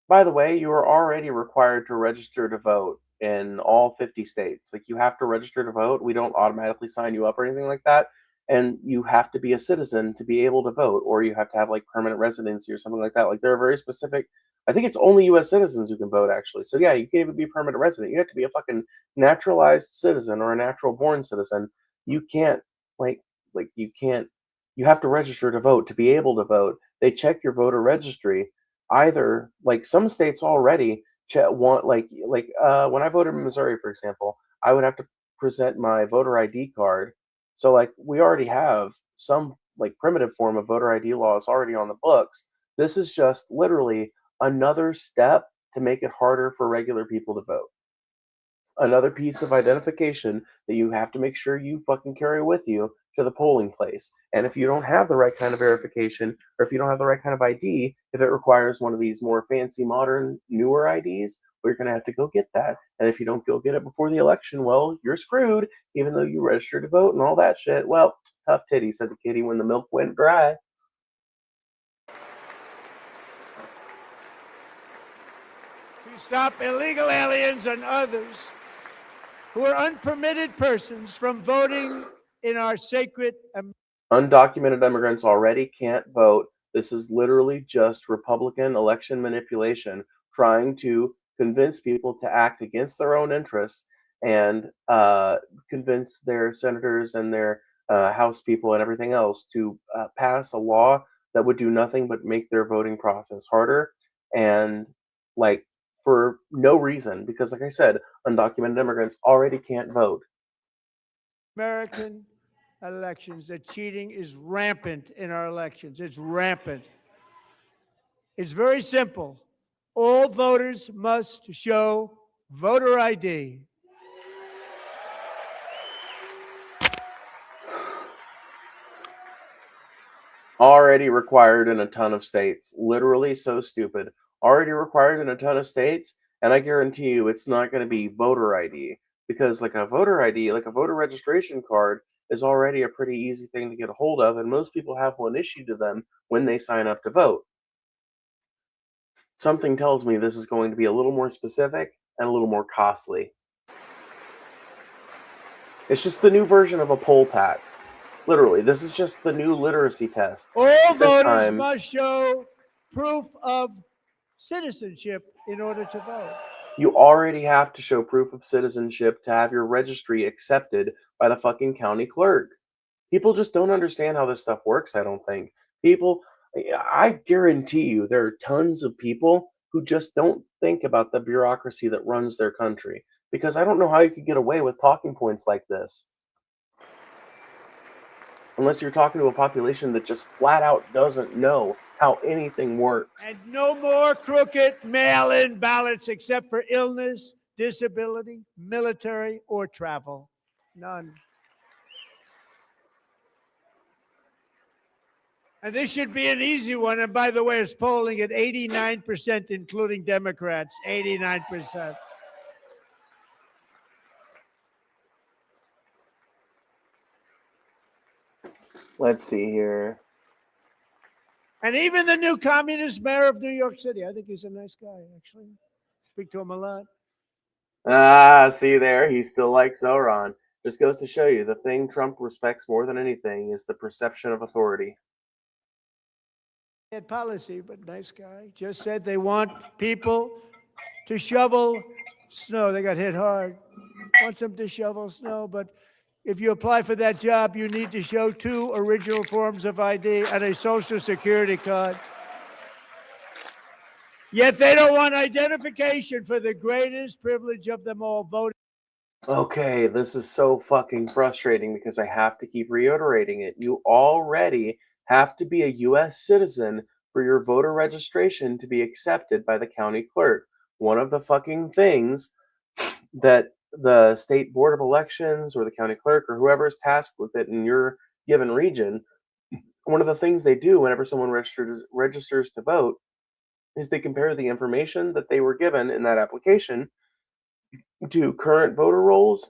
By the way, you are already required to register to vote in all 50 states. Like you have to register to vote. We don't automatically sign you up or anything like that. And you have to be a citizen to be able to vote, or you have to have like permanent residency or something like that. Like there are very specific. I think it's only U.S. citizens who can vote, actually. So yeah, you can't even be a permanent resident. You have to be a fucking naturalized citizen or a natural born citizen. You can't you can't. You have to register to vote to be able to vote. They check your voter registry. Either like some states already want when I voted in Missouri, for example, I would have to present my voter ID card. So like we already have some like primitive form of voter ID laws already on the books. This is just literally another step to make it harder for regular people to vote. Another piece of identification that you have to make sure you fucking carry with you to the polling place. And if you don't have the right kind of verification, or if you don't have the right kind of ID, if it requires one of these more fancy, modern, newer IDs, well, you're going to have to go get that. And if you don't go get it before the election, well, you're screwed, even though you registered to vote and all that shit. Well, tough titty, said the kitty when the milk went dry. To stop illegal aliens and others who are unpermitted persons from voting in our sacred. Undocumented immigrants already can't vote. This is literally just Republican election manipulation, trying to convince people to act against their own interests and convince their senators and their House people and everything else to pass a law that would do nothing but make their voting process harder, and like for no reason, because like I said, undocumented immigrants already can't vote. American elections, that cheating is rampant in our elections. It's rampant. It's very simple. All voters must show voter ID. Already required in a ton of states. Literally so stupid. Already required in a ton of states, and I guarantee you it's not going to be voter ID. because like a voter ID, like a voter registration card, is already a pretty easy thing to get a hold of, and most people have one issued to them when they sign up to vote. Something tells me this is going to be a little more specific and a little more costly. It's just the new version of a poll tax. Literally, this is just the new literacy test. All voters must show proof of citizenship in order to vote. You already have to show proof of citizenship to have your registry accepted by the fucking county clerk. People just don't understand how this stuff works, I don't think. I guarantee you there are tons of people who just don't think about the bureaucracy that runs their country. Because I don't know how you could get away with talking points like this. Unless you're talking to a population that just flat out doesn't know how anything works. And no more crooked mail-in ballots except for illness, disability, military, or travel. None. And this should be an easy one. And by the way, it's polling at 89%, including Democrats, 89%. Let's see here. And even the new communist mayor of New York City, I think he's a nice guy, actually. Speak to him a lot. Ah, see there, he still likes Sauron. Just goes to show you, the thing Trump respects more than anything is the perception of authority. Bad policy, but nice guy. Just said they want people to shovel snow. They got hit hard. Wants them to shovel snow, but if you apply for that job, you need to show 2 original forms of ID and a Social Security card. Yet they don't want identification for the greatest privilege of them all, voting. Okay, this is so fucking frustrating because I have to keep reiterating it. You already have to be a U.S. citizen for your voter registration to be accepted by the county clerk. One of the fucking things that the state board of elections or the county clerk or whoever is tasked with it in your given region, one of the things they do whenever someone registers to vote is they compare the information that they were given in that application to current voter rolls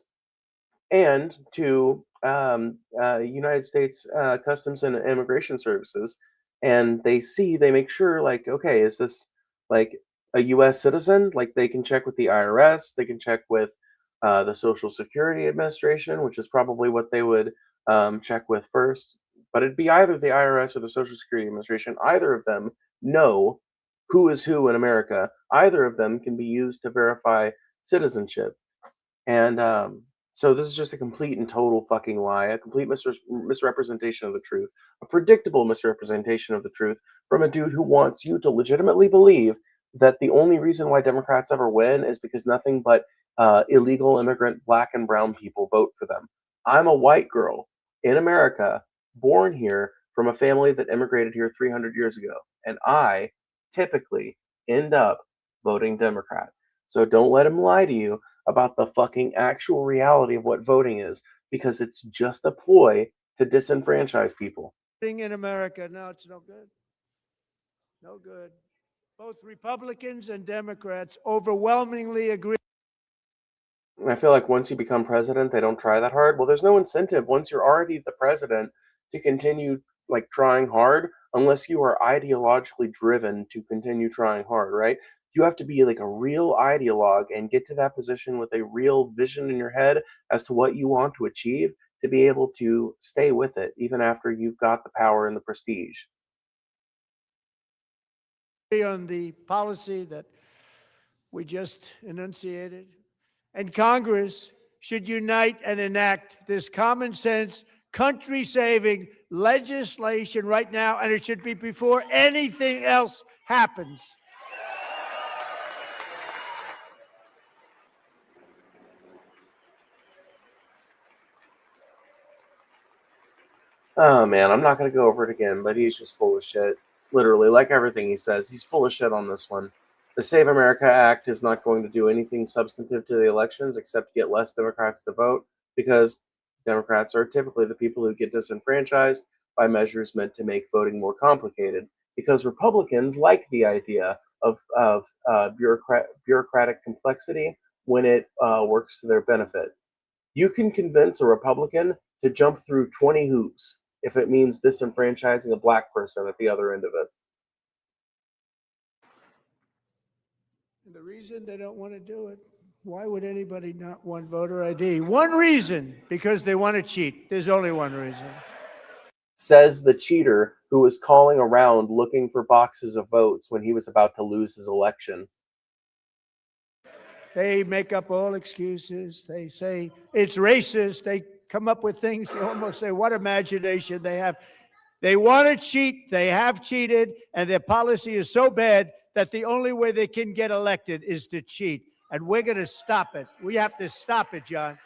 and to United States Customs and Immigration Services, and they make sure, like, okay, is this like a U.S. citizen? Like, they can check with the IRS, they can check with the Social Security Administration, which is probably what they would check with first. But it'd be either the IRS or the Social Security Administration. Either of them know who is who in America. Either of them can be used to verify citizenship. And so this is just a complete and total fucking lie, a complete misrepresentation of the truth, a predictable misrepresentation of the truth from a dude who wants you to legitimately believe that the only reason why Democrats ever win is because nothing but illegal immigrant black and brown people vote for them. I'm a white girl in America, born here from a family that immigrated here 300 years ago, and I typically end up voting Democrat. So don't let him lie to you about the fucking actual reality of what voting is, because it's just a ploy to disenfranchise people. Thing in America, no, it's no good. No good. Both Republicans and Democrats overwhelmingly agree. I feel like once you become president, they don't try that hard. Well, there's no incentive once you're already the president to continue like trying hard unless you are ideologically driven to continue trying hard, right? You have to be like a real ideologue and get to that position with a real vision in your head as to what you want to achieve to be able to stay with it even after you've got the power and the prestige. On the policy that we just enunciated, and Congress should unite and enact this common sense, country-saving legislation right now, and it should be before anything else happens. Oh man, I'm not going to go over it again, but he's just full of shit. Literally, like everything he says, he's full of shit on this one. The Save America Act is not going to do anything substantive to the elections except get less Democrats to vote, because Democrats are typically the people who get disenfranchised by measures meant to make voting more complicated, because Republicans like the idea of bureaucratic complexity when it works to their benefit. You can convince a Republican to jump through 20 hoops if it means disenfranchising a black person at the other end of it. And the reason they don't want to do it, why would anybody not want voter ID? One reason, because they want to cheat. There's only one reason. Says the cheater who was calling around looking for boxes of votes when he was about to lose his election. They make up all excuses. They say it's racist. They come up with things. You almost say, what imagination they have. They want to cheat. They have cheated. And their policy is so bad that the only way they can get elected is to cheat. And we're going to stop it. We have to stop it, John.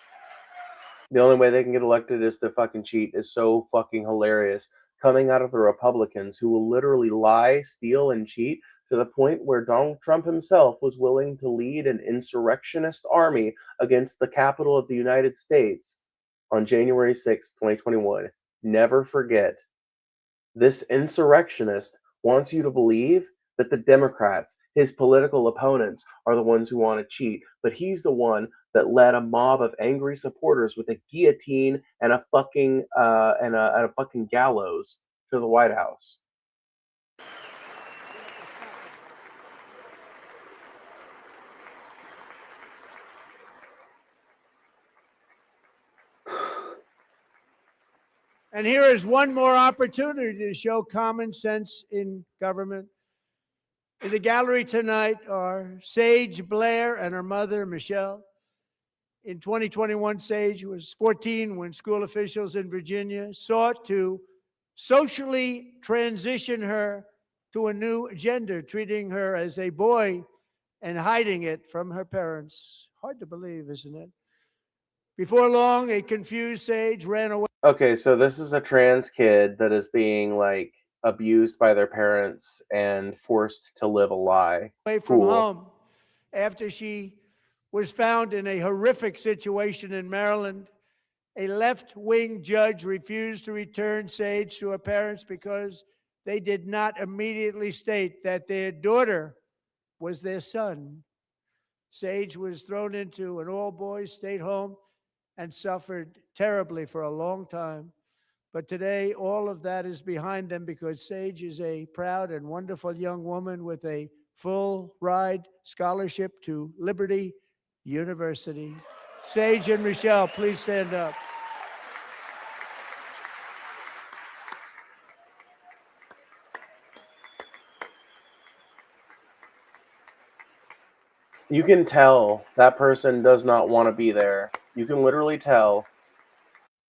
The only way they can get elected is to fucking cheat is so fucking hilarious. Coming out of the Republicans who will literally lie, steal, and cheat to the point where Donald Trump himself was willing to lead an insurrectionist army against the Capitol of the United States on January 6, 2021. Never forget. This insurrectionist wants you to believe that the Democrats, his political opponents, are the ones who want to cheat, but he's the one that led a mob of angry supporters with a guillotine and a fucking gallows to the White House. And here is one more opportunity to show common sense in government. In the gallery tonight are Sage Blair and her mother, Michelle. In 2021, Sage was 14 when school officials in Virginia sought to socially transition her to a new gender, treating her as a boy and hiding it from her parents. Hard to believe, isn't it? Before long, a confused Sage ran away. Okay, so this is a trans kid that is being like abused by their parents and forced to live a lie. Away from home after she was found in a horrific situation in Maryland. A left-wing judge refused to return Sage to her parents because they did not immediately state that their daughter was their son. Sage was thrown into an all-boys state home and suffered terribly for a long time. But today, all of that is behind them because Sage is a proud and wonderful young woman with a full ride scholarship to Liberty University. Sage and Michelle, please stand up. You can tell that person does not want to be there. You can literally tell.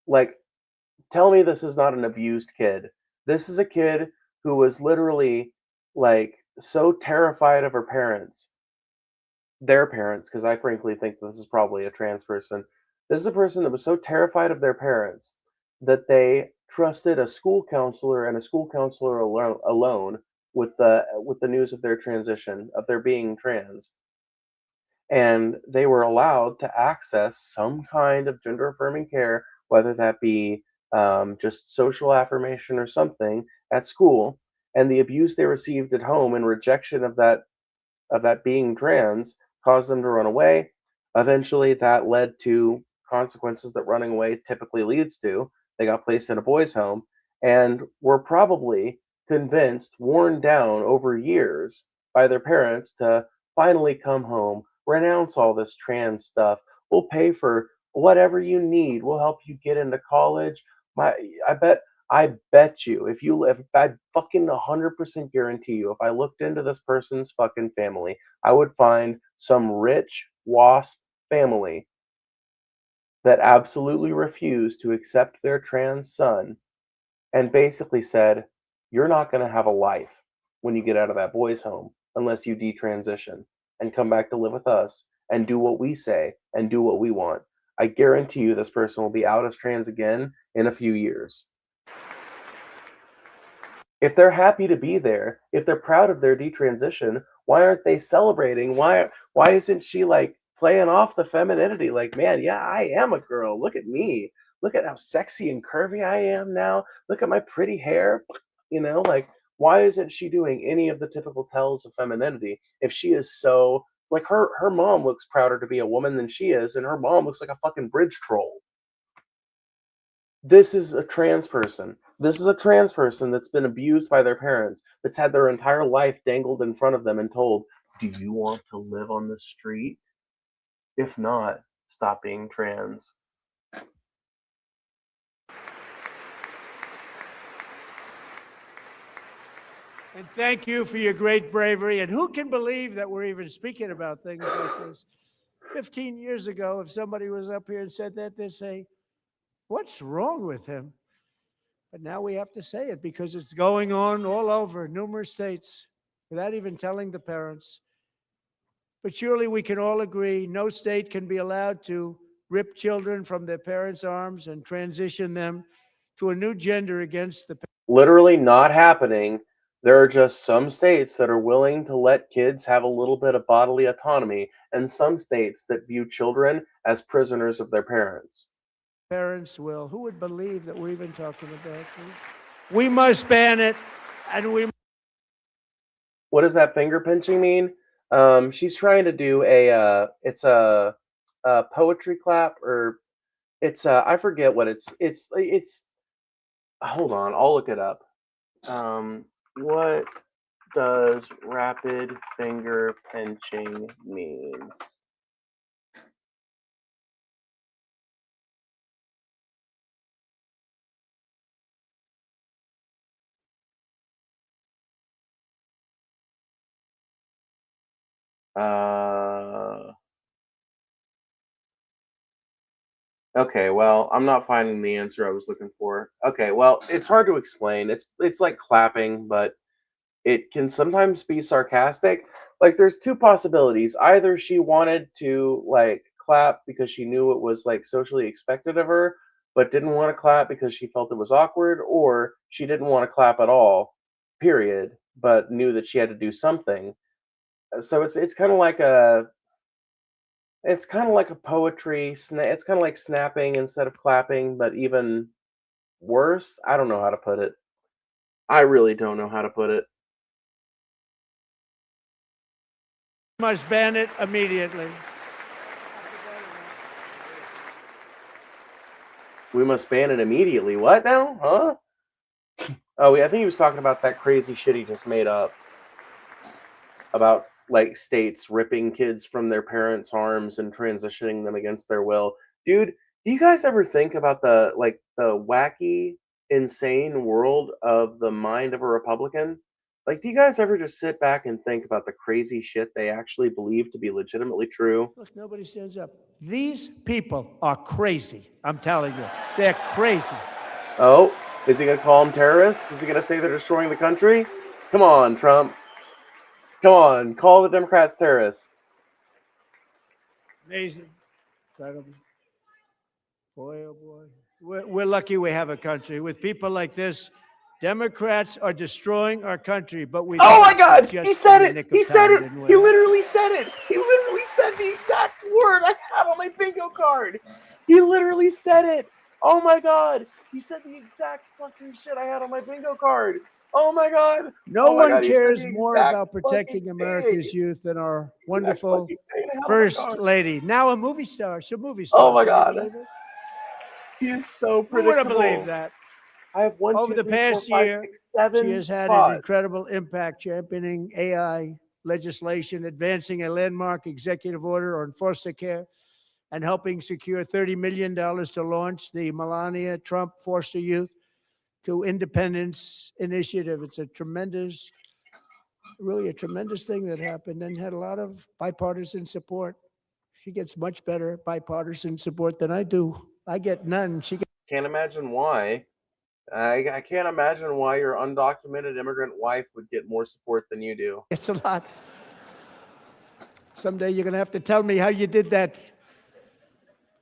Like, tell me this is not an abused kid. This is a kid who was literally, like, so terrified of her parents. Their parents, because I frankly think this is probably a trans person. This is a person that was so terrified of their parents that they trusted a school counselor and a school counselor alone with the news of their transition, of their being trans. And they were allowed to access some kind of gender affirming care, whether that be just social affirmation or something at school. And the abuse they received at home and rejection of that being trans caused them to run away. Eventually, that led to consequences that running away typically leads to. They got placed in a boys' home and were probably convinced, worn down over years by their parents to finally come home, renounce all this trans stuff. We'll pay for whatever you need. We'll help you get into college. I bet you, if I fucking 100% guarantee you, if I looked into this person's fucking family, I would find some rich WASP family that absolutely refused to accept their trans son and basically said, you're not going to have a life when you get out of that boys' home unless you detransition and come back to live with us and do what we say and do what we want. I guarantee you this person will be out as trans again in a few years. If they're happy to be there, if they're proud of their detransition, why aren't they celebrating? Why isn't she like playing off the femininity? Like, man, yeah, I am a girl. Look at me. Look at how sexy and curvy I am now. Look at my pretty hair. You know, like, why isn't she doing any of the typical tells of femininity if she is so Like her mom looks prouder to be a woman than she is, and her mom looks like a fucking bridge troll. This is a trans person. This is a trans person that's been abused by their parents, that's had their entire life dangled in front of them and told, "Do you want to live on the street? If not, stop being trans." And thank you for your great bravery. And who can believe that we're even speaking about things like this? 15 years ago, if somebody was up here and said that, they'd say, what's wrong with him? But now we have to say it because it's going on all over numerous states without even telling the parents. But surely we can all agree no state can be allowed to rip children from their parents' arms and transition them to a new gender against the parents. Literally not happening. There are just some states that are willing to let kids have a little bit of bodily autonomy, and some states that view children as prisoners of their parents. Parents will. Who would believe that we're even talking about this? We must ban it, and we. What does that finger pinching mean? She's trying to do it's a poetry clap, or it's I forget what it's. Hold on, I'll look it up. What does rapid finger pinching mean? Okay, well, I'm not finding the answer I was looking for. Okay, well, it's hard to explain. It's like clapping, but it can sometimes be sarcastic. Like there's two possibilities. Either she wanted to like clap because she knew it was like socially expected of her, but didn't want to clap because she felt it was awkward, or she didn't want to clap at all, period, but knew that she had to do something. So it's kind of like a poetry it's kind of like snapping instead of clapping, but even worse. I don't know how to put it. I really don't know how to put it. Must ban it immediately. We must ban it immediately. What now? Huh? Oh, I think he was talking about that crazy shit he just made up about like states ripping kids from their parents' arms and transitioning them against their will. Dude, do you guys ever think about the wacky, insane world of the mind of a Republican? Like, do you guys ever just sit back and think about the crazy shit they actually believe to be legitimately true? Look, nobody stands up. These people are crazy. I'm telling you, they're crazy. Oh, is he going to call them terrorists? Is he going to say they're destroying the country? Come on, Trump. Come on, call the Democrats terrorists. Amazing. Incredible. Boy, oh boy. We're lucky we have a country. With people like this, Democrats are destroying our country, but we. Oh my God! He said it! He said it! He literally said it! He literally said the exact word I had on my bingo card! He literally said it! Oh my God! He said the exact fucking shit I had on my bingo card! Oh my God! No one God, cares more about protecting America's youth than our wonderful First Lady. Now a movie star. She's a movie star. Oh my God. He is so predictable. Who would have believed that? I have one, over two, the three, past 4, 5, year, 6, 7 she has had spots. an incredible impact championing AI legislation, advancing a landmark executive order on foster care, and helping secure $30 million to launch the Melania Trump Foster Youth to Independence Initiative. It's a tremendous, really a tremendous thing that happened and had a lot of bipartisan support. She gets much better bipartisan support than I do. I get none. She gets. Can't imagine why. I can't imagine why your undocumented immigrant wife would get more support than you do. It's a lot. Someday you're going to have to tell me how you did that.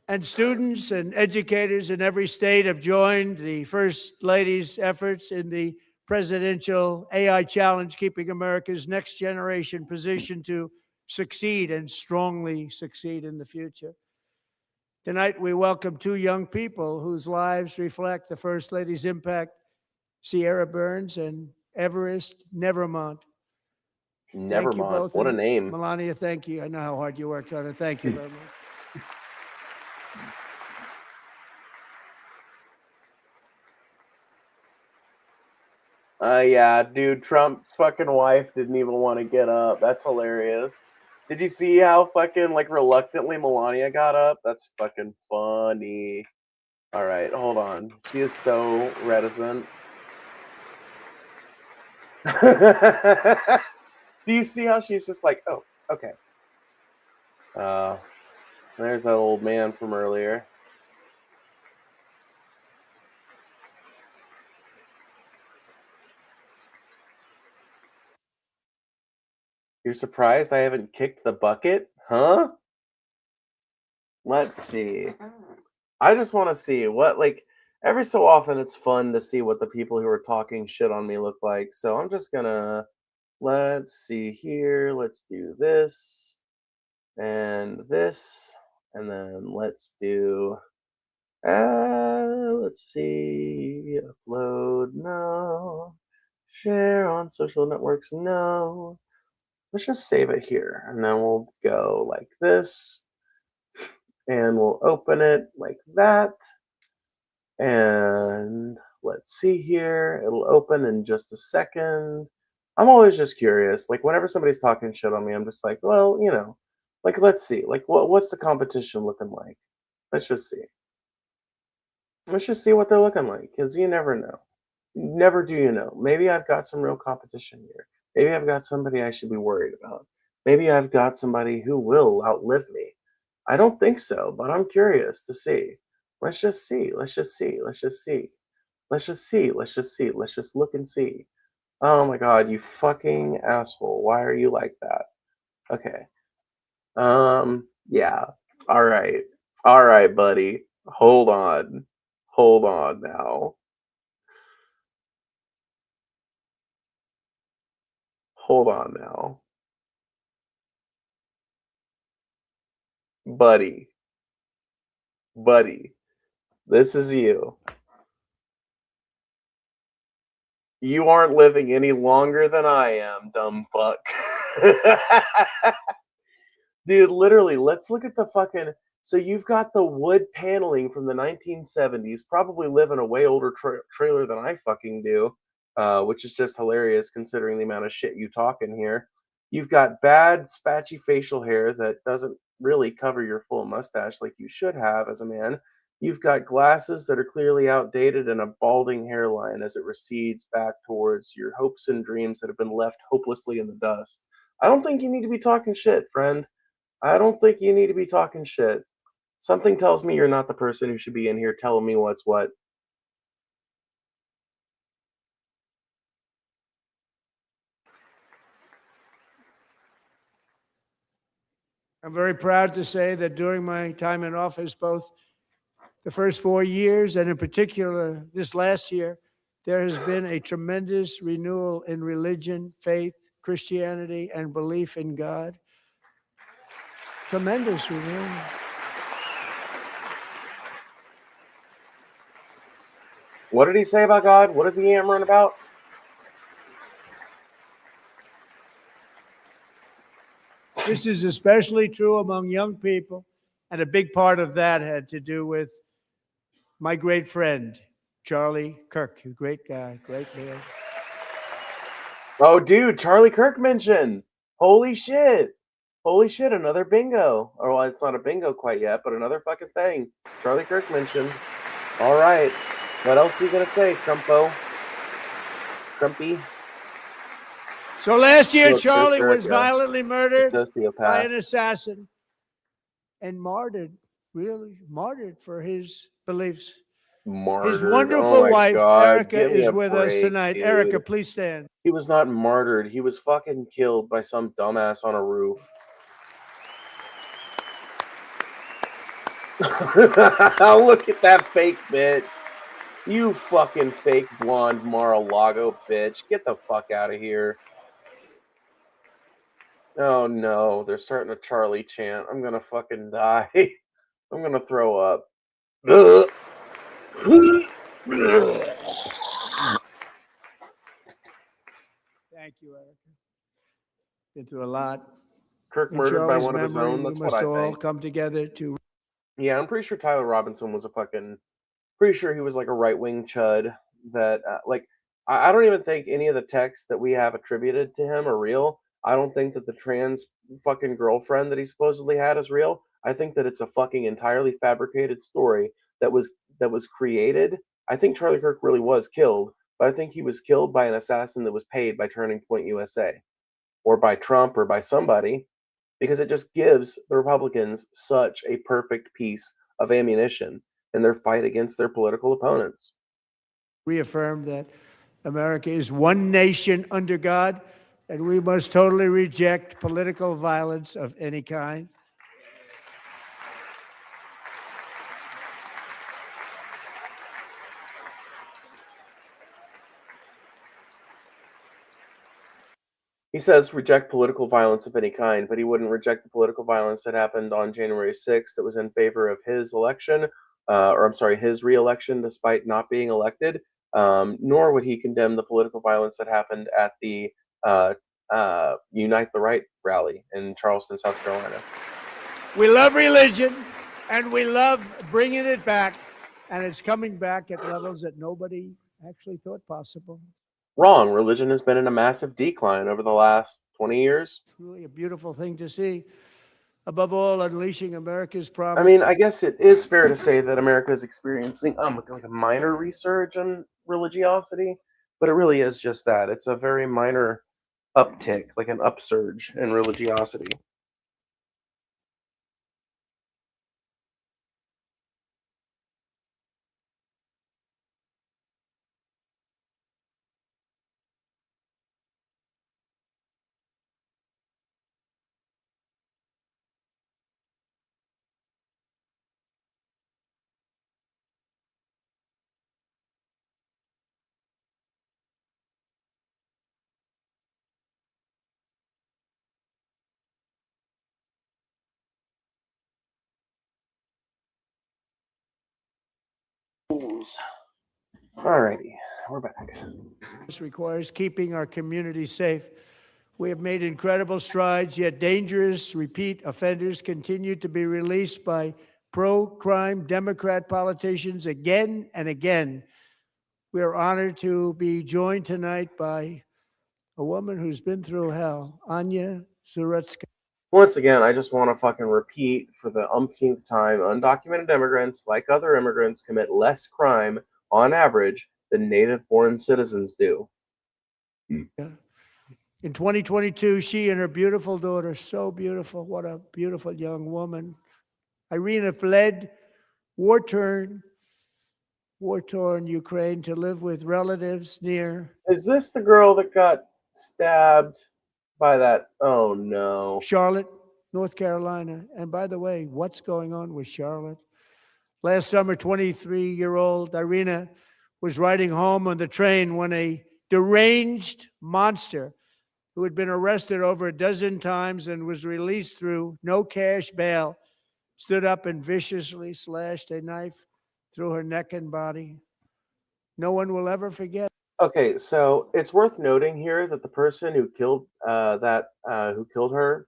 And students and educators in every state have joined the First Lady's efforts in the presidential AI challenge, keeping America's next generation positioned to succeed and strongly succeed in the future. Tonight, we welcome two young people whose lives reflect the First Lady's impact, Sierra Burns and Everest Nevermont. Never Thank you mind. both. What a And name. Melania, thank you. I know how hard you worked on it. Thank you very much. Yeah, dude, Trump's fucking wife didn't even want to get up. That's hilarious. Did you see how fucking, like, reluctantly Melania got up? That's fucking funny. All right, hold on. She is so reticent. Do you see how she's just like, oh, okay. There's that old man from earlier. You're surprised I haven't kicked the bucket? Huh? Let's see. I just want to see what, like, every so often it's fun to see what the people who are talking shit on me look like. So I'm just gonna, let's see here. Let's do this and this. And then let's do, let's see, upload, no. Share on social networks, no. Let's just save it here. And then we'll go like this. And we'll open it like that. And let's see here. It'll open in just a second. I'm always just curious. Like, whenever somebody's talking shit on me, I'm just like, well, you know, like, let's see. Like, what's the competition looking like? Let's just see. Let's just see what they're looking like, because you never know. Never do you know. Maybe I've got some real competition here. Maybe I've got somebody I should be worried about. Maybe I've got somebody who will outlive me. I don't think so, but I'm curious to see. Let's just see. Let's just see. Let's just see. Let's just see. Let's just see. Let's just look and see. Oh my god, you fucking asshole. Why are you like that? Okay. Yeah. All right. All right, buddy. Hold on. Hold on now. Hold on now. Buddy. Buddy. This is you. You aren't living any longer than I am, dumb fuck. Dude, literally, let's look at the fucking. So you've got the wood paneling from the 1970s, probably live in a way older trailer than I fucking do, which is just hilarious considering the amount of shit you talk in here. You've got bad, spatchy facial hair that doesn't really cover your full mustache like you should have as a man. You've got glasses that are clearly outdated and a balding hairline as it recedes back towards your hopes and dreams that have been left hopelessly in the dust. I don't think you need to be talking shit, friend. I don't think you need to be talking shit. Something tells me you're not the person who should be in here telling me what's what. I'm very proud to say that during my time in office, both the first 4 years and in particular this last year, there has been a tremendous renewal in religion, faith, Christianity, and belief in God. Tremendous renewal. What did he say about God? What is he yammering about? This is especially true among young people, and a big part of that had to do with my great friend, Charlie Kirk, a great guy, great man. Oh, dude, Charlie Kirk mentioned. Holy shit. Holy shit, another bingo. Or, well, it's not a bingo quite yet, but another fucking thing. Charlie Kirk mentioned. All right. What else are you going to say, Trumpo? Trumpy? So last year, Look, Charlie Kirk, was violently murdered by sociopath. an assassin and martyred, really martyred for his beliefs. Martyred. His wonderful Oh my wife, God. Erica, Give me is a with us break, tonight. dude. Erica, please stand. He was not martyred. He was fucking killed by some dumbass on a roof. Look at that fake bitch. You fucking fake blonde Mar-a-Lago bitch. Get the fuck out of here. Oh no, they're starting a Charlie chant. I'm gonna fucking die. I'm gonna throw up. Thank you, Erica. been through a lot. Kirk In murdered by Charlie's one of his memory, own. we That's what must I all think. come together to. Yeah, I'm pretty sure Tyler Robinson was pretty sure he was like a right-wing chud that, I don't even think any of the texts that we have attributed to him are real. I don't think that the trans fucking girlfriend that he supposedly had is real. I think that it's a fucking entirely fabricated story that was created. I think Charlie Kirk really was killed, but I think he was killed by an assassin that was paid by Turning Point USA or by Trump or by somebody, because it just gives the Republicans such a perfect piece of ammunition in their fight against their political opponents. Reaffirm that America is one nation under God, and we must totally reject political violence of any kind. He says reject political violence of any kind, but he wouldn't reject the political violence that happened on January 6th that was in favor of his election, or I'm sorry, his reelection despite not being elected. Nor would he condemn the political violence that happened at the Unite the Right rally in Charleston, South Carolina. We love religion, and we love bringing it back, and it's coming back at levels that nobody actually thought possible. Wrong. Religion has been in a massive decline over the last 20 years. It's really a beautiful thing to see. Above all, unleashing America's promise. I mean, I guess it is fair to say that America is experiencing like a minor resurge in religiosity, but it really is just that. It's a very minor uptick, like an upsurge in religiosity. Alrighty, we're back. This requires keeping our community safe. We have made incredible strides, yet dangerous repeat offenders continue to be released by pro-crime Democrat politicians again and again. We are honored to be joined tonight by a woman who's been through hell, Anya Zuretska. Once again, I just want to fucking repeat for the umpteenth time, undocumented immigrants, like other immigrants, commit less crime on average than native-born citizens do. Yeah. In 2022, she and her beautiful daughter, so beautiful, what a beautiful young woman, Irina, fled war-torn Ukraine to live with relatives near. Is this the girl that got stabbed by that? Oh no. Charlotte, North Carolina. And by the way, what's going on with Charlotte? Last summer, 23-year-old Irina was riding home on the train when a deranged monster who had been arrested over a dozen times and was released through no cash bail stood up and viciously slashed a knife through her neck and body. No one will ever forget. Okay, so it's worth noting here that the person who killed her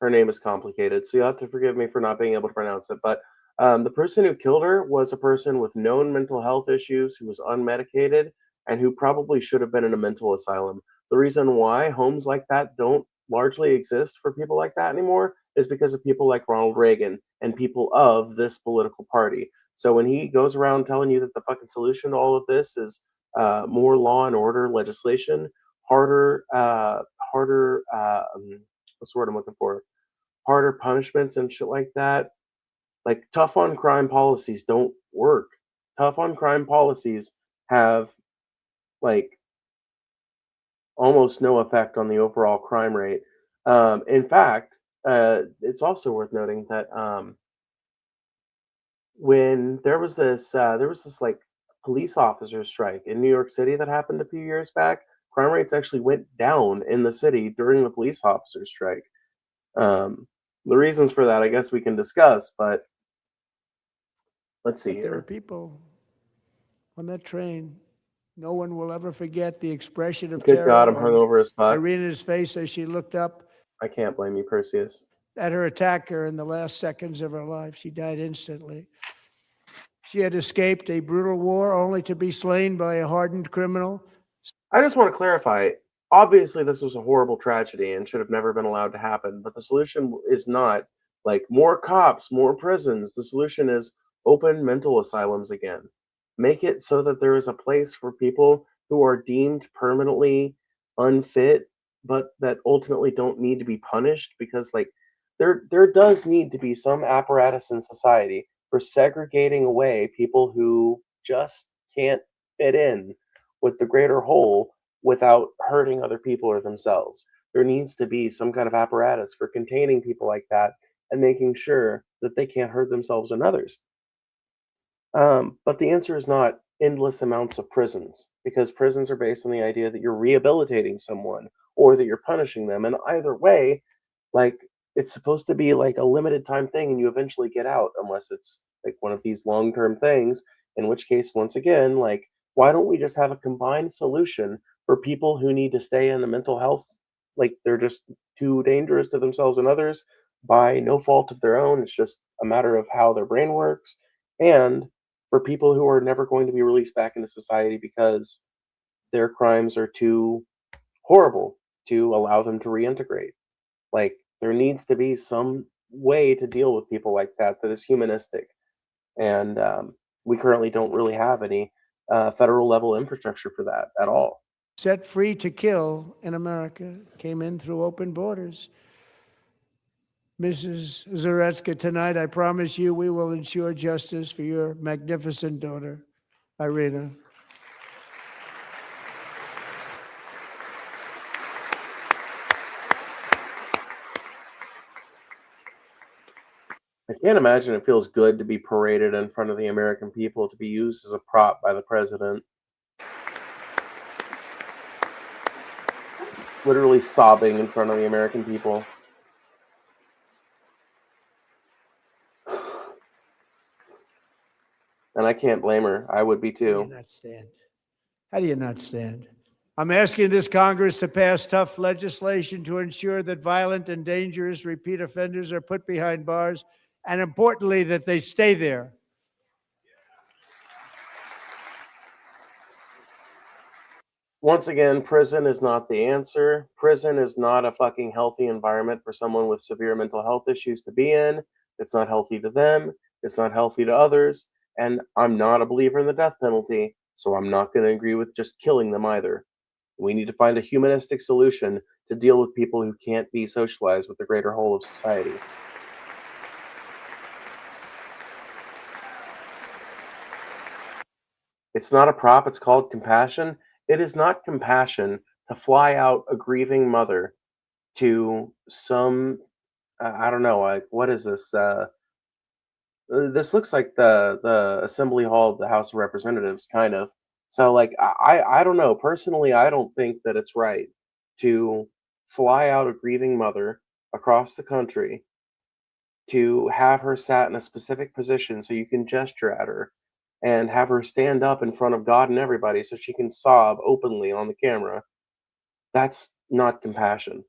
name is complicated, so you'll have to forgive me for not being able to pronounce it. But the person who killed her was a person with known mental health issues, who was unmedicated, and who probably should have been in a mental asylum. The reason why homes like that don't largely exist for people like that anymore is because of people like Ronald Reagan and people of this political party. So when he goes around telling you that the fucking solution to all of this is more law and order legislation, harder, what's the word I'm looking for? Harder punishments and shit like that. Like, tough on crime policies don't work. Tough on crime policies have, like, almost no effect on the overall crime rate. In fact, it's also worth noting that when there was this like police officer strike in New York City that happened a few years back, crime rates actually went down in the city during the police officer strike. The reasons for that, I guess we can discuss, but let's see here. There were people on that train. No one will ever forget the expression of Good terror God, I'm hungover as fuck. Irina's face as she looked up I can't blame you, Perseus. At her attacker in the last seconds of her life. She died instantly. She had escaped a brutal war only to be slain by a hardened criminal. I just want to clarify. Obviously, this was a horrible tragedy and should have never been allowed to happen. But the solution is not like more cops, more prisons. The solution is open mental asylums again. Make it so that there is a place for people who are deemed permanently unfit, but that ultimately don't need to be punished because, like, there does need to be some apparatus in society for segregating away people who just can't fit in with the greater whole without hurting other people or themselves. There needs to be some kind of apparatus for containing people like that and making sure that they can't hurt themselves and others. But the answer is not endless amounts of prisons, because prisons are based on the idea that you're rehabilitating someone or that you're punishing them. And either way, like, it's supposed to be like a limited time thing and you eventually get out, unless it's like one of these long term things, in which case, once again, like, why don't we just have a combined solution for people who need to stay in the mental health? Like, they're just too dangerous to themselves and others by no fault of their own. It's just a matter of how their brain works. And for people who are never going to be released back into society because their crimes are too horrible to allow them to reintegrate. Like, there needs to be some way to deal with people like that that is humanistic. And we currently don't really have any federal level infrastructure for that at all. Set free to kill in America came in through open borders. Mrs. Zaretsky, tonight I promise you we will ensure justice for your magnificent daughter, Irina. I can't imagine it feels good to be paraded in front of the American people, to be used as a prop by the president. Literally sobbing in front of the American people. And I can't blame her. I would be How do you too. not stand? How do you not stand? I'm asking this Congress to pass tough legislation to ensure that violent and dangerous repeat offenders are put behind bars, and importantly, that they stay there. Once again, prison is not the answer. Prison is not a fucking healthy environment for someone with severe mental health issues to be in. It's not healthy to them. It's not healthy to others. And I'm not a believer in the death penalty, so I'm not going to agree with just killing them either. We need to find a humanistic solution to deal with people who can't be socialized with the greater whole of society. It's not a prop, it's called compassion. It is not compassion to fly out a grieving mother to some, I don't know, like, what is this? This looks like the assembly hall of the House of Representatives, kind of. So, like, I don't know. Personally, I don't think that it's right to fly out a grieving mother across the country to have her sat in a specific position so you can gesture at her and have her stand up in front of God and everybody so she can sob openly on the camera. That's not compassion.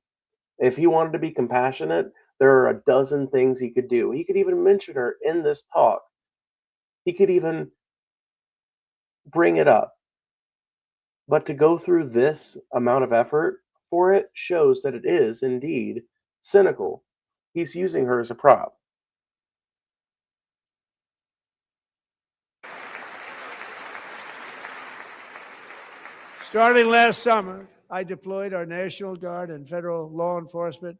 If he wanted to be compassionate, there are a dozen things he could do. He could even mention her in this talk. He could even bring it up. But to go through this amount of effort for it shows that it is indeed cynical. He's using her as a prop. Starting last summer, I deployed our National Guard and federal law enforcement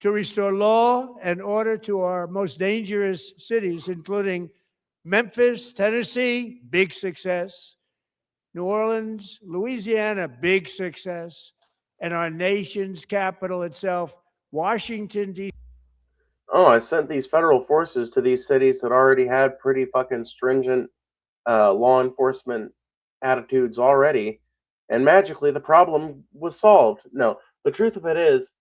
to restore law and order to our most dangerous cities, including Memphis, Tennessee, big success, New Orleans, Louisiana, big success, and our nation's capital itself, Washington, D.C. Oh, I sent these federal forces to these cities that already had pretty fucking stringent law enforcement attitudes already, and magically the problem was solved. No, the truth of it is,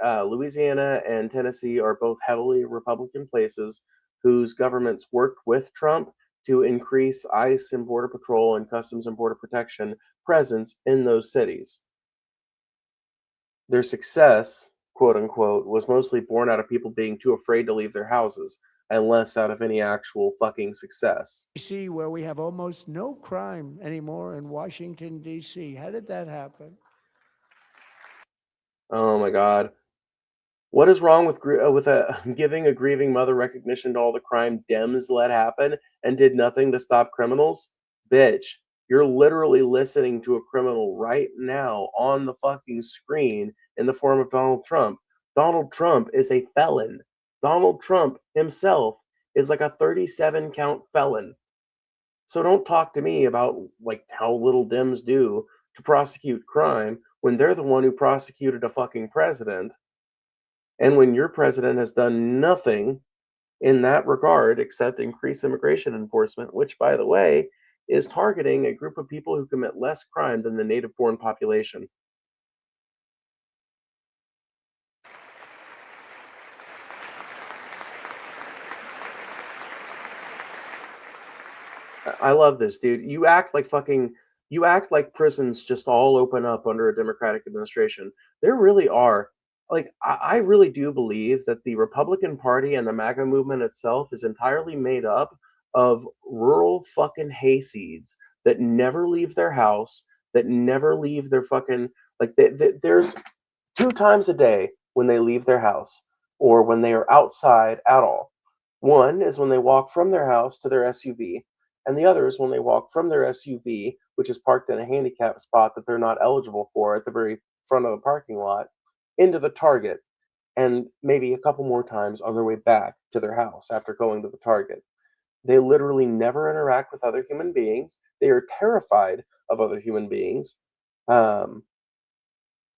Louisiana and Tennessee are both heavily Republican places whose governments worked with Trump to increase ICE and Border Patrol and Customs and Border Protection presence in those cities. Their success, quote unquote, was mostly born out of people being too afraid to leave their houses and less out of any actual fucking success. D.C., where we have almost no crime anymore in Washington, D.C. How did that happen? Oh my God. What is wrong with giving a grieving mother recognition to all the crime Dems let happen and did nothing to stop criminals? Bitch, you're literally listening to a criminal right now on the fucking screen in the form of Donald Trump. Donald Trump is a felon. Donald Trump himself is like a 37 count felon. So don't talk to me about like how little Dems do to prosecute crime when they're the one who prosecuted a fucking president. And when your president has done nothing in that regard except increase immigration enforcement, which, by the way, is targeting a group of people who commit less crime than the native born population. I love this, dude. You act like prisons just all open up under a Democratic administration. There really are. Like, I really do believe that the Republican Party and the MAGA movement itself is entirely made up of rural fucking hayseeds that never leave their house, that never leave their fucking, like, there's 2 times a day when they leave their house or when they are outside at all. One is when they walk from their house to their SUV, and the other is when they walk from their SUV, which is parked in a handicap spot that they're not eligible for at the very front of the parking lot, into the Target, and maybe a couple more times on their way back to their house after going to the Target. They literally never interact with other human beings. They are terrified of other human beings.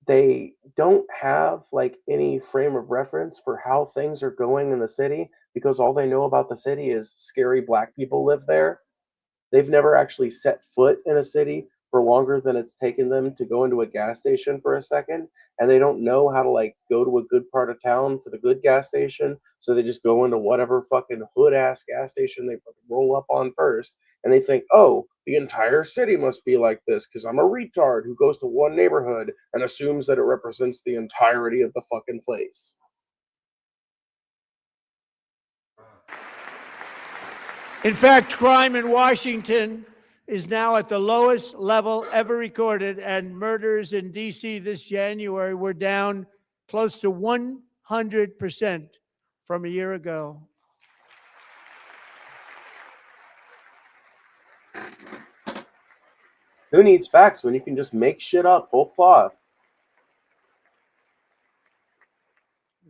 They don't have like any frame of reference for how things are going in the city because all they know about the city is scary black people live there. They've never actually set foot in a city for longer than it's taken them to go into a gas station for a second, and they don't know how to like go to a good part of town for the good gas station, so they just go into whatever fucking hood ass gas station they roll up on first, and they think, oh, the entire city must be like this because I'm a retard who goes to one neighborhood and assumes that it represents the entirety of the fucking place. In fact, crime in Washington is now at the lowest level ever recorded, and murders in D.C. this January were down close to 100% from a year ago. Who needs facts when you can just make shit up whole cloth?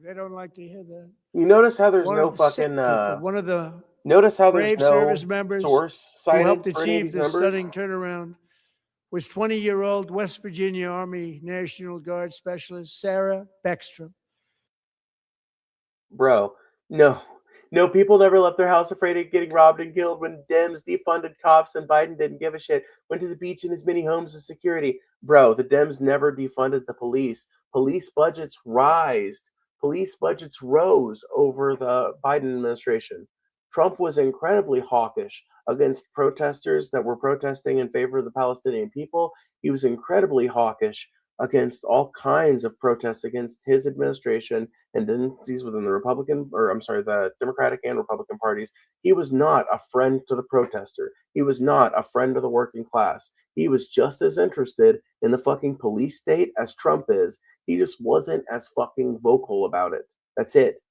They don't like to hear that. You notice how there's no fucking one of the notice how there's brave no service members source who cited helped for any of achieve these this numbers? stunning turnaround was 20-year-old West Virginia Army National Guard Specialist Sarah Beckstrom. Bro, no. No, people never left their house afraid of getting robbed and killed when Dems defunded cops and Biden didn't give a shit. Went to the beach in his mini homes with security. Bro, the Dems never defunded the police. Police budgets rised. Police budgets rose over the Biden administration. Trump was incredibly hawkish against protesters that were protesting in favor of the Palestinian people. He was incredibly hawkish against all kinds of protests against his administration and tendencies within the Democratic and Republican parties. He was not a friend to the protester. He was not a friend of the working class. He was just as interested in the fucking police state as Trump is. He just wasn't as fucking vocal about it. That's it.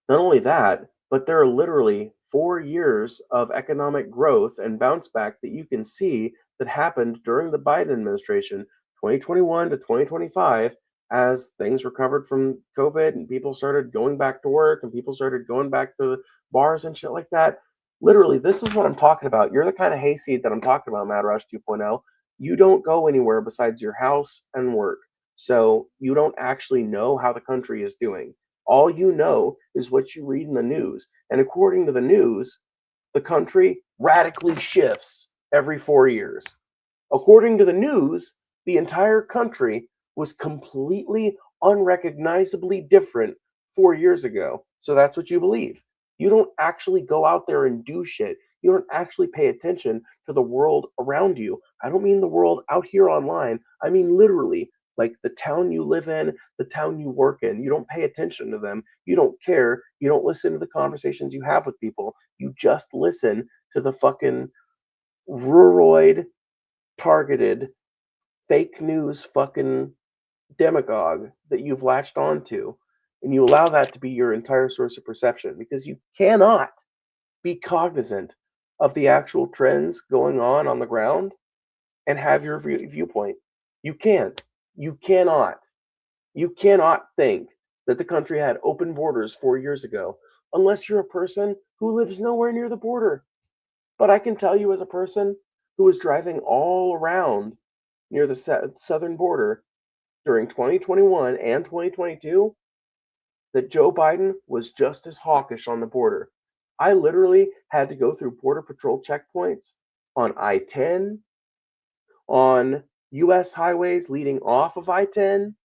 Not only that, but there are literally 4 years of economic growth and bounce back that you can see that happened during the Biden administration, 2021 to 2025, as things recovered from COVID and people started going back to work and people started going back to bars and shit like that. Literally, this is what I'm talking about. You're the kind of hayseed that I'm talking about, Mad Rush 2.0. You don't go anywhere besides your house and work. So you don't actually know how the country is doing. All you know is what you read in the news. And according to the news, the country radically shifts every 4 years. According to the news, the entire country was completely unrecognizably different 4 years ago. So that's what you believe. You don't actually go out there and do shit. You don't actually pay attention to the world around you. I don't mean the world out here online. I mean literally, like the town you live in, the town you work in. You don't pay attention to them. You don't care. You don't listen to the conversations you have with people. You just listen to the fucking ruroid targeted fake news fucking demagogue that you've latched onto, and you allow that to be your entire source of perception because you cannot be cognizant of the actual trends going on the ground and have your viewpoint. You can't. You cannot. You cannot think that the country had open borders 4 years ago unless you're a person who lives nowhere near the border. But I can tell you, as a person who was driving all around near the southern border during 2021 and 2022, that Joe Biden was just as hawkish on the border. I literally had to go through Border Patrol checkpoints on I 10, on US highways leading off of I 10.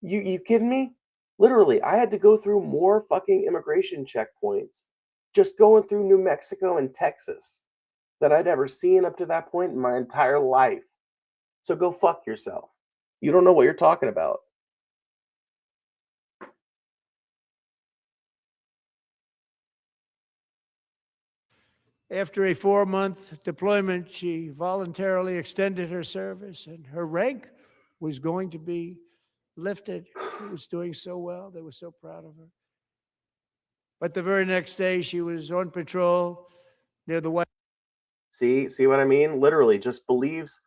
You kidding me? Literally, I had to go through more fucking immigration checkpoints just going through New Mexico and Texas that I'd ever seen up to that point in my entire life. So go fuck yourself. You don't know what you're talking about. After a 4-month deployment, she voluntarily extended her service, and her rank was going to be lifted. She was doing so well. They were so proud of her. But the very next day, she was on patrol near the White. See what I mean? Literally just believes,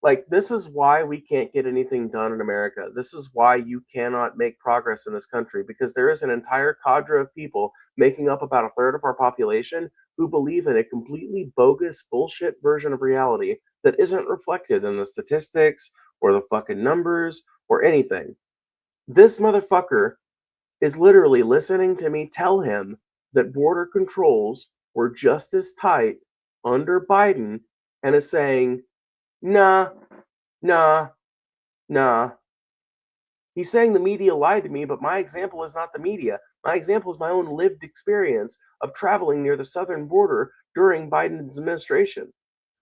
like, this is why we can't get anything done in America. This is why you cannot make progress in this country, because there is an entire cadre of people making up about a third of our population who believe in a completely bogus bullshit version of reality that isn't reflected in the statistics or the fucking numbers or anything. This motherfucker is literally listening to me tell him that border controls were just as tight under Biden and is saying, nah, nah, nah. He's saying the media lied to me, but my example is not the media. My example is my own lived experience of traveling near the southern border during Biden's administration.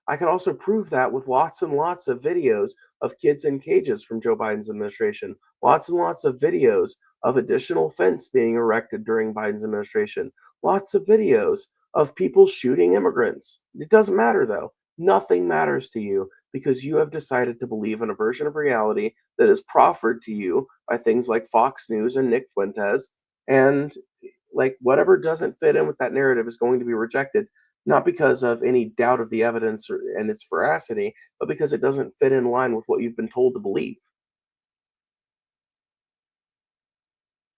I can also prove that with lots and lots of videos of kids in cages from Joe Biden's administration, lots and lots of videos of additional fence being erected during Biden's administration, lots of videos of people shooting immigrants. It doesn't matter, though. Nothing matters to you because you have decided to believe in a version of reality that is proffered to you by things like Fox News and Nick Fuentes. And like whatever doesn't fit in with that narrative is going to be rejected, not because of any doubt of the evidence and its veracity, but because it doesn't fit in line with what you've been told to believe.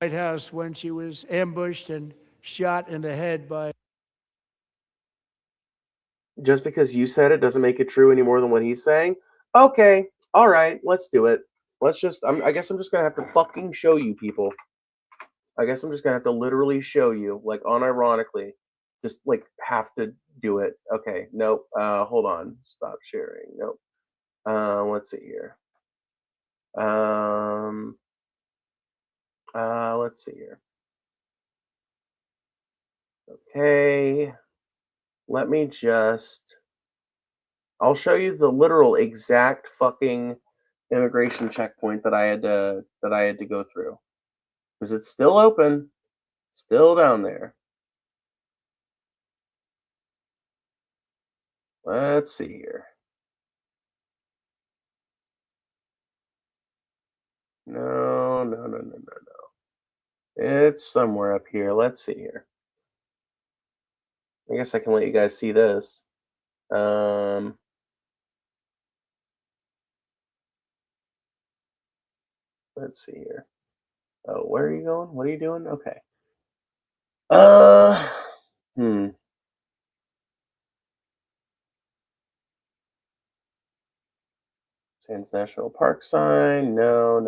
White House when she was ambushed and shot in the head by. Just because you said it doesn't make it true any more than what he's saying. Okay, all right, let's do it. I guess I'm just gonna have to fucking show you people. I guess I'm just gonna have to literally show you, like, unironically, just like have to do it. Okay, nope. Hold on. Stop sharing. Nope. Let's see here. Let's see here. Okay. Let me just. I'll show you the literal exact fucking immigration checkpoint that I had to go through, because it's still open, still down there. Let's see here. No. It's somewhere up here. Let's see here. I guess I can let you guys see this. Let's see here. Oh, where are you going? What are you doing? Okay. Sands National Park sign. No.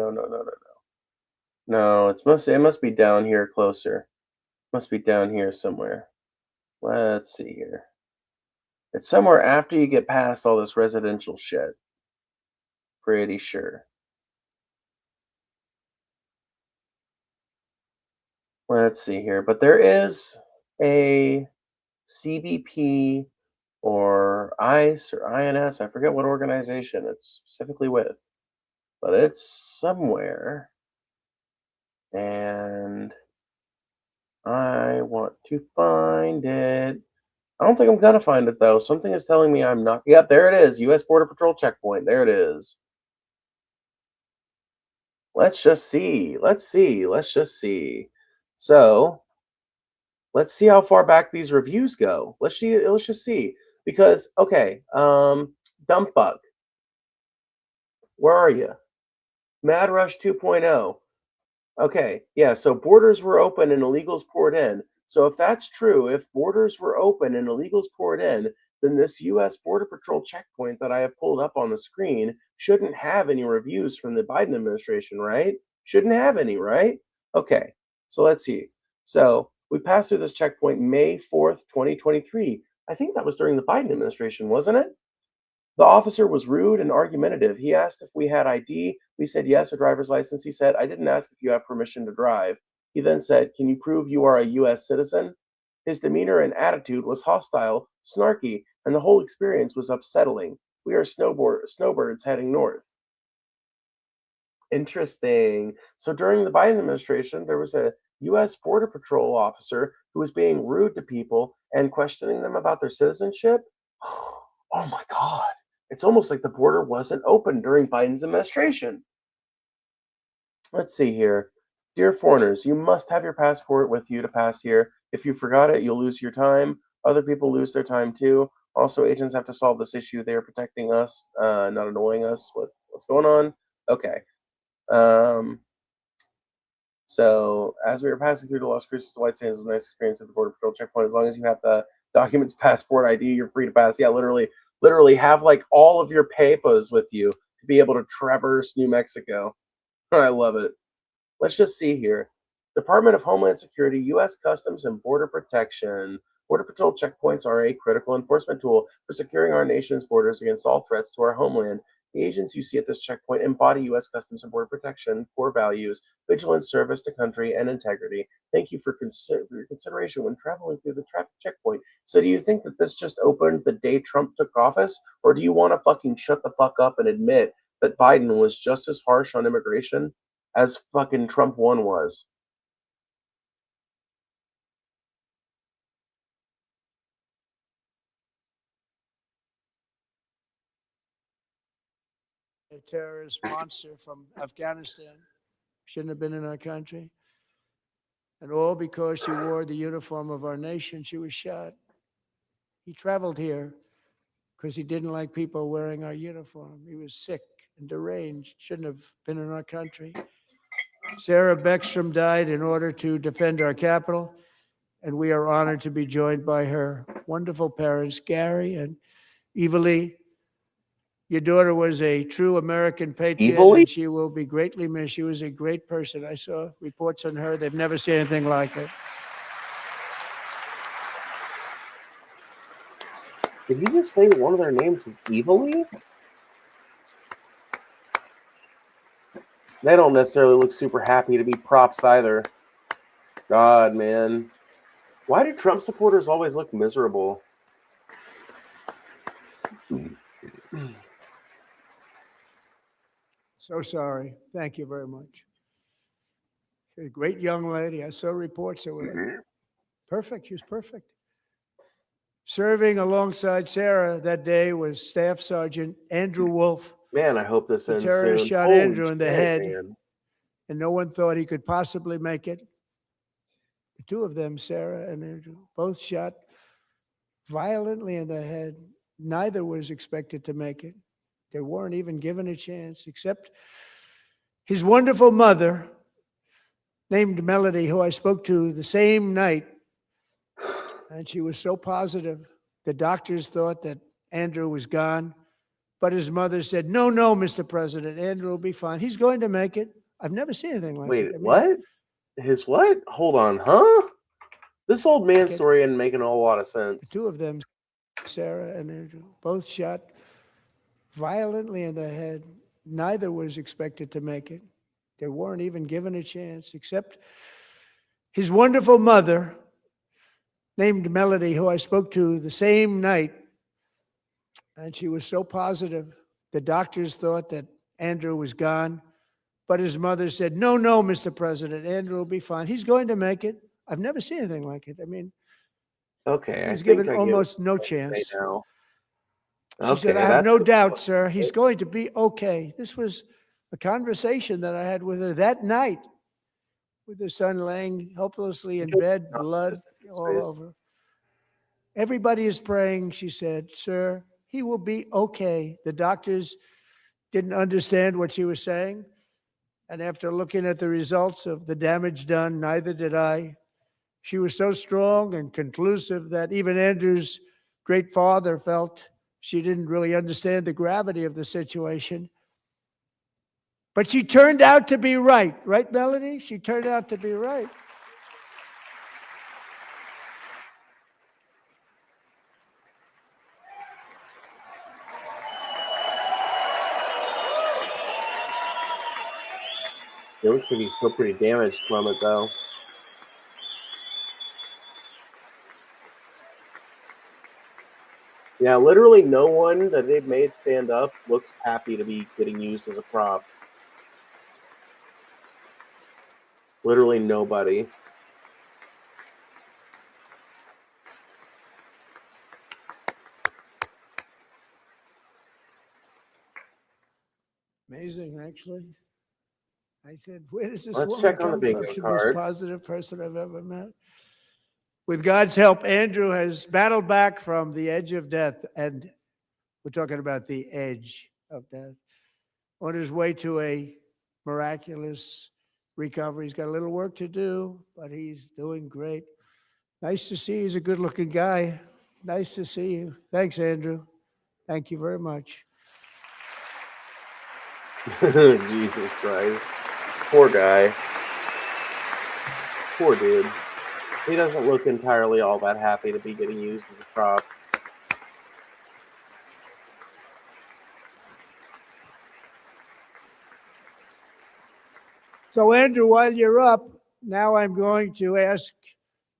No, it must be down here closer. Must be down here somewhere. Let's see here. It's somewhere after you get past all this residential shit. Pretty sure. Let's see here. But there is a CBP or ICE or INS. I forget what organization it's specifically with, but it's somewhere. And I want to find it. I don't think I'm going to find it, though. Something is telling me I'm not. Yep, there it is. U.S. Border Patrol checkpoint. There it is. Let's just see. Let's see. Let's just see. So, let's see how far back these reviews go. Let's see. Let's just see. Because, okay, Dump Bug, where are you? Mad Rush 2.0. Okay, yeah, so borders were open and illegals poured in. So if that's true, if borders were open and illegals poured in, then this U.S. Border Patrol checkpoint that I have pulled up on the screen shouldn't have any reviews from the Biden administration, right? Shouldn't have any, right? Okay, so let's see. So we passed through this checkpoint May 4th, 2023. I think that was during the Biden administration, wasn't it? The officer was rude and argumentative. He asked if we had ID. We said yes, a driver's license. He said, I didn't ask if you have permission to drive. He then said, can you prove you are a U.S. citizen? His demeanor and attitude was hostile, snarky, and the whole experience was upsetting. We are snowbirds heading north. Interesting. So during the Biden administration, there was a U.S. Border Patrol officer who was being rude to people and questioning them about their citizenship. Oh my God. It's almost like the border wasn't open during Biden's administration. Let's see here. Dear foreigners, you must have your passport with you to pass here. If you forgot it, you'll lose your time. Other people lose their time too. Also, agents have to solve this issue. They are protecting us, not annoying us. What's going on? Okay. So as we were passing through the Las Cruces to White Sands, it was a nice experience at the Border Patrol checkpoint. As long as you have the documents, passport, ID, you're free to pass. Yeah, literally have like all of your papers with you to be able to traverse New Mexico. I love it. Let's just see here. Department of Homeland Security, U.S. Customs and Border Protection. Border Patrol checkpoints are a critical enforcement tool for securing our nation's borders against all threats to our homeland. The agents you see at this checkpoint embody U.S. Customs and Border Protection core values, vigilance, service to country, and integrity. Thank you for your consideration when traveling through the traffic checkpoint. So do you think that this just opened the day Trump took office? Or do you want to fucking shut the fuck up and admit that Biden was just as harsh on immigration as fucking Trump 1 was? A terrorist monster from Afghanistan shouldn't have been in our country. And all because she wore the uniform of our nation, she was shot. He traveled here because he didn't like people wearing our uniform. He was sick and deranged, shouldn't have been in our country. Sarah Beckstrom died in order to defend our capital, and we are honored to be joined by her wonderful parents, Gary and Evalie. Your daughter was a true American patriot, and she will be greatly missed. She was a great person. I saw reports on her. They've never seen anything like it. Did you just say one of their names was Evalie? They don't necessarily look super happy to be props either. God, man. Why do Trump supporters always look miserable? So sorry. Thank you very much. She's a great young lady. I saw reports that were like, perfect. She was perfect. Serving alongside Sarah that day was Staff Sergeant Andrew Wolf. Man, I hope this ends soon. The terrorist shot Holy Andrew in the shit, head, man. and no one thought he could possibly make it. The two of them, Sarah and Andrew, both shot violently in the head. Neither was expected to make it. They weren't even given a chance, except his wonderful mother, named Melody, who I spoke to the same night. And she was so positive. The doctors thought that Andrew was gone. But his mother said, no, Mr. President, Andrew will be fine. He's going to make it. I've never seen anything like it. Wait, what? His what? Hold on, huh? This old man story isn't making a whole lot of sense. The two of them, Sarah and Andrew, both shot violently in the head. Neither was expected to make it. They weren't even given a chance, except his wonderful mother, named Melody, who I spoke to the same night, and she was so positive. The doctors thought that Andrew was gone, but his mother said, no, no, Mr. President, Andrew will be fine. He's going to make it. I've never seen anything like it. I mean, Okay, he I was think given I get what almost no you're trying to say chance. now. She said, Okay, I have no that's doubt, sir, he's going to be okay. This was a conversation that I had with her that night, with her son laying helplessly in bed, blood all over. Everybody is praying, she said, sir, he will be okay. The doctors didn't understand what she was saying. And after looking at the results of the damage done, neither did I. She was so strong and conclusive that even Andrew's great father felt she didn't really understand the gravity of the situation. But she turned out to be right. Right, Melody? She turned out to be right. It looks like he's still pretty damaged from it, though. Yeah, literally no one that they've made stand up looks happy to be getting used as a prop. Literally nobody. Amazing, actually. I said, where does this Let's woman check on the come from? bingo She's the card. most positive person I've ever met. With God's help, Andrew has battled back from the edge of death, and we're talking about the edge of death, on his way to a miraculous recovery. He's got a little work to do, but he's doing great. Nice to see you. He's a good-looking guy. Nice to see you. Thanks, Andrew. Thank you very much. Jesus Christ. Poor guy. Poor dude. He doesn't look entirely all that happy to be getting used as a prop. So, Andrew, while you're up, now I'm going to ask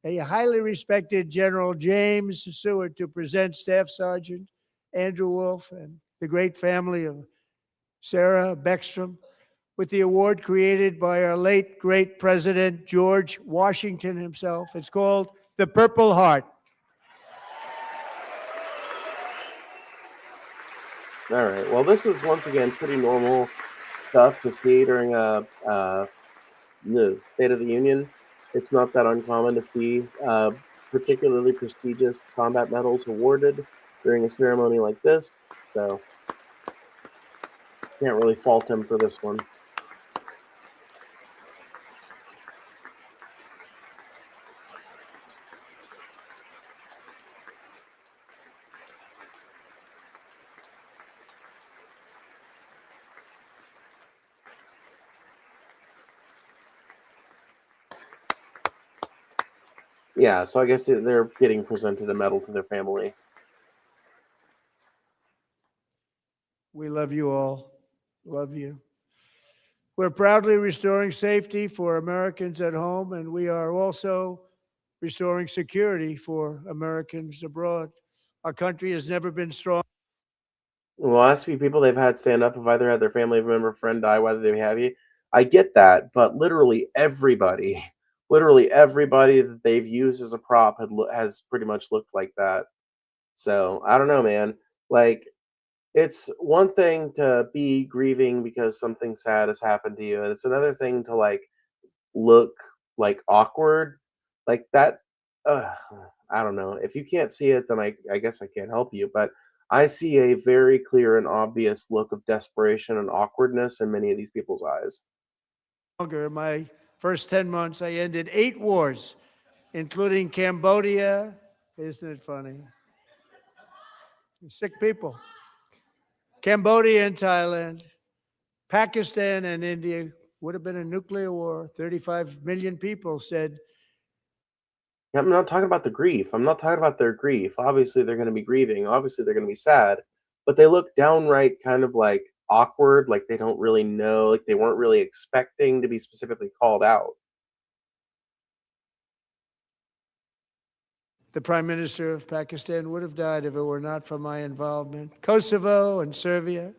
a highly respected General James Seward to present Staff Sergeant Andrew Wolf and the great family of Sarah Beckstrom with the award created by our late, great President George Washington himself. It's called the Purple Heart. All right. Well, this is once again pretty normal stuff to see during a the State of the Union. It's not that uncommon to see particularly prestigious combat medals awarded during a ceremony like this. So can't really fault him for this one. Yeah, so I guess they're getting presented a medal to their family. We love you all. Love you. We're proudly restoring safety for Americans at home, and we are also restoring security for Americans abroad. Our country has never been strong. The last few people they've had stand up have either had their family member, friend die, whether they have you. I get that, but literally everybody that they've used as a prop has pretty much looked like that. So I don't know, man. Like, it's one thing to be grieving because something sad has happened to you, and it's another thing to like look like awkward like that. uh, I don't know. If you can't see it, then I guess I can't help you, but I see a very clear and obvious look of desperation and awkwardness in many of these people's eyes. In my first 10 months, I ended 8 wars, including Cambodia. Isn't it funny? Sick people. Cambodia and Thailand, Pakistan and India would have been a nuclear war. 35 million people said. I'm not talking about the grief. I'm not talking about their grief. Obviously, they're going to be grieving. Obviously, they're going to be sad, but they look downright kind of like awkward, like they don't really know, like they weren't really expecting to be specifically called out. The Prime Minister of Pakistan would have died if it were not for my involvement. Kosovo and Serbia,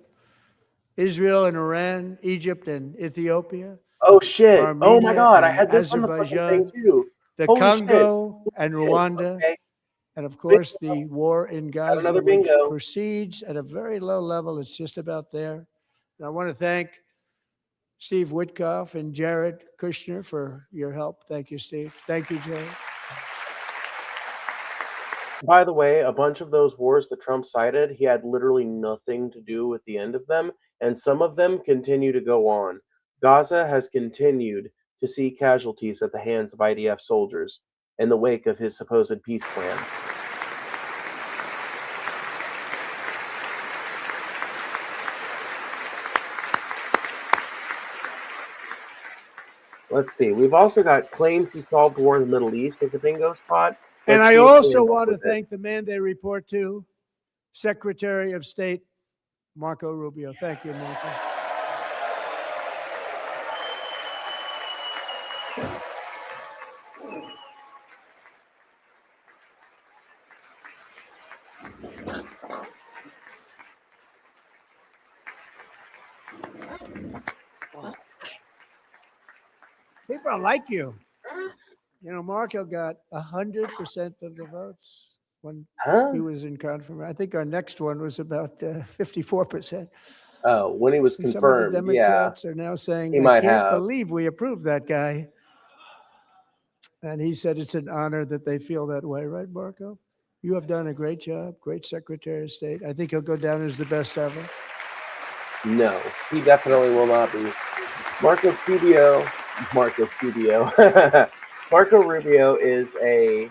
Israel and Iran, Egypt and Ethiopia, Oh shit! Oh my Armenia god! I and had this on the fucking thing Azerbaijan, too. the Holy Congo shit! and Shit. Rwanda, Okay. and of course the war in Got Gaza, another which bingo. proceeds at a very low level. It's just about there. And I want to thank Steve Witkoff and Jared Kushner for your help. Thank you, Steve. Thank you, Jared. By the way, a bunch of those wars that Trump cited, he had literally nothing to do with the end of them, and some of them continue to go on. Gaza has continued to see casualties at the hands of IDF soldiers in the wake of his supposed peace plan. Let's see. We've also got claims he solved war in the Middle East as a bingo spot. And Let's I see if we also end up want to with it. thank the man they report to, Secretary of State Marco Rubio. Thank you, Marco. People like you. You know, Marco got 100% of the votes when he was in confirmation. I think our next one was about 54%. Oh, when he was And some of the confirmed, yeah. Democrats are now saying, He I might can't have. believe we approved that guy. And he said it's an honor that they feel that way, right, Marco? You have done a great job, great Secretary of State. I think he'll go down as the best ever. No, he definitely will not be. Marco Rubio is a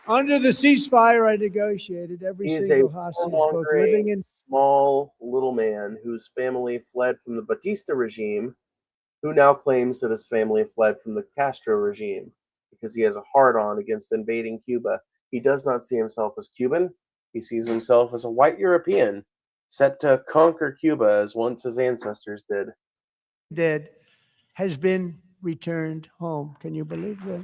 Under the ceasefire I negotiated, every he is single a hostage, both living warmongering, and small little man whose family fled from the Batista regime, who now claims that his family fled from the Castro regime because he has a hard-on against invading Cuba. He does not see himself as Cuban. He sees himself as a white European set to conquer Cuba as once his ancestors did. dead has been returned home. Can you believe that?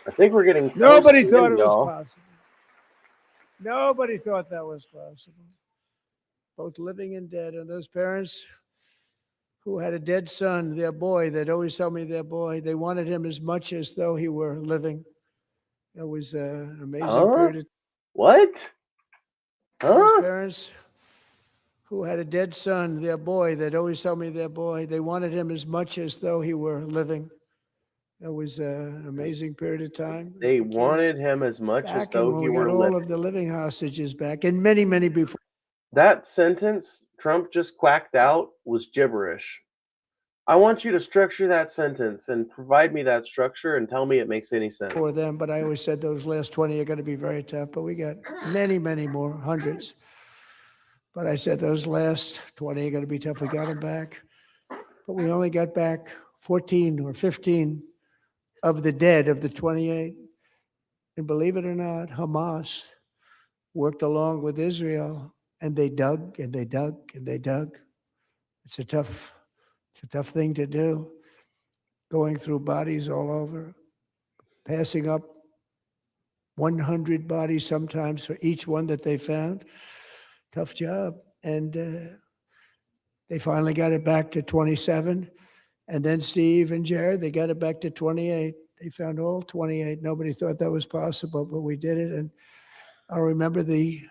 I think we're getting Nobody close to thought him, it was y'all. possible. Nobody thought that was possible. Both living and dead. And those parents who had a dead son, their boy, they'd always tell me their boy, they wanted him as much as though he were living. It was an amazing period of What? Those parents who had a dead son, their boy, they'd always tell me their boy, they wanted him as much as though he were living. It was an amazing period of time. They wanted him as much as though he we were got all living. of the living hostages back, and many, many before. That sentence Trump just quacked out was gibberish. I want you to structure that sentence and provide me that structure and tell me it makes any sense. For them, but I always said those last 20 are going to be very tough, but we got many, many more, hundreds. But I said those last 20 are going to be tough. We got them back, but we only got back 14 or 15 of the dead of the 28. And believe it or not, Hamas worked along with Israel, and they dug and they dug and they dug. It's a tough thing to do, going through bodies all over, passing up 100 bodies sometimes for each one that they found. Tough job. And they finally got it back to 27. And then Steve and Jared, they got it back to 28. They found all 28. Nobody thought that was possible, but we did it. And I remember the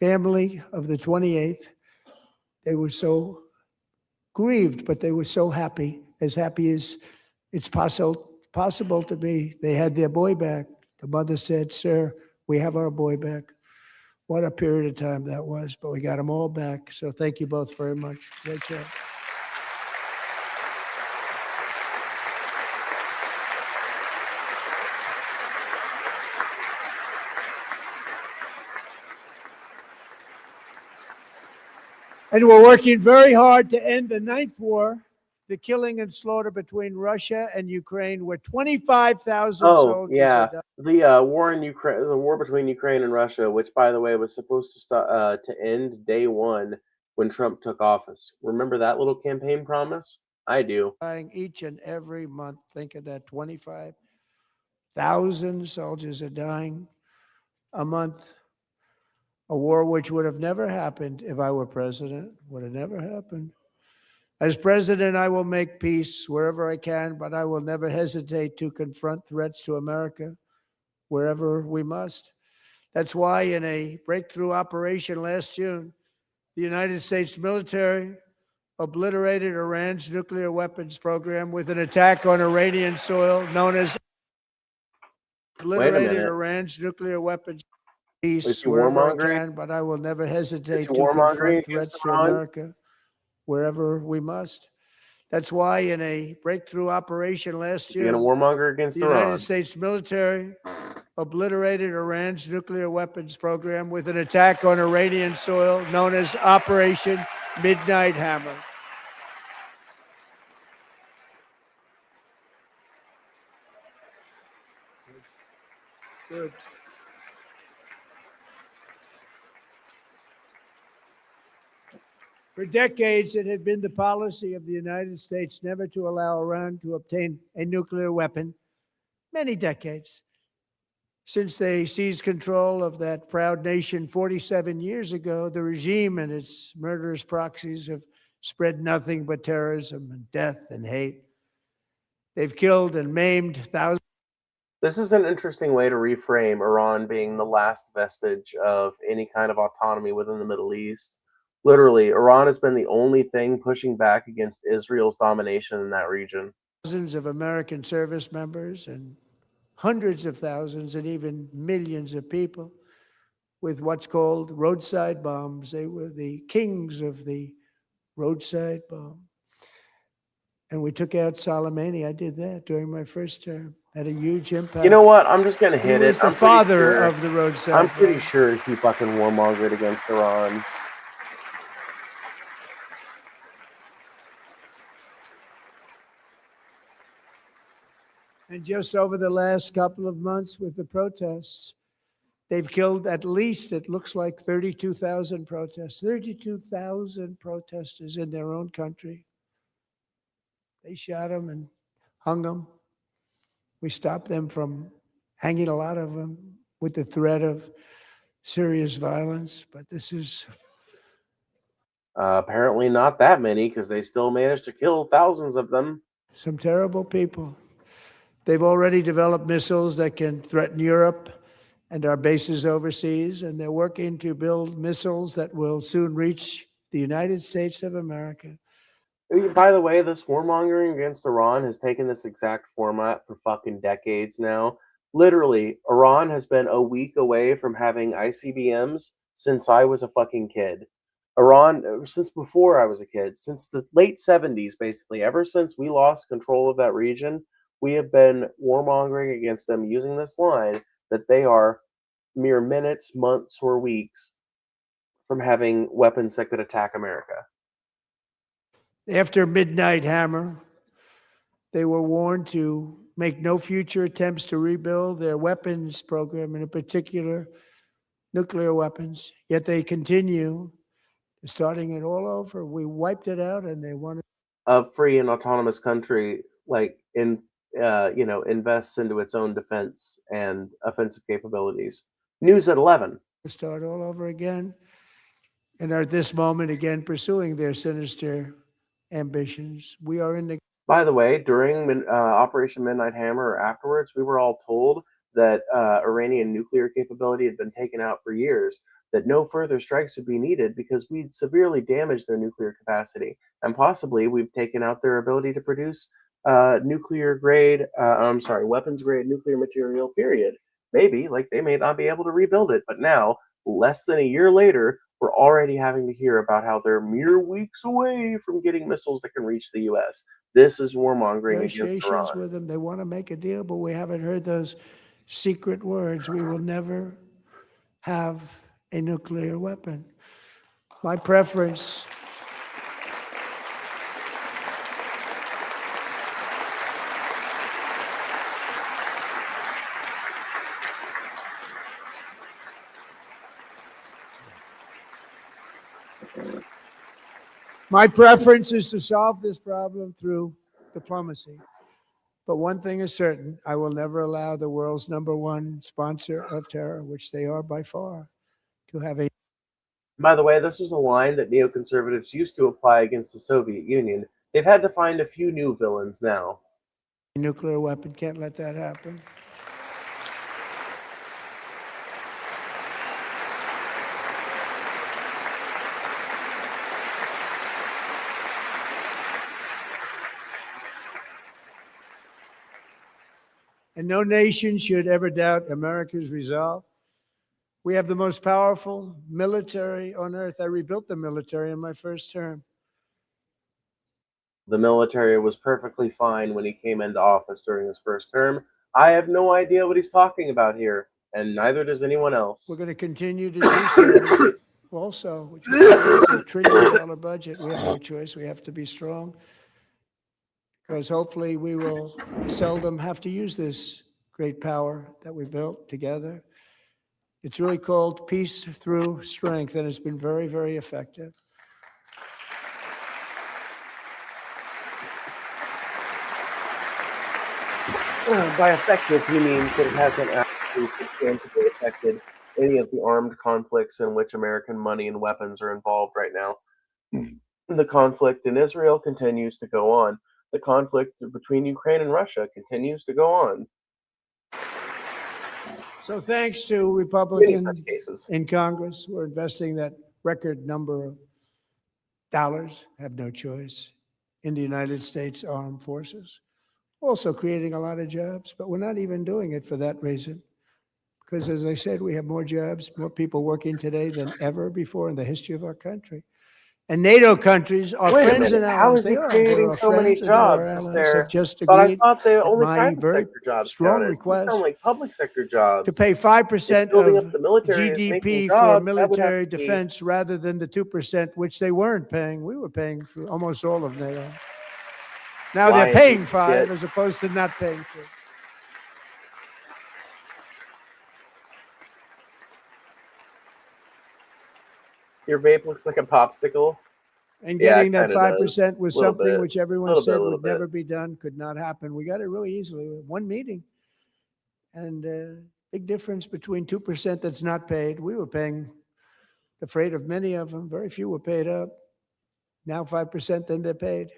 family of the 28th. They were so grieved, but they were so happy as it's possible to be. They had their boy back. The mother said, "Sir, we have our boy back." What a period of time that was, but we got them all back. So thank you both very much. Great job. And we're working very hard to end the 9th war the killing and slaughter between Russia and Ukraine, where 25,000 Oh, soldiers yeah. are dying. The war in Ukraine, the war between Ukraine and Russia, which by the way was supposed to start to end day one when Trump took office. Remember that little campaign promise? I do. Dying each and every month. Think of that, 25,000 soldiers are dying a month. A war which would have never happened if I were president, would have never happened. As president, I will make peace wherever I can, but I will never hesitate to confront threats to America wherever we must. That's why in a breakthrough operation last June, the United States military obliterated Iran's nuclear weapons program with an attack on Iranian soil known as obliterated Iran's nuclear weapons. Peace wherever I can, but I will never hesitate to confront threats to America wherever we must. That's why in a breakthrough operation last June, the United States military obliterated Iran's nuclear weapons program with an attack on Iranian soil known as Operation Midnight Hammer. Good. For decades, it had been the policy of the United States never to allow Iran to obtain a nuclear weapon. Many decades. Since they seized control of that proud nation 47 years ago, the regime and its murderous proxies have spread nothing but terrorism and death and hate. They've killed and maimed thousands. This is an interesting way to reframe Iran being the last vestige of any kind of autonomy within the Middle East. Literally, Iran has been the only thing pushing back against Israel's domination in that region. Thousands of American service members and hundreds of thousands and even millions of people with what's called roadside bombs. They were the kings of the roadside bomb. And we took out Soleimani. I did that during my first term. Had a huge impact. You know what? I'm just going to hit it. He was the father of the roadside bomb. I'm pretty sure he fucking warmongered against Iran. And just over the last couple of months with the protests, they've killed at least, it looks like 32,000 protests, 32,000 protesters in their own country. They shot them and hung them. We stopped them from hanging a lot of them with the threat of serious violence. But this is apparently not that many, because they still managed to kill thousands of them. Some terrible people. They've already developed missiles that can threaten Europe and our bases overseas, and they're working to build missiles that will soon reach the United States of America. By the way, this warmongering against Iran has taken this exact format for fucking decades now. Literally, Iran has been a week away from having ICBMs since I was a fucking kid. Iran, since before I was a kid, since the late 70s, basically, ever since we lost control of that region, we have been warmongering against them using this line that they are mere minutes, months, or weeks from having weapons that could attack America. After Midnight Hammer, they were warned to make no future attempts to rebuild their weapons program, and in particular, nuclear weapons. Yet they continue, starting it all over. We wiped it out, and they wanted a free and autonomous country, like invests into its own defense and offensive capabilities. News at 11. Start all over again, and are at this moment again pursuing their sinister ambitions. We are in the. By the way, during Operation Midnight Hammer or afterwards, we were all told that Iranian nuclear capability had been taken out for years, that no further strikes would be needed because we'd severely damaged their nuclear capacity, and possibly we've taken out their ability to produce weapons grade nuclear material, period. Maybe, like, they may not be able to rebuild it, but now, less than a year later, we're already having to hear about how they're mere weeks away from getting missiles that can reach the U.S. This is warmongering against Iran. With them. They want to make a deal, but we haven't heard those secret words. We will never have a nuclear weapon. My preference My preference is to solve this problem through diplomacy. But one thing is certain, I will never allow the world's #1 sponsor of terror, which they are by far, to have a... By the way, this was a line that neoconservatives used to apply against the Soviet Union. They've had to find a few new villains now. nuclear weapon. Can't let that happen. And no nation should ever doubt America's resolve. We have the most powerful military on earth. I rebuilt the military in my first term. The military was perfectly fine when he came into office during his first term. I have no idea what he's talking about here, and neither does anyone else. We're going to continue to do so also, which is a $1 trillion budget. We have no choice. We have to be strong, because hopefully we will seldom have to use this great power that we built together. It's really called peace through strength, and it's been very, very effective. By effective, he means that it hasn't actually substantially affected any of the armed conflicts in which American money and weapons are involved right now. The conflict in Israel continues to go on. The conflict between Ukraine and Russia continues to go on. So thanks to Republicans in Congress, we're investing that record number of dollars, have no choice, in the United States Armed Forces. Also creating a lot of jobs, but we're not even doing it for that reason. Because as I said, we have more jobs, more people working today than ever before in the history of our country. And NATO countries are friends and allies. How is he creating so many jobs if they're... But I thought they only private sector jobs strong request sound like public sector jobs. To pay 5% of GDP for military defense rather than the 2%, which they weren't paying. We were paying for almost all of NATO. Now they're paying 5 as opposed to not paying 2. Your vape looks like a popsicle. And getting that 5% was something which everyone said would never be done, could not happen. We got it really easily with one meeting. And big difference between 2% that's not paid. We were paying the freight of many of them. Very few were paid up. Now 5%, then they're paid.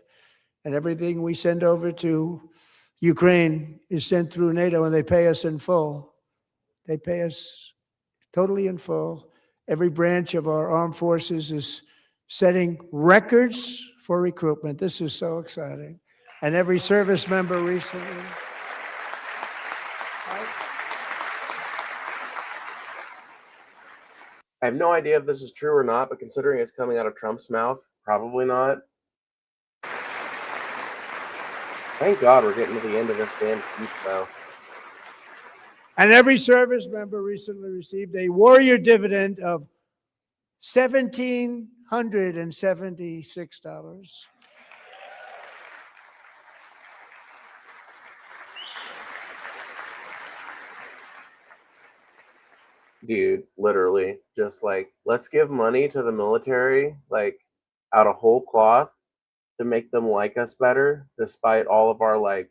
And everything we send over to Ukraine is sent through NATO, and they pay us in full. They pay us totally in full. Every branch of our armed forces is setting records for recruitment. This is so exciting. And every service member recently. I have no idea if this is true or not, but considering it's coming out of Trump's mouth, probably not. Thank God we're getting to the end of this damn speech, though. And every service member recently received a warrior dividend of $1,776. Dude, literally, just like, let's give money to the military, like, out of whole cloth to make them like us better, despite all of our, like,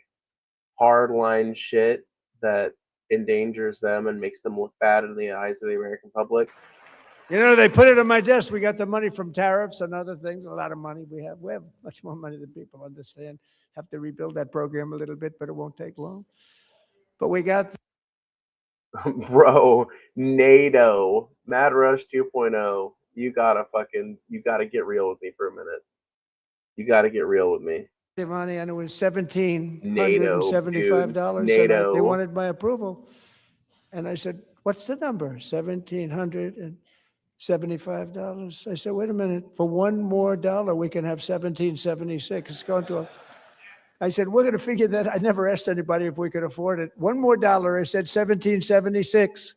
hardline shit that endangers them and makes them look bad in the eyes of the American public. You know, they put it on my desk. We got the money from tariffs and other things, a lot of money we have. We have much more money than people understand. Have to rebuild that program a little bit, but it won't take long. But we got... Bro, NATO, Mad Rush 2.0, you gotta get real with me for a minute. You gotta get real with me. The money, and it was $1,775. NATO. They wanted my approval. And I said, what's the number? $1,775. I said, wait a minute, for $1 more, we can have $1,776. It's going to... I said, we're going to figure that. I never asked anybody if we could afford it. $1 more, I said $1,776.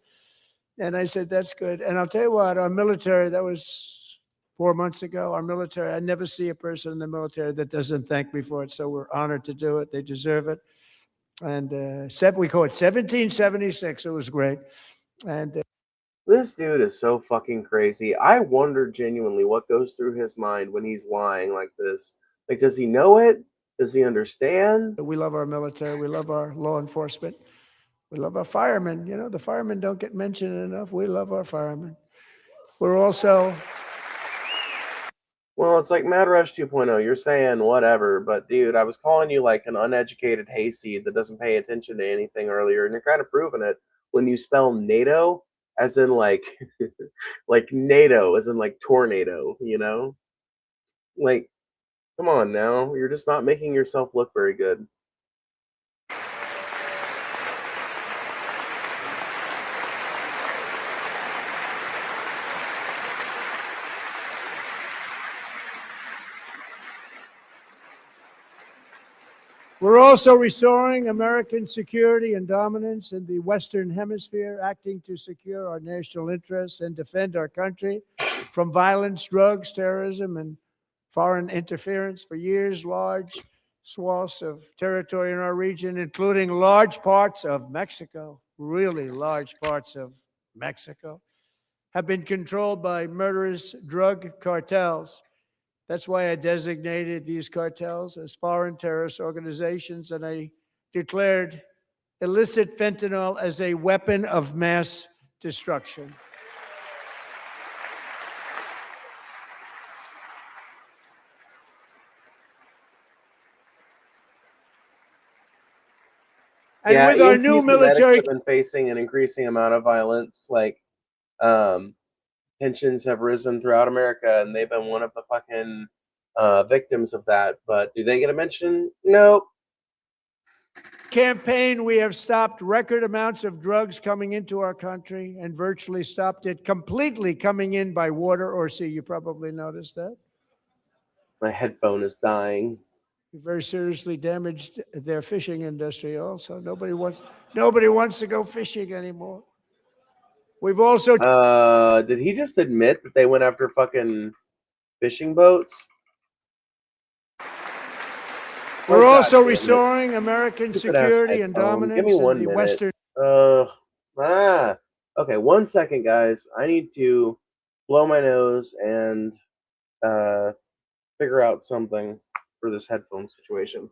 And I said, that's good. And I'll tell you what, our military, that was 4 months ago, our military, I never see a person in the military that doesn't thank me for it. So we're honored to do it. They deserve it. And we call it $1,776. It was great. And This dude is so fucking crazy. I wonder genuinely what goes through his mind when he's lying like this. Like, does he know it? Does he understand? We love our military. We love our law enforcement. We love our firemen. You know, the firemen don't get mentioned enough. We love our firemen. We're also... Well, it's like Mad Rush 2.0. You're saying whatever, but dude, I was calling you like an uneducated hayseed that doesn't pay attention to anything earlier, and you're kind of proving it when you spell NATO as in like like NATO as in like tornado, you know? Like, come on now. You're just not making yourself look very good. We're also restoring American security and dominance in the Western Hemisphere, acting to secure our national interests and defend our country from violence, drugs, terrorism, and foreign interference. For years, large swaths of territory in our region, including large parts of Mexico, really large parts of Mexico, have been controlled by murderous drug cartels. That's why I designated these cartels as foreign terrorist organizations, and I declared illicit fentanyl as a weapon of mass destruction. And yeah, with our EMTs new and medics military... have been facing an increasing amount of violence. Like, tensions have risen throughout America, and they've been one of the fucking victims of that. But do they get a mention? Nope. campaign, we have stopped record amounts of drugs coming into our country and virtually stopped it completely coming in by water or sea. You probably noticed that. My headphone is dying. We very seriously damaged their fishing industry also. Nobody wants to go fishing anymore. We've also... Did he just admit that they went after fucking fishing boats? We're Oh, also God, restoring American security and dominance Give me in one the minute. Western... Okay, 1 second, guys. I need to blow my nose and figure out something for this headphone situation.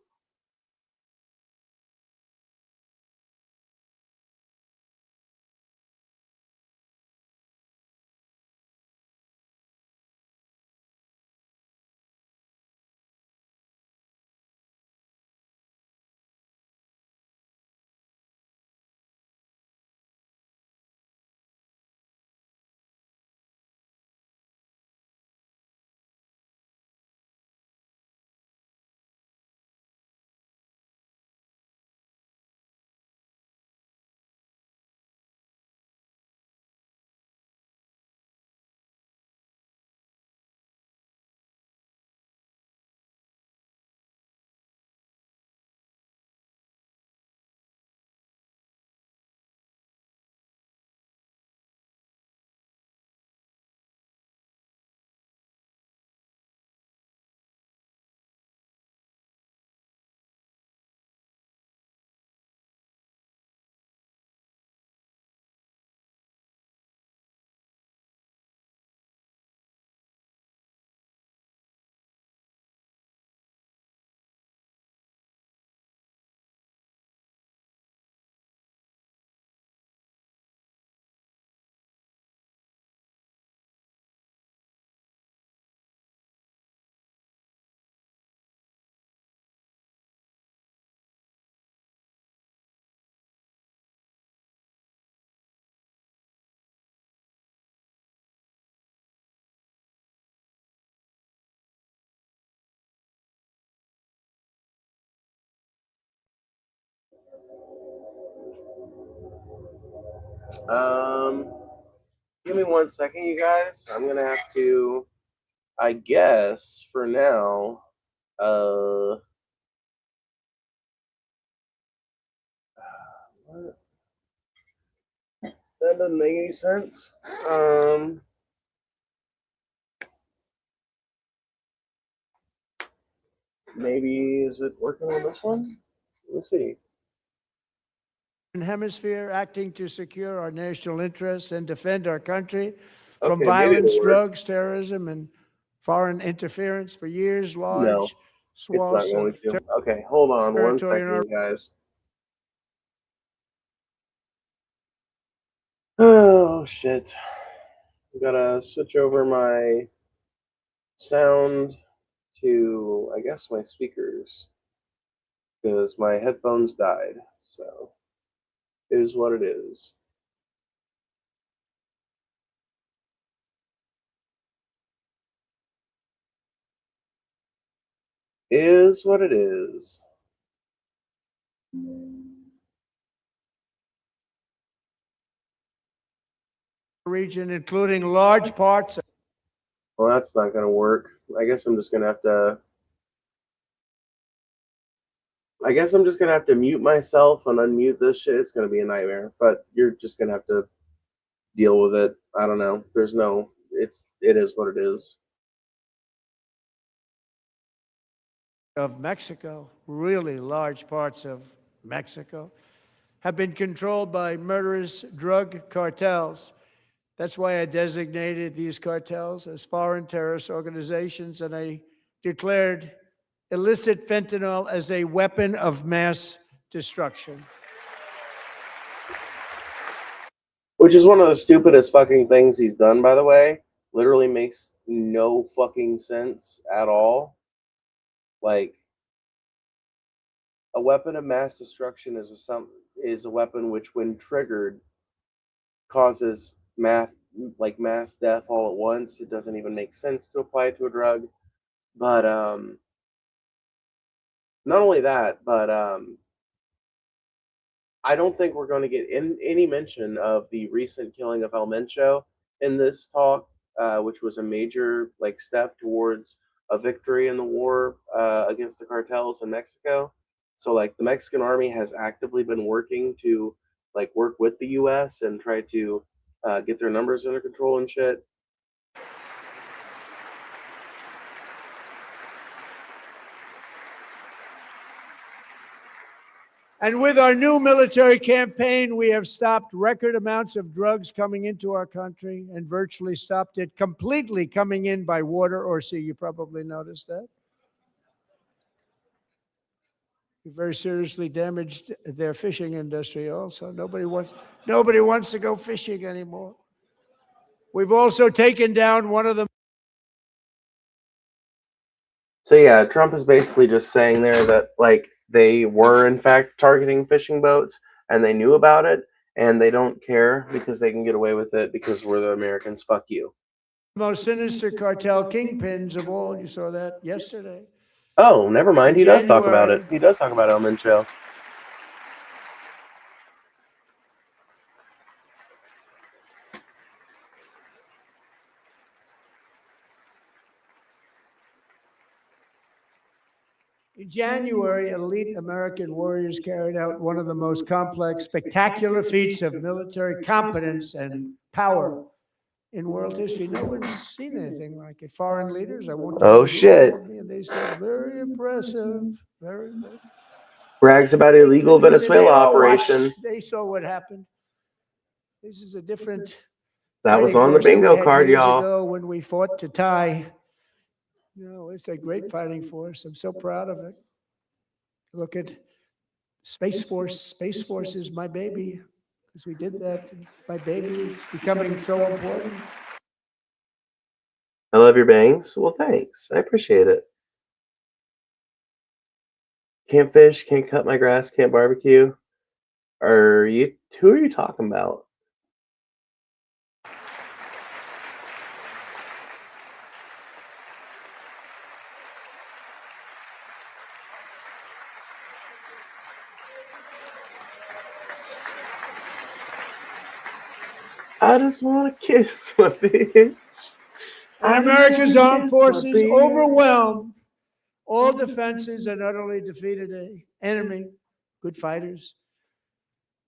Give me 1 second, you guys. I'm gonna have to, I guess, for now, what? That doesn't make any sense. Maybe is it working on this one? Let's see. hemisphere, acting to secure our national interests and defend our country from violence, drugs, terrorism, and foreign interference for years. Large swaths of Okay, hold on one territory in our second, guys. Oh shit! I gotta switch over my sound to, I guess, my speakers because my headphones died. So it is what it is. Is what it is. region, including large parts. Well, that's not going to work. I guess I'm just going to have to. I guess I'm just going to have to mute myself and unmute this shit. It's going to be a nightmare, but you're just going to have to deal with it. I don't know. There's no. It is what it is. Of Mexico, really large parts of Mexico, have been controlled by murderous drug cartels. That's why I designated these cartels as foreign terrorist organizations, and I declared illicit fentanyl as a weapon of mass destruction. Which is one of the stupidest fucking things he's done, by the way. Literally makes no fucking sense at all. Like, a weapon of mass destruction is a weapon which, when triggered, causes mass death all at once. It doesn't even make sense to apply it to a drug. But not only that, but I don't think we're going to get any mention of the recent killing of El Mencho in this talk, which was a major step towards a victory in the war against the cartels in Mexico. So the Mexican army has actively been working to work with the U.S. and try to get their numbers under control and shit. And with our new military campaign, we have stopped record amounts of drugs coming into our country and virtually stopped it completely coming in by water or sea. You probably noticed that. We very seriously damaged their fishing industry also. Nobody wants to go fishing anymore. We've also taken down one of the. So yeah, Trump is basically just saying there that they were in fact targeting fishing boats and they knew about it and they don't care because they can get away with it because we're the Americans. Fuck you. Most sinister cartel kingpins of all. You saw that yesterday. Oh, never mind. He does talk about it. He does talk about El Mencho. In January, elite American warriors carried out one of the most complex, spectacular feats of military competence and power in world history. No one's seen anything like it. Foreign leaders, I won't. Oh shit! And they said, "Very impressive, very." Brags about illegal Venezuela operation. They saw what happened. This is a different. That was on the bingo card, y'all. Ago when we fought to tie. It's a great fighting force. I'm so proud of it. Look at Space Force. Space Force is my baby because we did that. My baby is becoming so important. I love your bangs. Well, thanks. I appreciate it. Can't fish, can't cut my grass, can't barbecue. Who are you talking about? I just want to kiss my bitch. America's armed forces overwhelmed all defenses and utterly defeated an enemy, good fighters,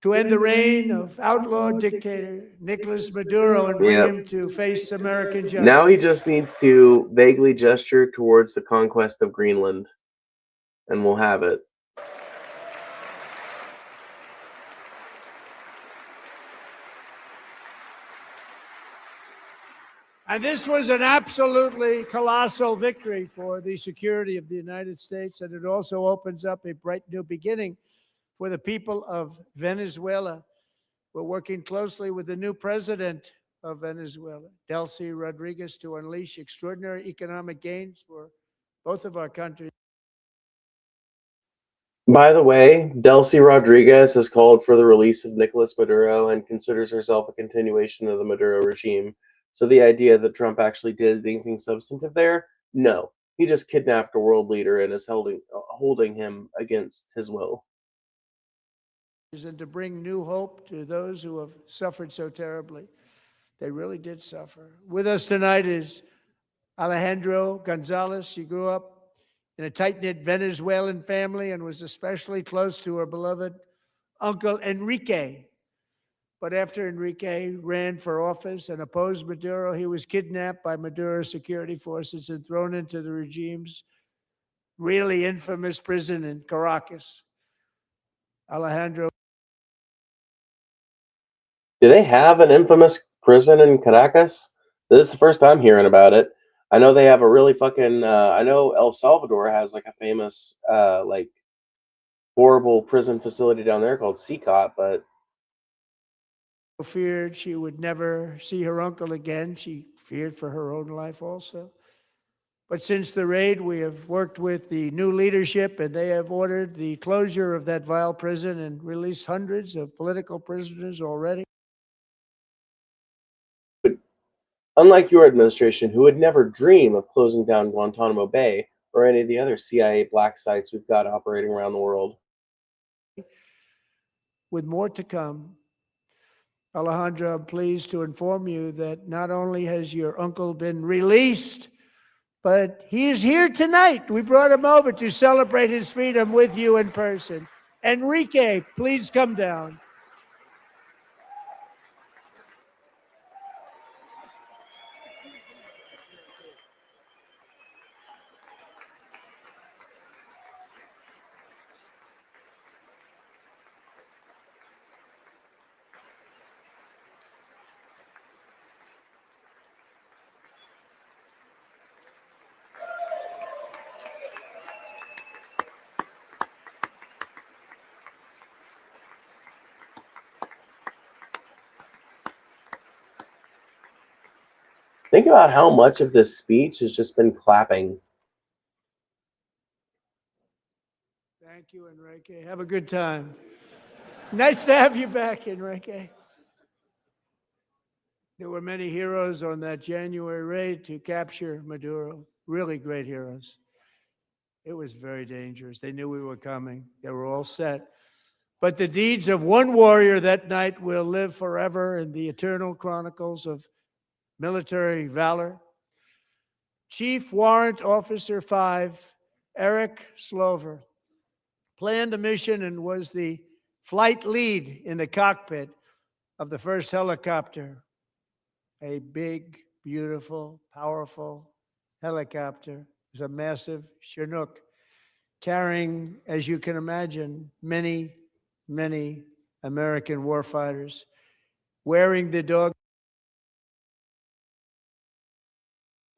to end the reign of outlaw dictator Nicolas Maduro and bring him to face American justice. Now he just needs to vaguely gesture towards the conquest of Greenland, and we'll have it. And this was an absolutely colossal victory for the security of the United States. And it also opens up a bright new beginning for the people of Venezuela. We're working closely with the new president of Venezuela, Delcy Rodriguez, to unleash extraordinary economic gains for both of our countries. By the way, Delcy Rodriguez has called for the release of Nicolas Maduro and considers herself a continuation of the Maduro regime. So the idea that Trump actually did anything substantive there, no. He just kidnapped a world leader and is holding him against his will. And to bring new hope to those who have suffered so terribly. They really did suffer. With us tonight is Alejandro Gonzalez. She grew up in a tight-knit Venezuelan family and was especially close to her beloved uncle Enrique. But after Enrique ran for office and opposed Maduro, he was kidnapped by Maduro's security forces and thrown into the regime's really infamous prison in Caracas. Alejandro. Do they have an infamous prison in Caracas? This is the first time hearing about it. I know they have a really fucking. I know El Salvador has like a famous, like, horrible prison facility down there called CCOT, but. Feared she would never see her uncle again. She feared for her own life also. But since the raid, we have worked with the new leadership, and they have ordered the closure of that vile prison and released hundreds of political prisoners already. Unlike your administration, who would never dream of closing down Guantanamo Bay or any of the other CIA black sites we've got operating around the world. With more to come, Alejandro, I'm pleased to inform you that not only has your uncle been released, but he is here tonight. We brought him over to celebrate his freedom with you in person. Enrique, please come down. Think about how much of this speech has just been clapping. Thank you, Enrique. Have a good time. Nice to have you back, Enrique. There were many heroes on that January raid to capture Maduro, really great heroes. It was very dangerous. They knew we were coming. They were all set. But the deeds of one warrior that night will live forever in the eternal chronicles of military valor. Chief Warrant Officer 5, Eric Slover, planned the mission and was the flight lead in the cockpit of the first helicopter, a big, beautiful, powerful helicopter. It was a massive Chinook carrying, as you can imagine, many, many American warfighters wearing the dog.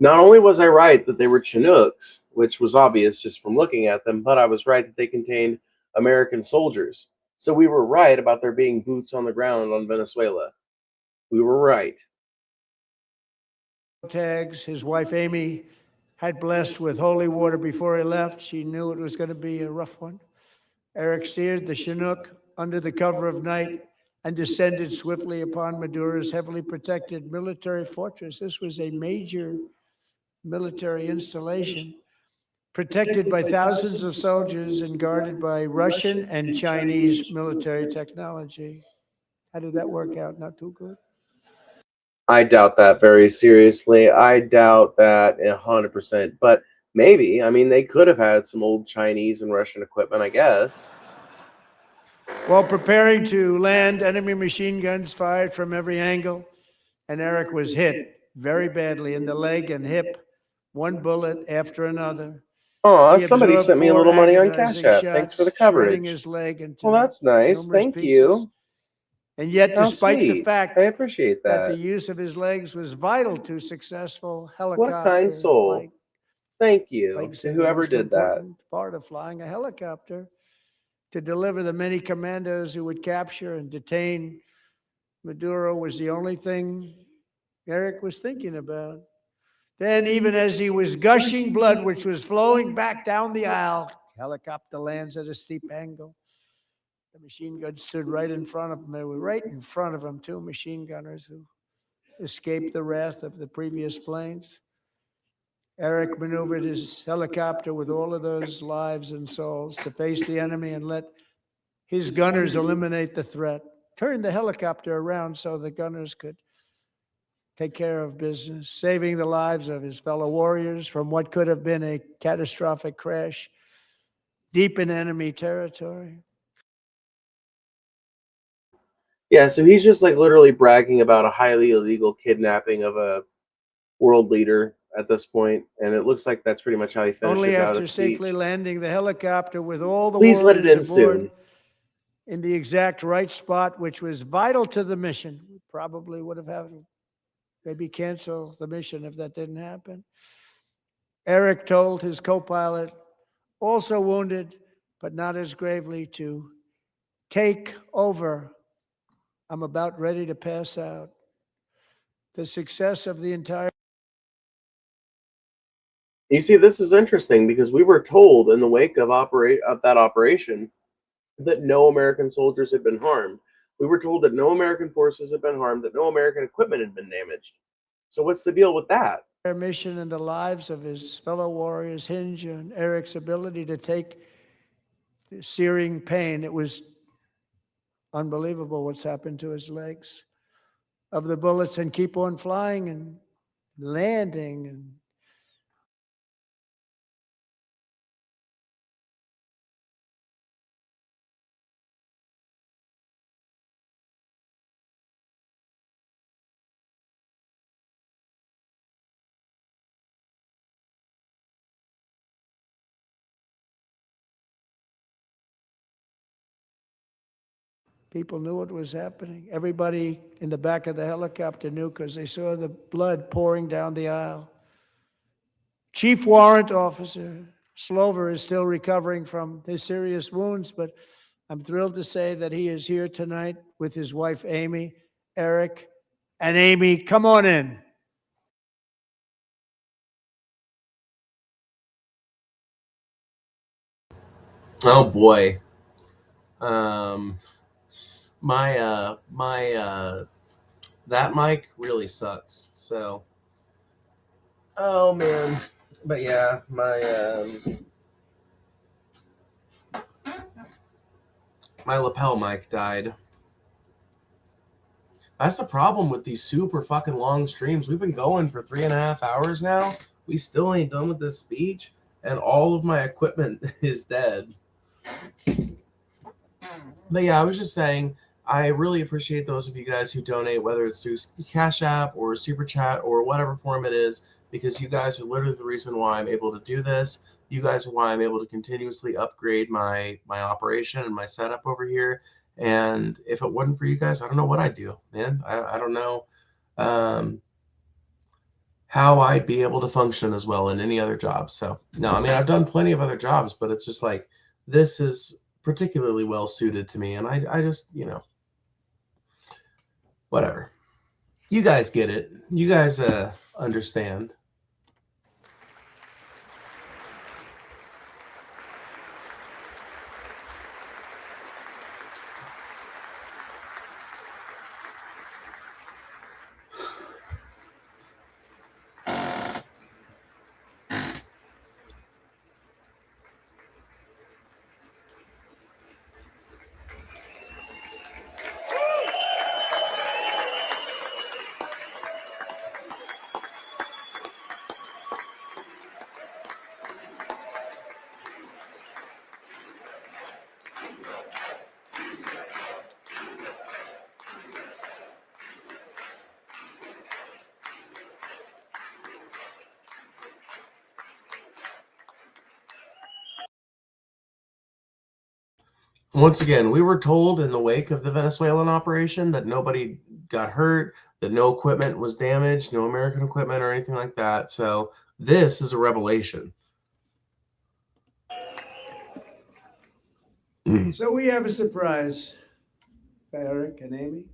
Not only was I right that they were Chinooks, which was obvious just from looking at them, but I was right that they contained American soldiers. So we were right about there being boots on the ground on Venezuela. We were right. Tags, his wife Amy had blessed with holy water before he left. She knew it was going to be a rough one. Eric steered the Chinook under the cover of night and descended swiftly upon Maduro's heavily protected military fortress. This was a major military installation, protected by thousands of soldiers and guarded by Russian and Chinese military technology. How did that work out? Not too good? I doubt that very seriously. I doubt that 100%. But maybe. I mean, they could have had some old Chinese and Russian equipment, I guess. While preparing to land, enemy machine guns fired from every angle, and Eric was hit very badly in the leg and hip, one bullet after another. Oh, somebody sent me a little money on Cash App. Thanks for the coverage. His leg into well, that's nice. Thank you. And yet, How despite the sweet. fact I appreciate that the that. use of his legs was vital to successful What a kind helicopter soul. flight, Thank you legs to are the whoever most did that. important part of flying a helicopter. To deliver the many commandos who would capture and detain Maduro was the only thing Eric was thinking about. Then, even as he was gushing blood, which was flowing back down the aisle, helicopter lands at a steep angle. The machine gun stood right in front of him. They were right in front of him, two machine gunners who escaped the wrath of the previous planes. Eric maneuvered his helicopter with all of those lives and souls to face the enemy and let his gunners eliminate the threat. Turned the helicopter around so the gunners could take care of business, saving the lives of his fellow warriors from what could have been a catastrophic crash deep in enemy territory. Yeah, so he's just like literally bragging about a highly illegal kidnapping of a world leader at this point, and it looks like that's pretty much how he finishes Only out after his speech. safely landing the helicopter with all the Please let it warriors in aboard soon. in the exact right spot, which was vital to the mission. We probably would have had to maybe cancel the mission if that didn't happen. Eric told his co-pilot, also wounded, but not as gravely, to take over. I'm about ready to pass out. The success of the entire. You see, this is interesting because we were told in the wake of that operation that no American soldiers had been harmed. We were told that no American forces had been harmed, that no American equipment had been damaged. So what's the deal with that? Their mission and the lives of his fellow warriors hinge on Eric's ability to take the searing pain. It was unbelievable what's happened to his legs of the bullets and keep on flying and landing. And people knew what was happening. Everybody in the back of the helicopter knew because they saw the blood pouring down the aisle. Chief Warrant Officer Slover is still recovering from his serious wounds, but I'm thrilled to say that he is here tonight with his wife, Amy, Eric, and Amy. Come on in. Oh boy. My that mic really sucks. So oh man. But yeah, my lapel mic died. That's the problem with these super fucking long streams. We've been going for 3.5 hours now. We still ain't done with this speech, and all of my equipment is dead. But yeah, I was just saying, I really appreciate those of you guys who donate, whether it's through Cash App or Super Chat or whatever form it is, because you guys are literally the reason why I'm able to do this. You guys are why I'm able to continuously upgrade my operation and my setup over here. And if it wasn't for you guys, I don't know what I'd do, man. I don't know how I'd be able to function as well in any other job. So no, I mean, I've done plenty of other jobs, but it's just like, this is particularly well suited to me. And I just, whatever. You guys get it. You guys understand. Once again, we were told in the wake of the Venezuelan operation that nobody got hurt, that no equipment was damaged, no American equipment or anything like that. So this is a revelation. So we have a surprise for Eric and Amy.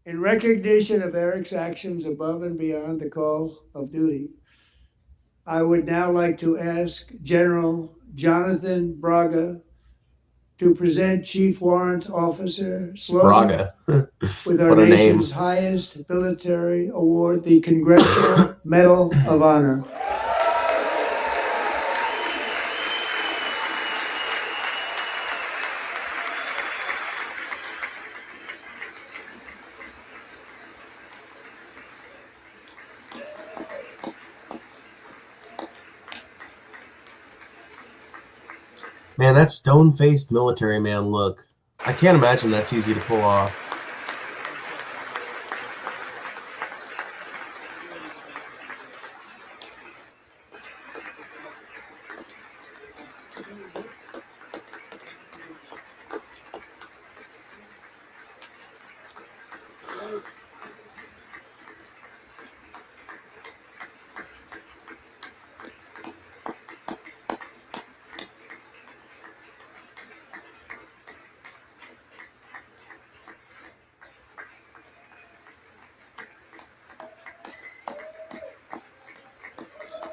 In recognition of Eric's actions above and beyond the call of duty, I would now like to ask General Jonathan Braga to present Chief Warrant Officer Slogan Braga. with our What a name. nation's highest military award, the Congressional Medal of Honor. Man, that stone-faced military man look. I can't imagine that's easy to pull off.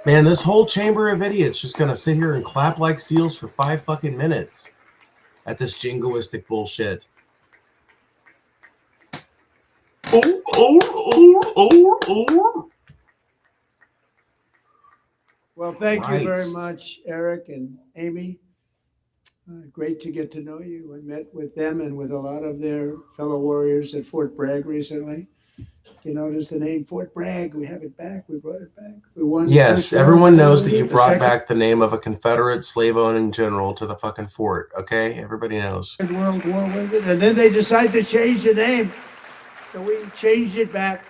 Man, this whole chamber of idiots just gonna sit here and clap like seals for 5 fucking minutes at this jingoistic bullshit. Well, thank you very much, Eric and Amy. Great to get to know you. I met with them and with a lot of their fellow warriors at Fort Bragg recently. You notice the name Fort Bragg? We have it back. We brought it back. We won. Yes, everyone knows that you brought back the name of a Confederate slave-owning general to the fucking fort. Okay, everybody knows. World War with it, and then they decided to change the name, so we changed it back.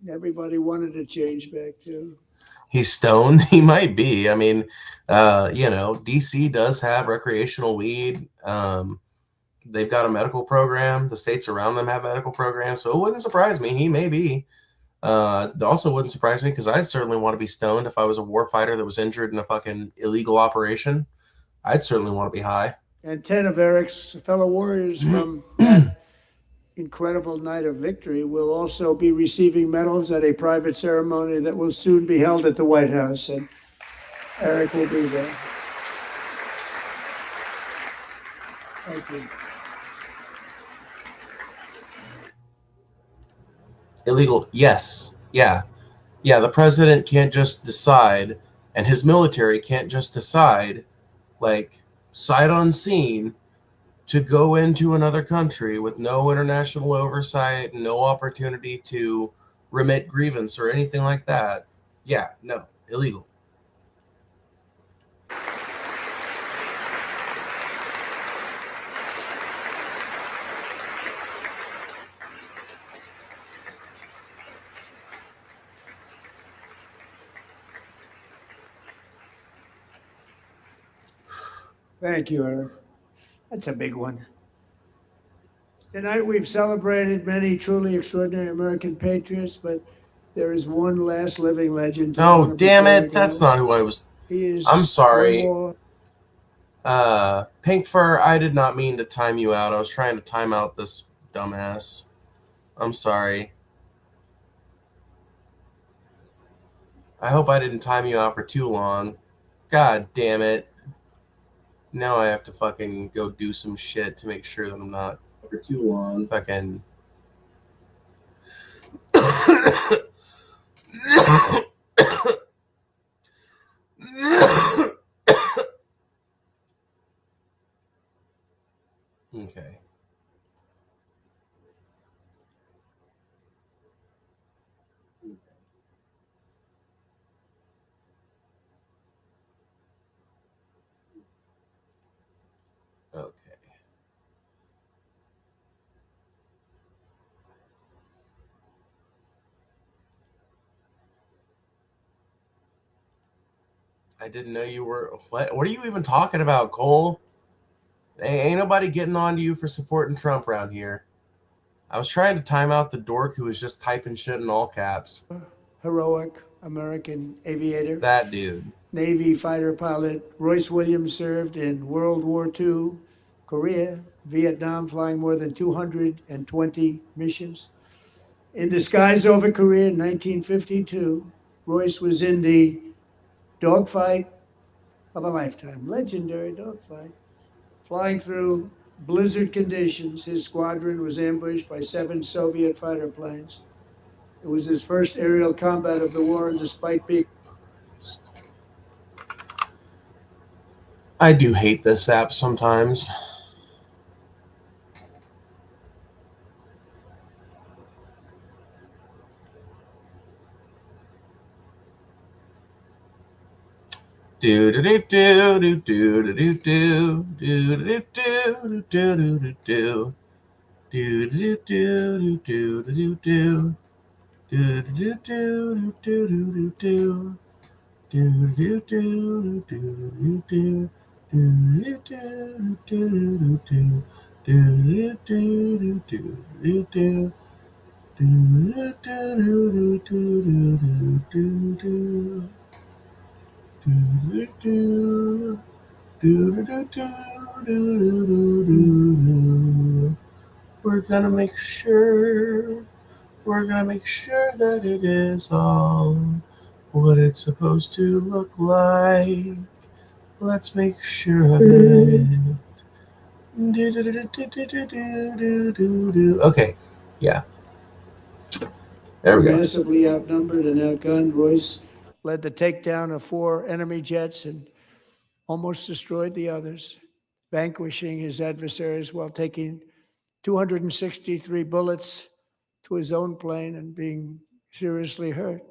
Everybody wanted to change back too. He's stoned. He might be. I mean, you know, DC does have recreational weed. They've got a medical program. The states around them have medical programs. So it wouldn't surprise me. He may be. Also wouldn't surprise me because I'd certainly want to be stoned if I was a warfighter that was injured in a fucking illegal operation. I'd certainly want to be high. And 10 of Eric's fellow warriors from that incredible night of victory will also be receiving medals at a private ceremony that will soon be held at the White House. And Eric will be there. Thank you. Illegal. Yes. Yeah. Yeah. The president can't just decide, and his military can't just decide, like, sight unseen, to go into another country with no international oversight, no opportunity to remit grievance or anything like that. Yeah. No. Illegal. Thank you, Eric. That's a big one. Tonight we've celebrated many truly extraordinary American patriots, but there is one last living legend. Oh, damn it. That's not who I was. I'm sorry. Pink Fur, I did not mean to time you out. I was trying to time out this dumbass. I'm sorry. I hope I didn't time you out for too long. God damn it. Now I have to fucking go do some shit to make sure that I'm not for too long. Fucking. Okay. Okay. I didn't know you were. What are you even talking about, Cole? Ain't nobody getting on to you for supporting Trump around here. I was trying to time out the dork who was just typing shit in all caps. Heroic American aviator. That dude. Navy fighter pilot Royce Williams served in World War II, Korea, Vietnam, flying more than 220 missions. In disguise over Korea in 1952, Royce was in the dogfight of a lifetime, legendary dogfight. Flying through blizzard conditions, his squadron was ambushed by 7 Soviet fighter planes. It was his first aerial combat of the war, and despite being... I do hate this app sometimes. Do do do do do do do do do do do do do do do do do do do do. Do do do do do do do. Do do do do do do. Do do do do do. Do do do do do do. Do do do do do do. Do do do do do do do. We're gonna make sure that it is all what it's supposed to look like. Let's make sure of it. Okay, yeah. There we go. Massively outnumbered and outgunned, Royce led the takedown of 4 enemy jets and almost destroyed the others, vanquishing his adversaries while taking 263 bullets to his own plane and being seriously hurt.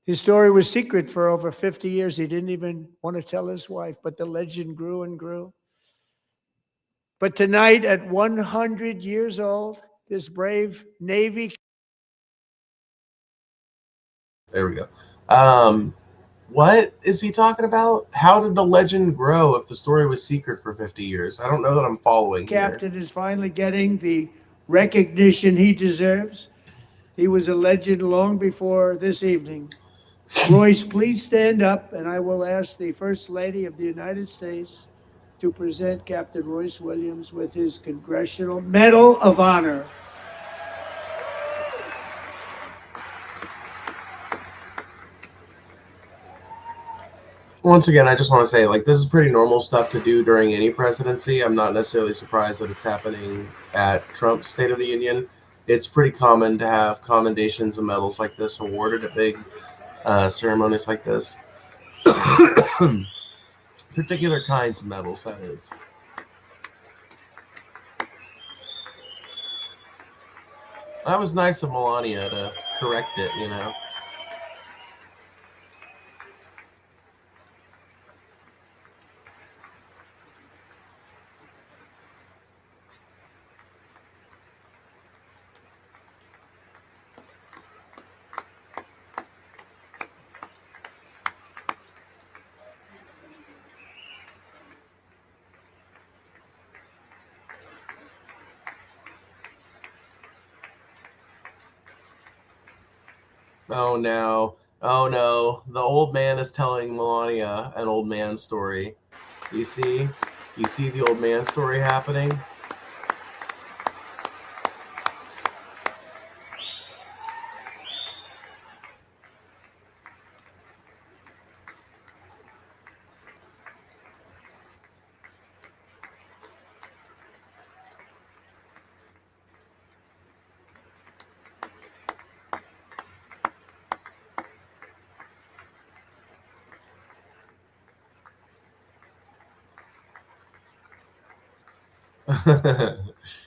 His story was secret for over 50 years. He didn't even want to tell his wife, but the legend grew and grew. But tonight, at 100 years old, this brave Navy... There we go. What is he talking about? How did the legend grow if the story was secret for 50 years? I don't know that I'm following Captain here. is finally getting the recognition he deserves. He was a legend long before this evening. Royce, please stand up, and I will ask the First Lady of the United States to present Captain Royce Williams with his Congressional Medal of Honor. Once again, I just want to say, like, this is pretty normal stuff to do during any presidency. I'm not necessarily surprised that it's happening at Trump's State of the Union. It's pretty common to have commendations and medals like this awarded at big ceremonies like this. Particular kinds of medals, that is. That was nice of Melania to correct it, you know. Oh no. Oh no. The old man is telling Melania an old man story. You see? You see the old man story happening?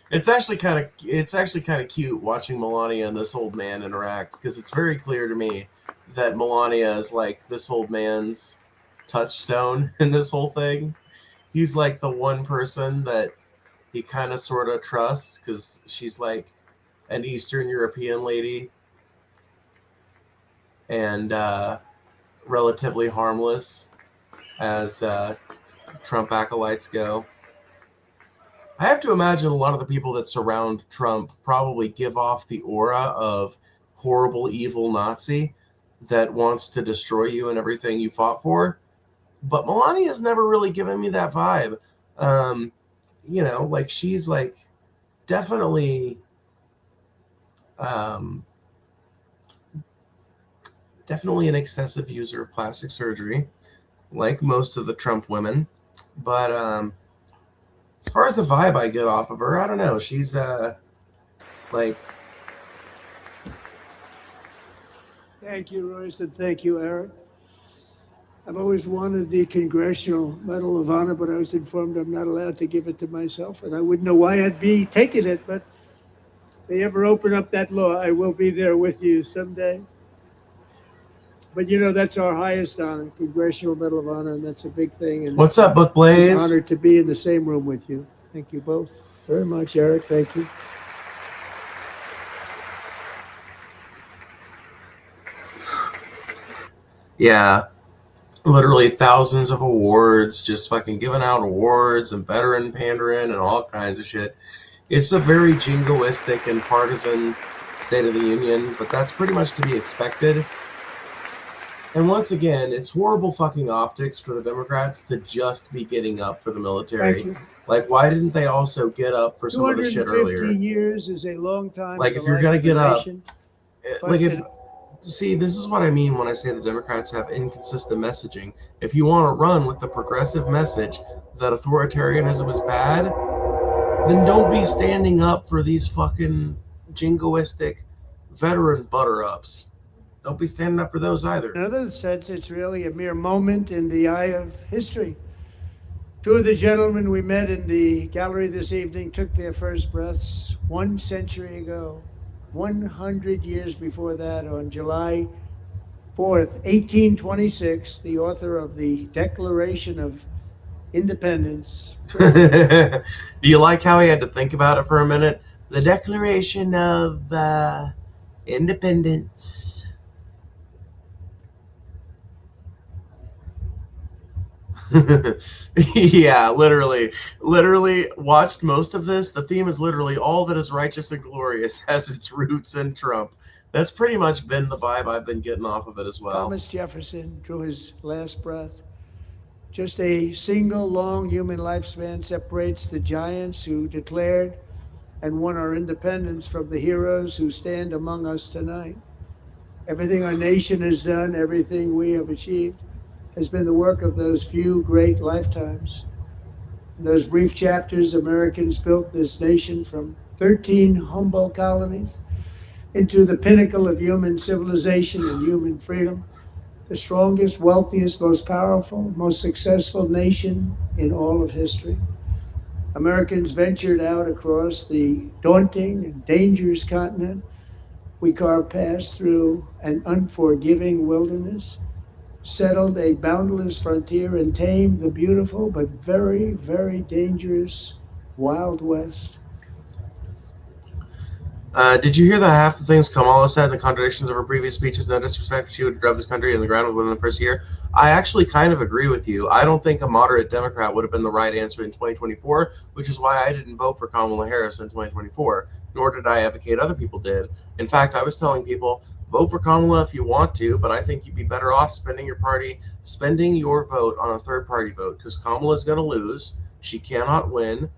It's actually kind of cute watching Melania and this old man interact, because it's very clear to me that Melania is like this old man's touchstone in this whole thing. He's like the one person that he kind of sort of trusts, because she's like an Eastern European lady and relatively harmless as Trump acolytes go. I have to imagine a lot of the people that surround Trump probably give off the aura of horrible, evil Nazi that wants to destroy you and everything you fought for. But Melania's never really given me that vibe. Like she's like definitely definitely an excessive user of plastic surgery, like most of the Trump women. But as far as the vibe I get off of her, I don't know. She's like. Thank you, Royce, and thank you, Eric. I've always wanted the Congressional Medal of Honor, but I was informed I'm not allowed to give it to myself, and I wouldn't know why I'd be taking it, but if they ever open up that law, I will be there with you someday. But that's our highest honor, Congressional Medal of Honor, and that's a big thing. And what's up, Book Blaze? I'm honored to be in the same room with you. Thank you both very much, Eric. Thank you. Yeah, literally thousands of awards, just fucking giving out awards and veteran pandering and all kinds of shit. It's a very jingoistic and partisan State of the Union, but that's pretty much to be expected. And once again, it's horrible fucking optics for the Democrats to just be getting up for the military. Like, why didn't they also get up for some of the shit earlier? 250 years is a long time. Like, if you're going to get up, like if... See, this is what I mean when I say the Democrats have inconsistent messaging. If you want to run with the progressive message that authoritarianism is bad, then don't be standing up for these fucking jingoistic veteran butter-ups. Don't be standing up for those either. In another sense, it's really a mere moment in the eye of history. Two of the gentlemen we met in the gallery this evening took their first breaths 1 century ago. 100 years before that, on July 4th, 1826, the author of the Declaration of Independence. Do you like how he had to think about it for a minute? The Declaration of Independence. Yeah, literally watched most of this. The theme is literally all that is righteous and glorious has its roots in Trump. That's pretty much been the vibe I've been getting off of it as well. Thomas Jefferson drew his last breath. Just a single long human lifespan separates the giants who declared and won our independence from the heroes who stand among us tonight. Everything our nation has done, everything we have achieved, has been the work of those few great lifetimes. In those brief chapters, Americans built this nation from 13 humble colonies into the pinnacle of human civilization and human freedom, the strongest, wealthiest, most powerful, most successful nation in all of history. Americans ventured out across the daunting and dangerous continent. We carved paths through an unforgiving wilderness, settled a boundless frontier, and tamed the beautiful but very, very dangerous Wild West. Did you hear that half the things Kamala said and the contradictions of her previous speeches? No disrespect, she would drive this country in the ground within the first year. I actually kind of agree with you. I don't think a moderate Democrat would have been the right answer in 2024, which is why I didn't vote for Kamala Harris in 2024, nor did I advocate other people did. In fact, I was telling people, vote for Kamala if you want to, but I think you'd be better off spending your vote on a third-party vote, because Kamala's going to lose. She cannot win.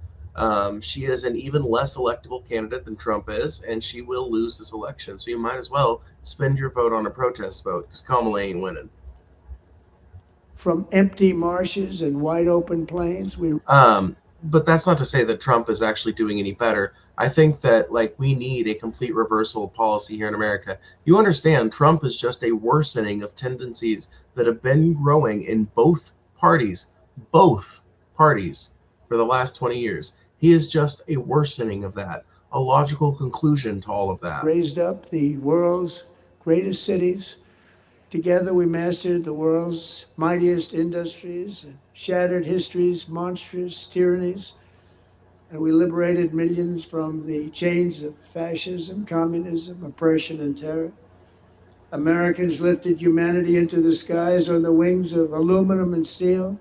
She is an even less electable candidate than Trump is, and she will lose this election. So you might as well spend your vote on a protest vote, because Kamala ain't winning. From empty marshes and wide open plains, but that's not to say that Trump is actually doing any better. I think that we need a complete reversal of policy here in America. You understand, Trump is just a worsening of tendencies that have been growing in both parties for the last 20 years. He is just a worsening of that, a logical conclusion to all of that. Raised up the world's greatest cities. Together we mastered the world's mightiest industries and shattered history's monstrous tyrannies. And we liberated millions from the chains of fascism, communism, oppression, and terror. Americans lifted humanity into the skies on the wings of aluminum and steel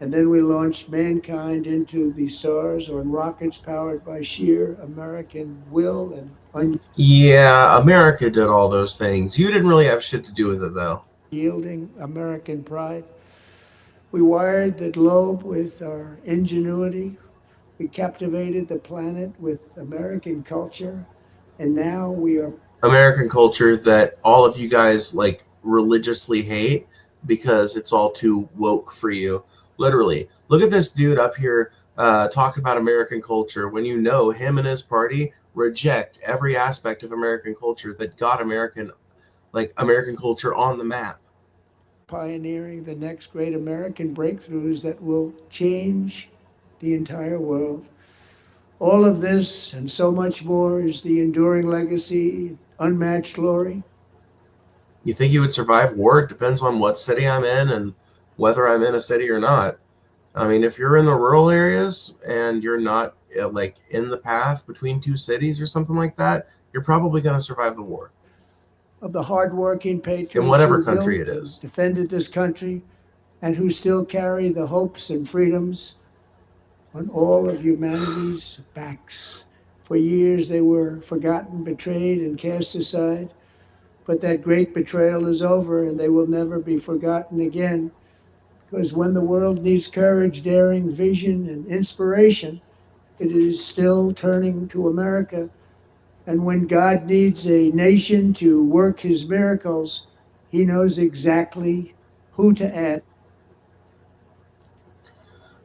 And then we launched mankind into the stars on rockets powered by sheer American will and Yeah, America did all those things. You didn't really have shit to do with it, though. unyielding American pride. We wired the globe with our ingenuity. We captivated the planet with American culture. And now we are American culture that all of you guys like religiously hate because it's all too woke for you. Literally, look at this dude up here talking about American culture when you know him and his party reject every aspect of American culture that got American culture on the map. pioneering the next great American breakthroughs that will change the entire world. All of this and so much more is the enduring legacy, unmatched glory. You think you would survive war? It depends on what city I'm in and whether I'm in a city or not. I mean, if you're in the rural areas and you're not like in the path between two cities or something like that, you're probably going to survive the war. Of the hardworking patriots In whatever who country built it and is. defended this country and who still carry the hopes and freedoms on all of humanity's backs. For years they were forgotten, betrayed, and cast aside. But that great betrayal is over, and they will never be forgotten again. Because when the world needs courage, daring, vision, and inspiration, it is still turning to America. And when God needs a nation to work his miracles, he knows exactly who to add.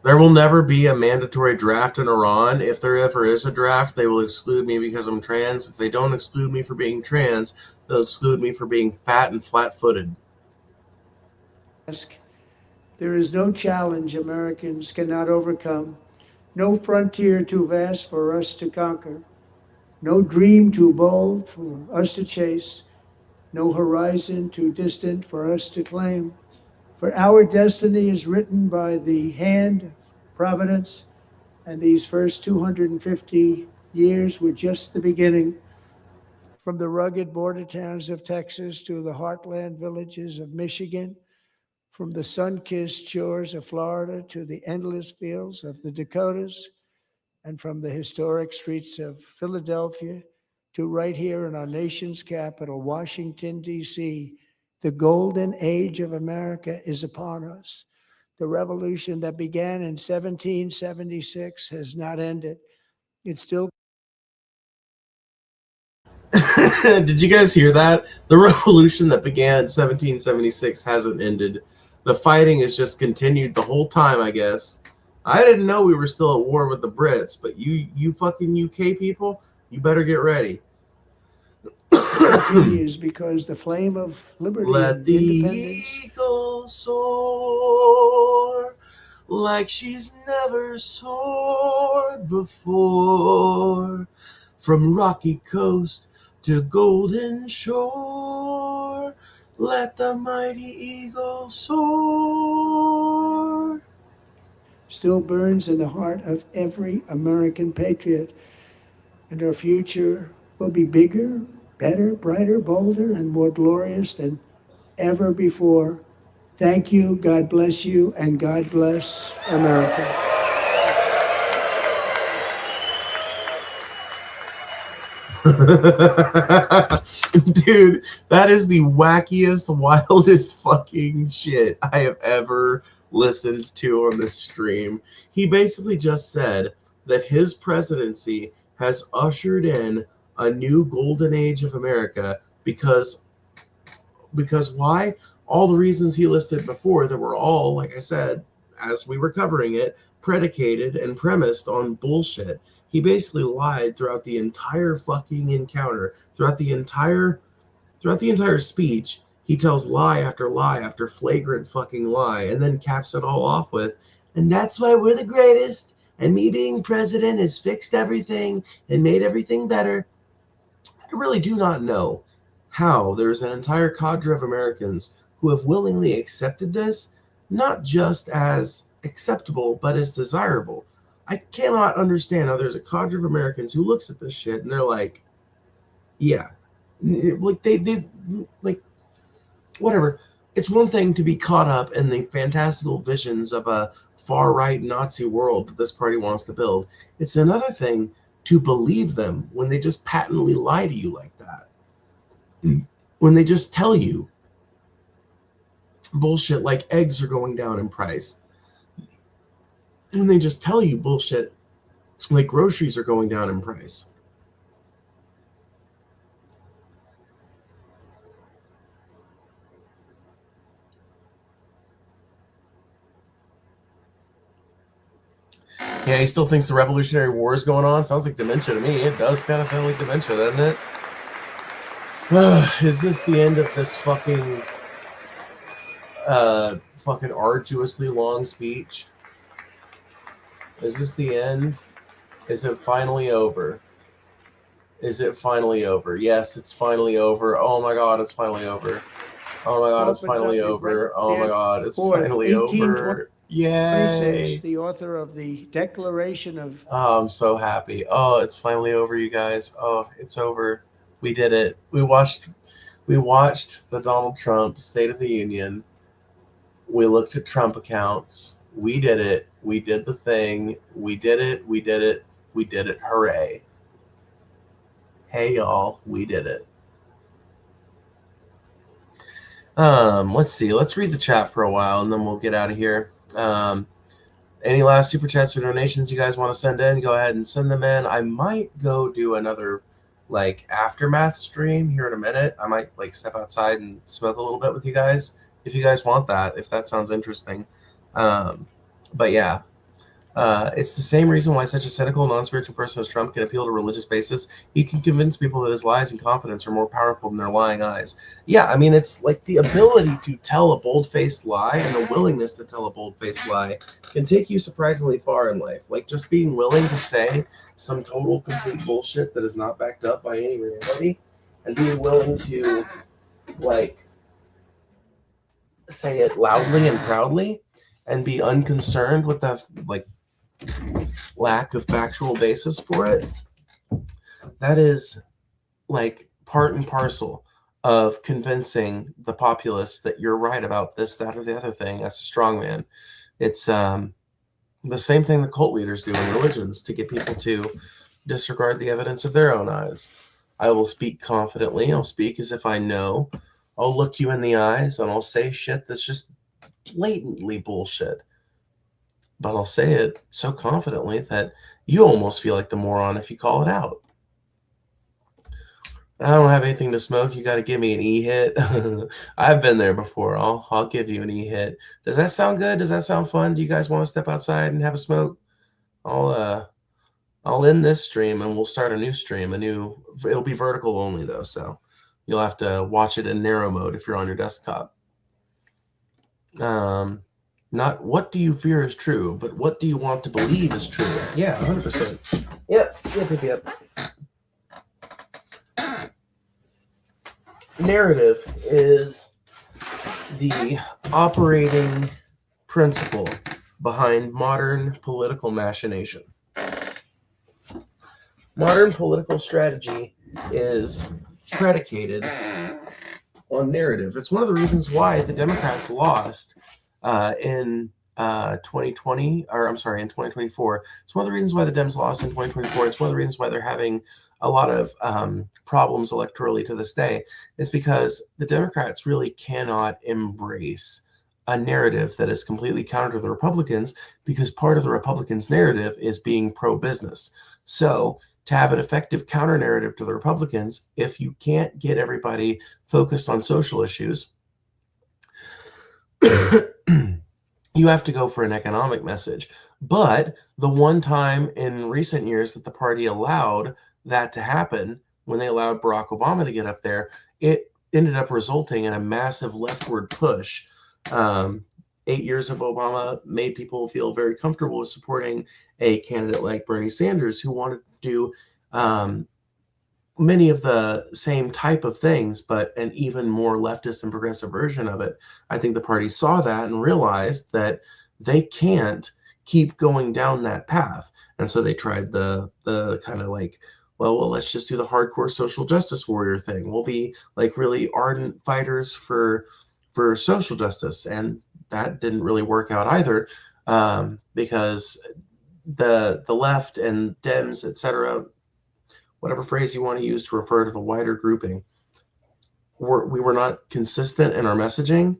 There will never be a mandatory draft in Iran. If there ever is a draft, they will exclude me because I'm trans. If they don't exclude me for being trans, they'll exclude me for being fat and flat-footed. There is no challenge Americans cannot overcome, no frontier too vast for us to conquer, no dream too bold for us to chase, no horizon too distant for us to claim. For our destiny is written by the hand of providence, and these first 250 years were just the beginning. From the rugged border towns of Texas to the heartland villages of Michigan, from the sun-kissed shores of Florida to the endless fields of the Dakotas, and from the historic streets of Philadelphia to right here in our nation's capital, Washington, D.C., the golden age of America is upon us. The revolution that began in 1776 has not ended. It's still. Did you guys hear that? The revolution that began in 1776 hasn't ended. The fighting has just continued the whole time, I guess. I didn't know we were still at war with the Brits, but you fucking UK people, you better get ready. Continues because the flame of liberty Let and the independence. eagle soar like she's never soared before, from rocky coast to golden shore. Let the mighty eagle soar. Still burns in the heart of every American patriot. And our future will be bigger, better, brighter, bolder, and more glorious than ever before. Thank you, God bless you, and God bless America. Dude, that is the wackiest, wildest fucking shit I have ever listened to on this stream. He basically just said that his presidency has ushered in a new golden age of America because why? All the reasons he listed before that were all, like I said, as we were covering it, predicated and premised on bullshit. He basically lied throughout the entire fucking encounter, throughout the entire speech. He tells lie after flagrant fucking lie, and then caps it all off with, and that's why we're the greatest, and me being president has fixed everything and made everything better. I really do not know how there's an entire cadre of Americans who have willingly accepted this, not just as acceptable, but as desirable. I cannot understand how there's a cadre of Americans who looks at this shit and they're like, yeah, like they like, whatever. It's one thing to be caught up in the fantastical visions of a far-right Nazi world that this party wants to build. It's another thing to believe them when they just patently lie to you like that. When they just tell you bullshit like eggs are going down in price. When they just tell you bullshit like groceries are going down in price. Yeah, he still thinks the Revolutionary War is going on. Sounds like dementia to me. It does kind of sound like dementia, doesn't it? Is this the end of this fucking arduously long speech? Is this the end? Is it finally over? Is it finally over? Yes, it's finally over. Oh my God, it's finally over. Oh my God, it's finally over. Oh my God, it's finally over. Yay! The author of the Declaration of... Oh, I'm so happy. Oh, it's finally over, you guys. Oh, it's over. We did it. We watched the Donald Trump State of the Union. We looked at Trump accounts. We did it. We did the thing. We did it. We did it. We did it. Hooray. Hey, y'all. We did it. Let's see. Let's read the chat for a while, and then we'll get out of here. Any last super chats or donations you guys want to send in, go ahead and send them in. I might go do another like aftermath stream here in a minute. I might like step outside and smoke a little bit with you guys if you guys want that, if that sounds interesting. But yeah, it's the same reason why such a cynical, non-spiritual person as Trump can appeal to a religious basis. He can convince people that his lies and confidence are more powerful than their lying eyes. Yeah, I mean, it's like the ability to tell a bold-faced lie and the willingness to tell a bold-faced lie can take you surprisingly far in life. Like just being willing to say some total, complete bullshit that is not backed up by any reality, and being willing to, like, say it loudly and proudly and be unconcerned with the, like, lack of factual basis for it. That is like part and parcel of convincing the populace that you're right about this, that, or the other thing as a strongman. It's the same thing the cult leaders do in religions to get people to disregard the evidence of their own eyes. I will speak confidently. I'll speak as if I know. I'll look you in the eyes and I'll say shit that's just blatantly bullshit. But I'll say it so confidently that you almost feel like the moron if you call it out. I don't have anything to smoke. You got to give me an e-hit. I've been there before. I'll give you an e-hit. Does that sound good? Does that sound fun? Do you guys want to step outside and have a smoke? I'll end this stream and we'll start a new stream. It'll be vertical only though, so you'll have to watch it in narrow mode if you're on your desktop. Not what do you fear is true, but what do you want to believe is true? Yeah, 100%. Yep. Narrative is the operating principle behind modern political machination. Modern political strategy is predicated on narrative. It's one of the reasons why the Democrats lost in 2024. It's one of the reasons why the Dems lost in 2024. It's one of the reasons why they're having a lot of problems electorally to this day. Is because the Democrats really cannot embrace a narrative that is completely counter to the Republicans, because part of the Republicans' narrative is being pro-business. So to have an effective counter narrative to the Republicans, if you can't get everybody focused on social issues, you have to go for an economic message. But the one time in recent years that the party allowed that to happen, when they allowed Barack Obama to get up there, it ended up resulting in a massive leftward push. 8 years of Obama made people feel very comfortable with supporting a candidate like Bernie Sanders, who wanted to do many of the same type of things, but an even more leftist and progressive version of it. I think the party saw that and realized that they can't keep going down that path. And so they tried the kind of like, well, let's just do the hardcore social justice warrior thing. We'll be like really ardent fighters for for social justice, and that didn't really work out either, because the left and Dems, etc., whatever phrase you want to use to refer to the wider grouping, we were not consistent in our messaging,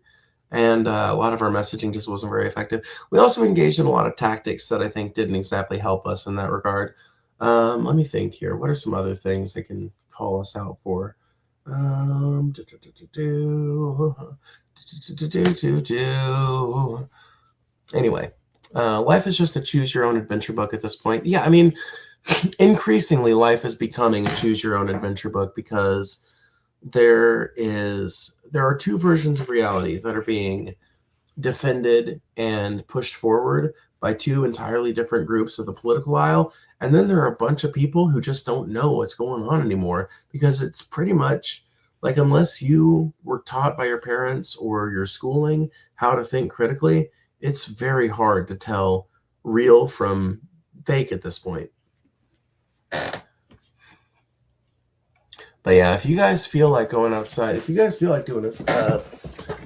and a lot of our messaging just wasn't very effective. We also engaged in a lot of tactics that I think didn't exactly help us in that regard. Let me think here. What are some other things I can call us out for? Anyway, life is just a choose your own adventure book at this point. Yeah, I mean, increasingly life is becoming a choose your own adventure book, because there are two versions of reality that are being defended and pushed forward by two entirely different groups of the political aisle. And then there are a bunch of people who just don't know what's going on anymore, because it's pretty much like, unless you were taught by your parents or your schooling how to think critically, it's very hard to tell real from fake at this point. But yeah, if you guys feel like going outside, if you guys feel like doing this, a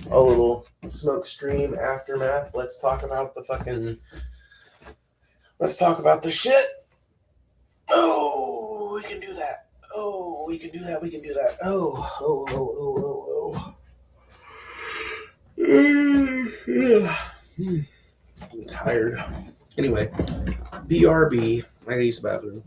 little smoke stream aftermath, let's talk about the shit. Oh, we can do that. Oh, we can do that. We can do that. I'm tired. Anyway, BRB. I gotta use the bathroom.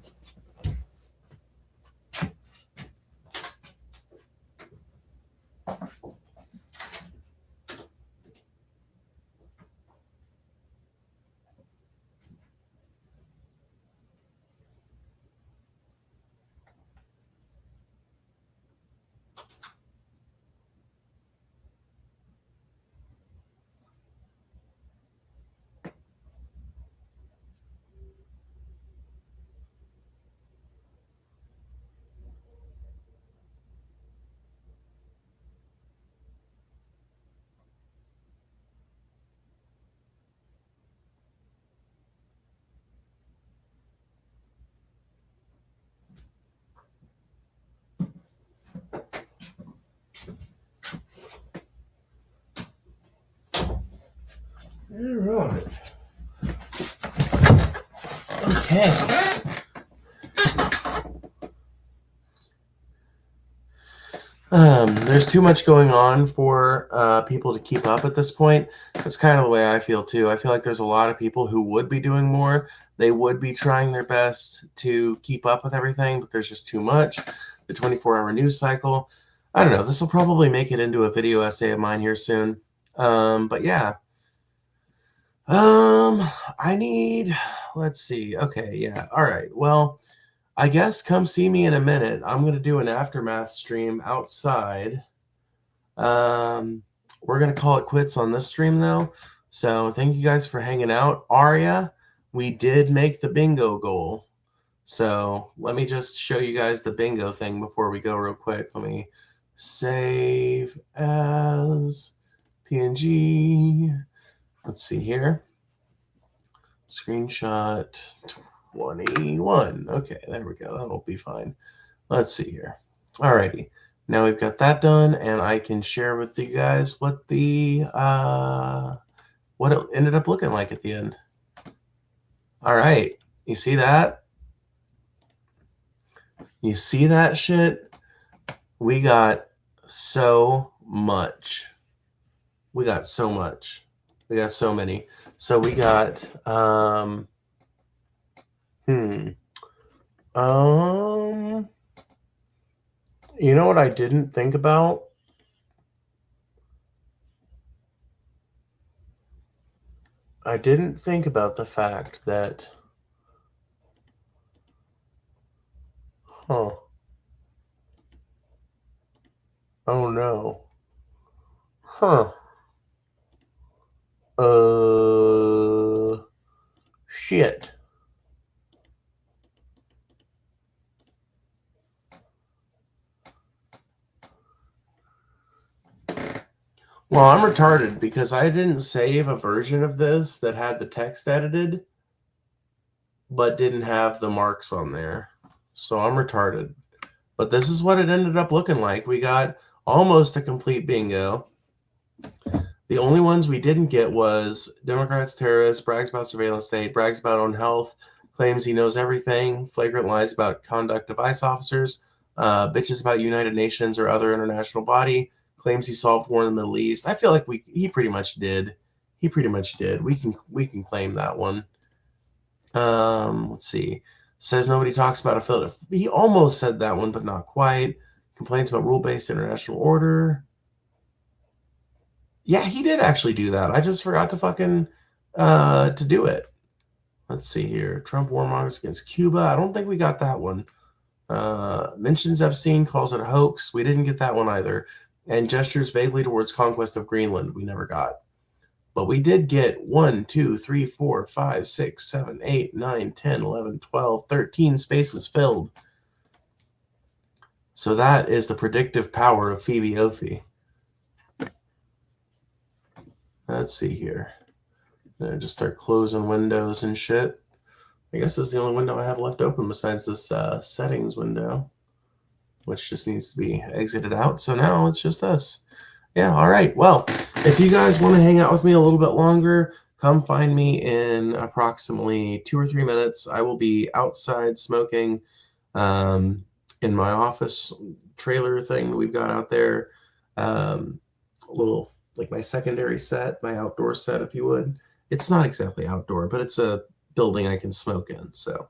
All right. Okay. There's too much going on for people to keep up at this point. That's kind of the way I feel too. I feel like there's a lot of people who would be doing more. They would be trying their best to keep up with everything, but there's just too much. The 24-hour news cycle. I don't know. This will probably make it into a video essay of mine here soon. But yeah. Let's see. Okay, yeah. All right. Well, I guess come see me in a minute. I'm going to do an aftermath stream outside. We're going to call it quits on this stream, though. So thank you guys for hanging out. Aria, we did make the bingo goal. So let me just show you guys the bingo thing before we go real quick. Let me save as PNG. Let's see here. Screenshot 21. Okay, there we go. That'll be fine. Let's see here. Alrighty. Now we've got that done, and I can share with you guys what the what it ended up looking like at the end. All right. You see that? You see that shit? We got so much. We got so much. We got so many. So we got you know what I didn't think about? I didn't think about the fact that oh no. Shit. Well, I'm retarded because I didn't save a version of this that had the text edited, but didn't have the marks on there. So I'm retarded. But this is what it ended up looking like. We got almost a complete bingo. The only ones we didn't get was Democrats terrorists, brags about surveillance state, brags about own health, claims he knows everything, flagrant lies about conduct of ICE officers, bitches about United Nations or other international body, claims he solved war in the Middle East. I feel like he pretty much did. He pretty much did. We can claim that one. Let's see. Says nobody talks about affiliate. He almost said that one, but not quite. Complaints about rule-based international order. Yeah, he did actually do that. I just forgot to fucking to do it. Let's see here. Trump warmongers against Cuba. I don't think we got that one. Mentions Epstein, calls it a hoax. We didn't get that one either. And gestures vaguely towards conquest of Greenland. We never got. But we did get 1, 2, 3, 4, 5, 6, 7, 8, 9, 10, 11, 12, 13 spaces filled. So that is the predictive power of Pheebz. Let's see here. I just start closing windows and shit. I guess this is the only window I have left open besides this settings window, which just needs to be exited out. So now it's just us. Yeah, all right. Well, if you guys want to hang out with me a little bit longer, come find me in approximately 2 or 3 minutes. I will be outside smoking in my office trailer thing that we've got out there. A little, like my secondary set, my outdoor set, if you would. It's not exactly outdoor, but it's a building I can smoke in. So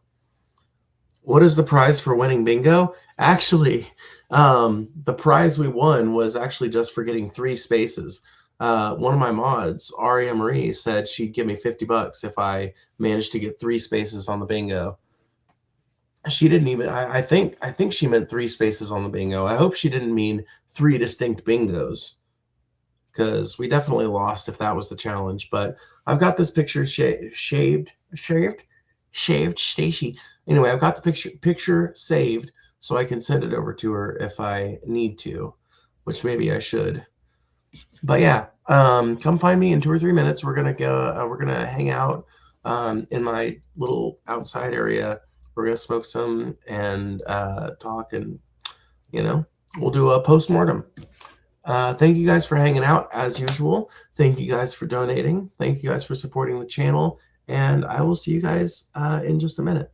what is the prize for winning bingo? Actually, the prize we won was actually just for getting 3 spaces. One of my mods, Aria Marie, said she'd give me $50 if I managed to get 3 spaces on the bingo. She didn't even, I think she meant 3 spaces on the bingo. I hope she didn't mean 3 distinct bingos, because we definitely lost if that was the challenge. But I've got this picture shaved, Stacy. Anyway, I've got the picture saved, so I can send it over to her if I need to, which maybe I should. But yeah, come find me in 2 or 3 minutes. We're gonna go. We're gonna hang out in my little outside area. We're gonna smoke some and talk, and we'll do a post-mortem. Thank you guys for hanging out as usual. Thank you guys for donating. Thank you guys for supporting the channel, and I will see you guys in just a minute.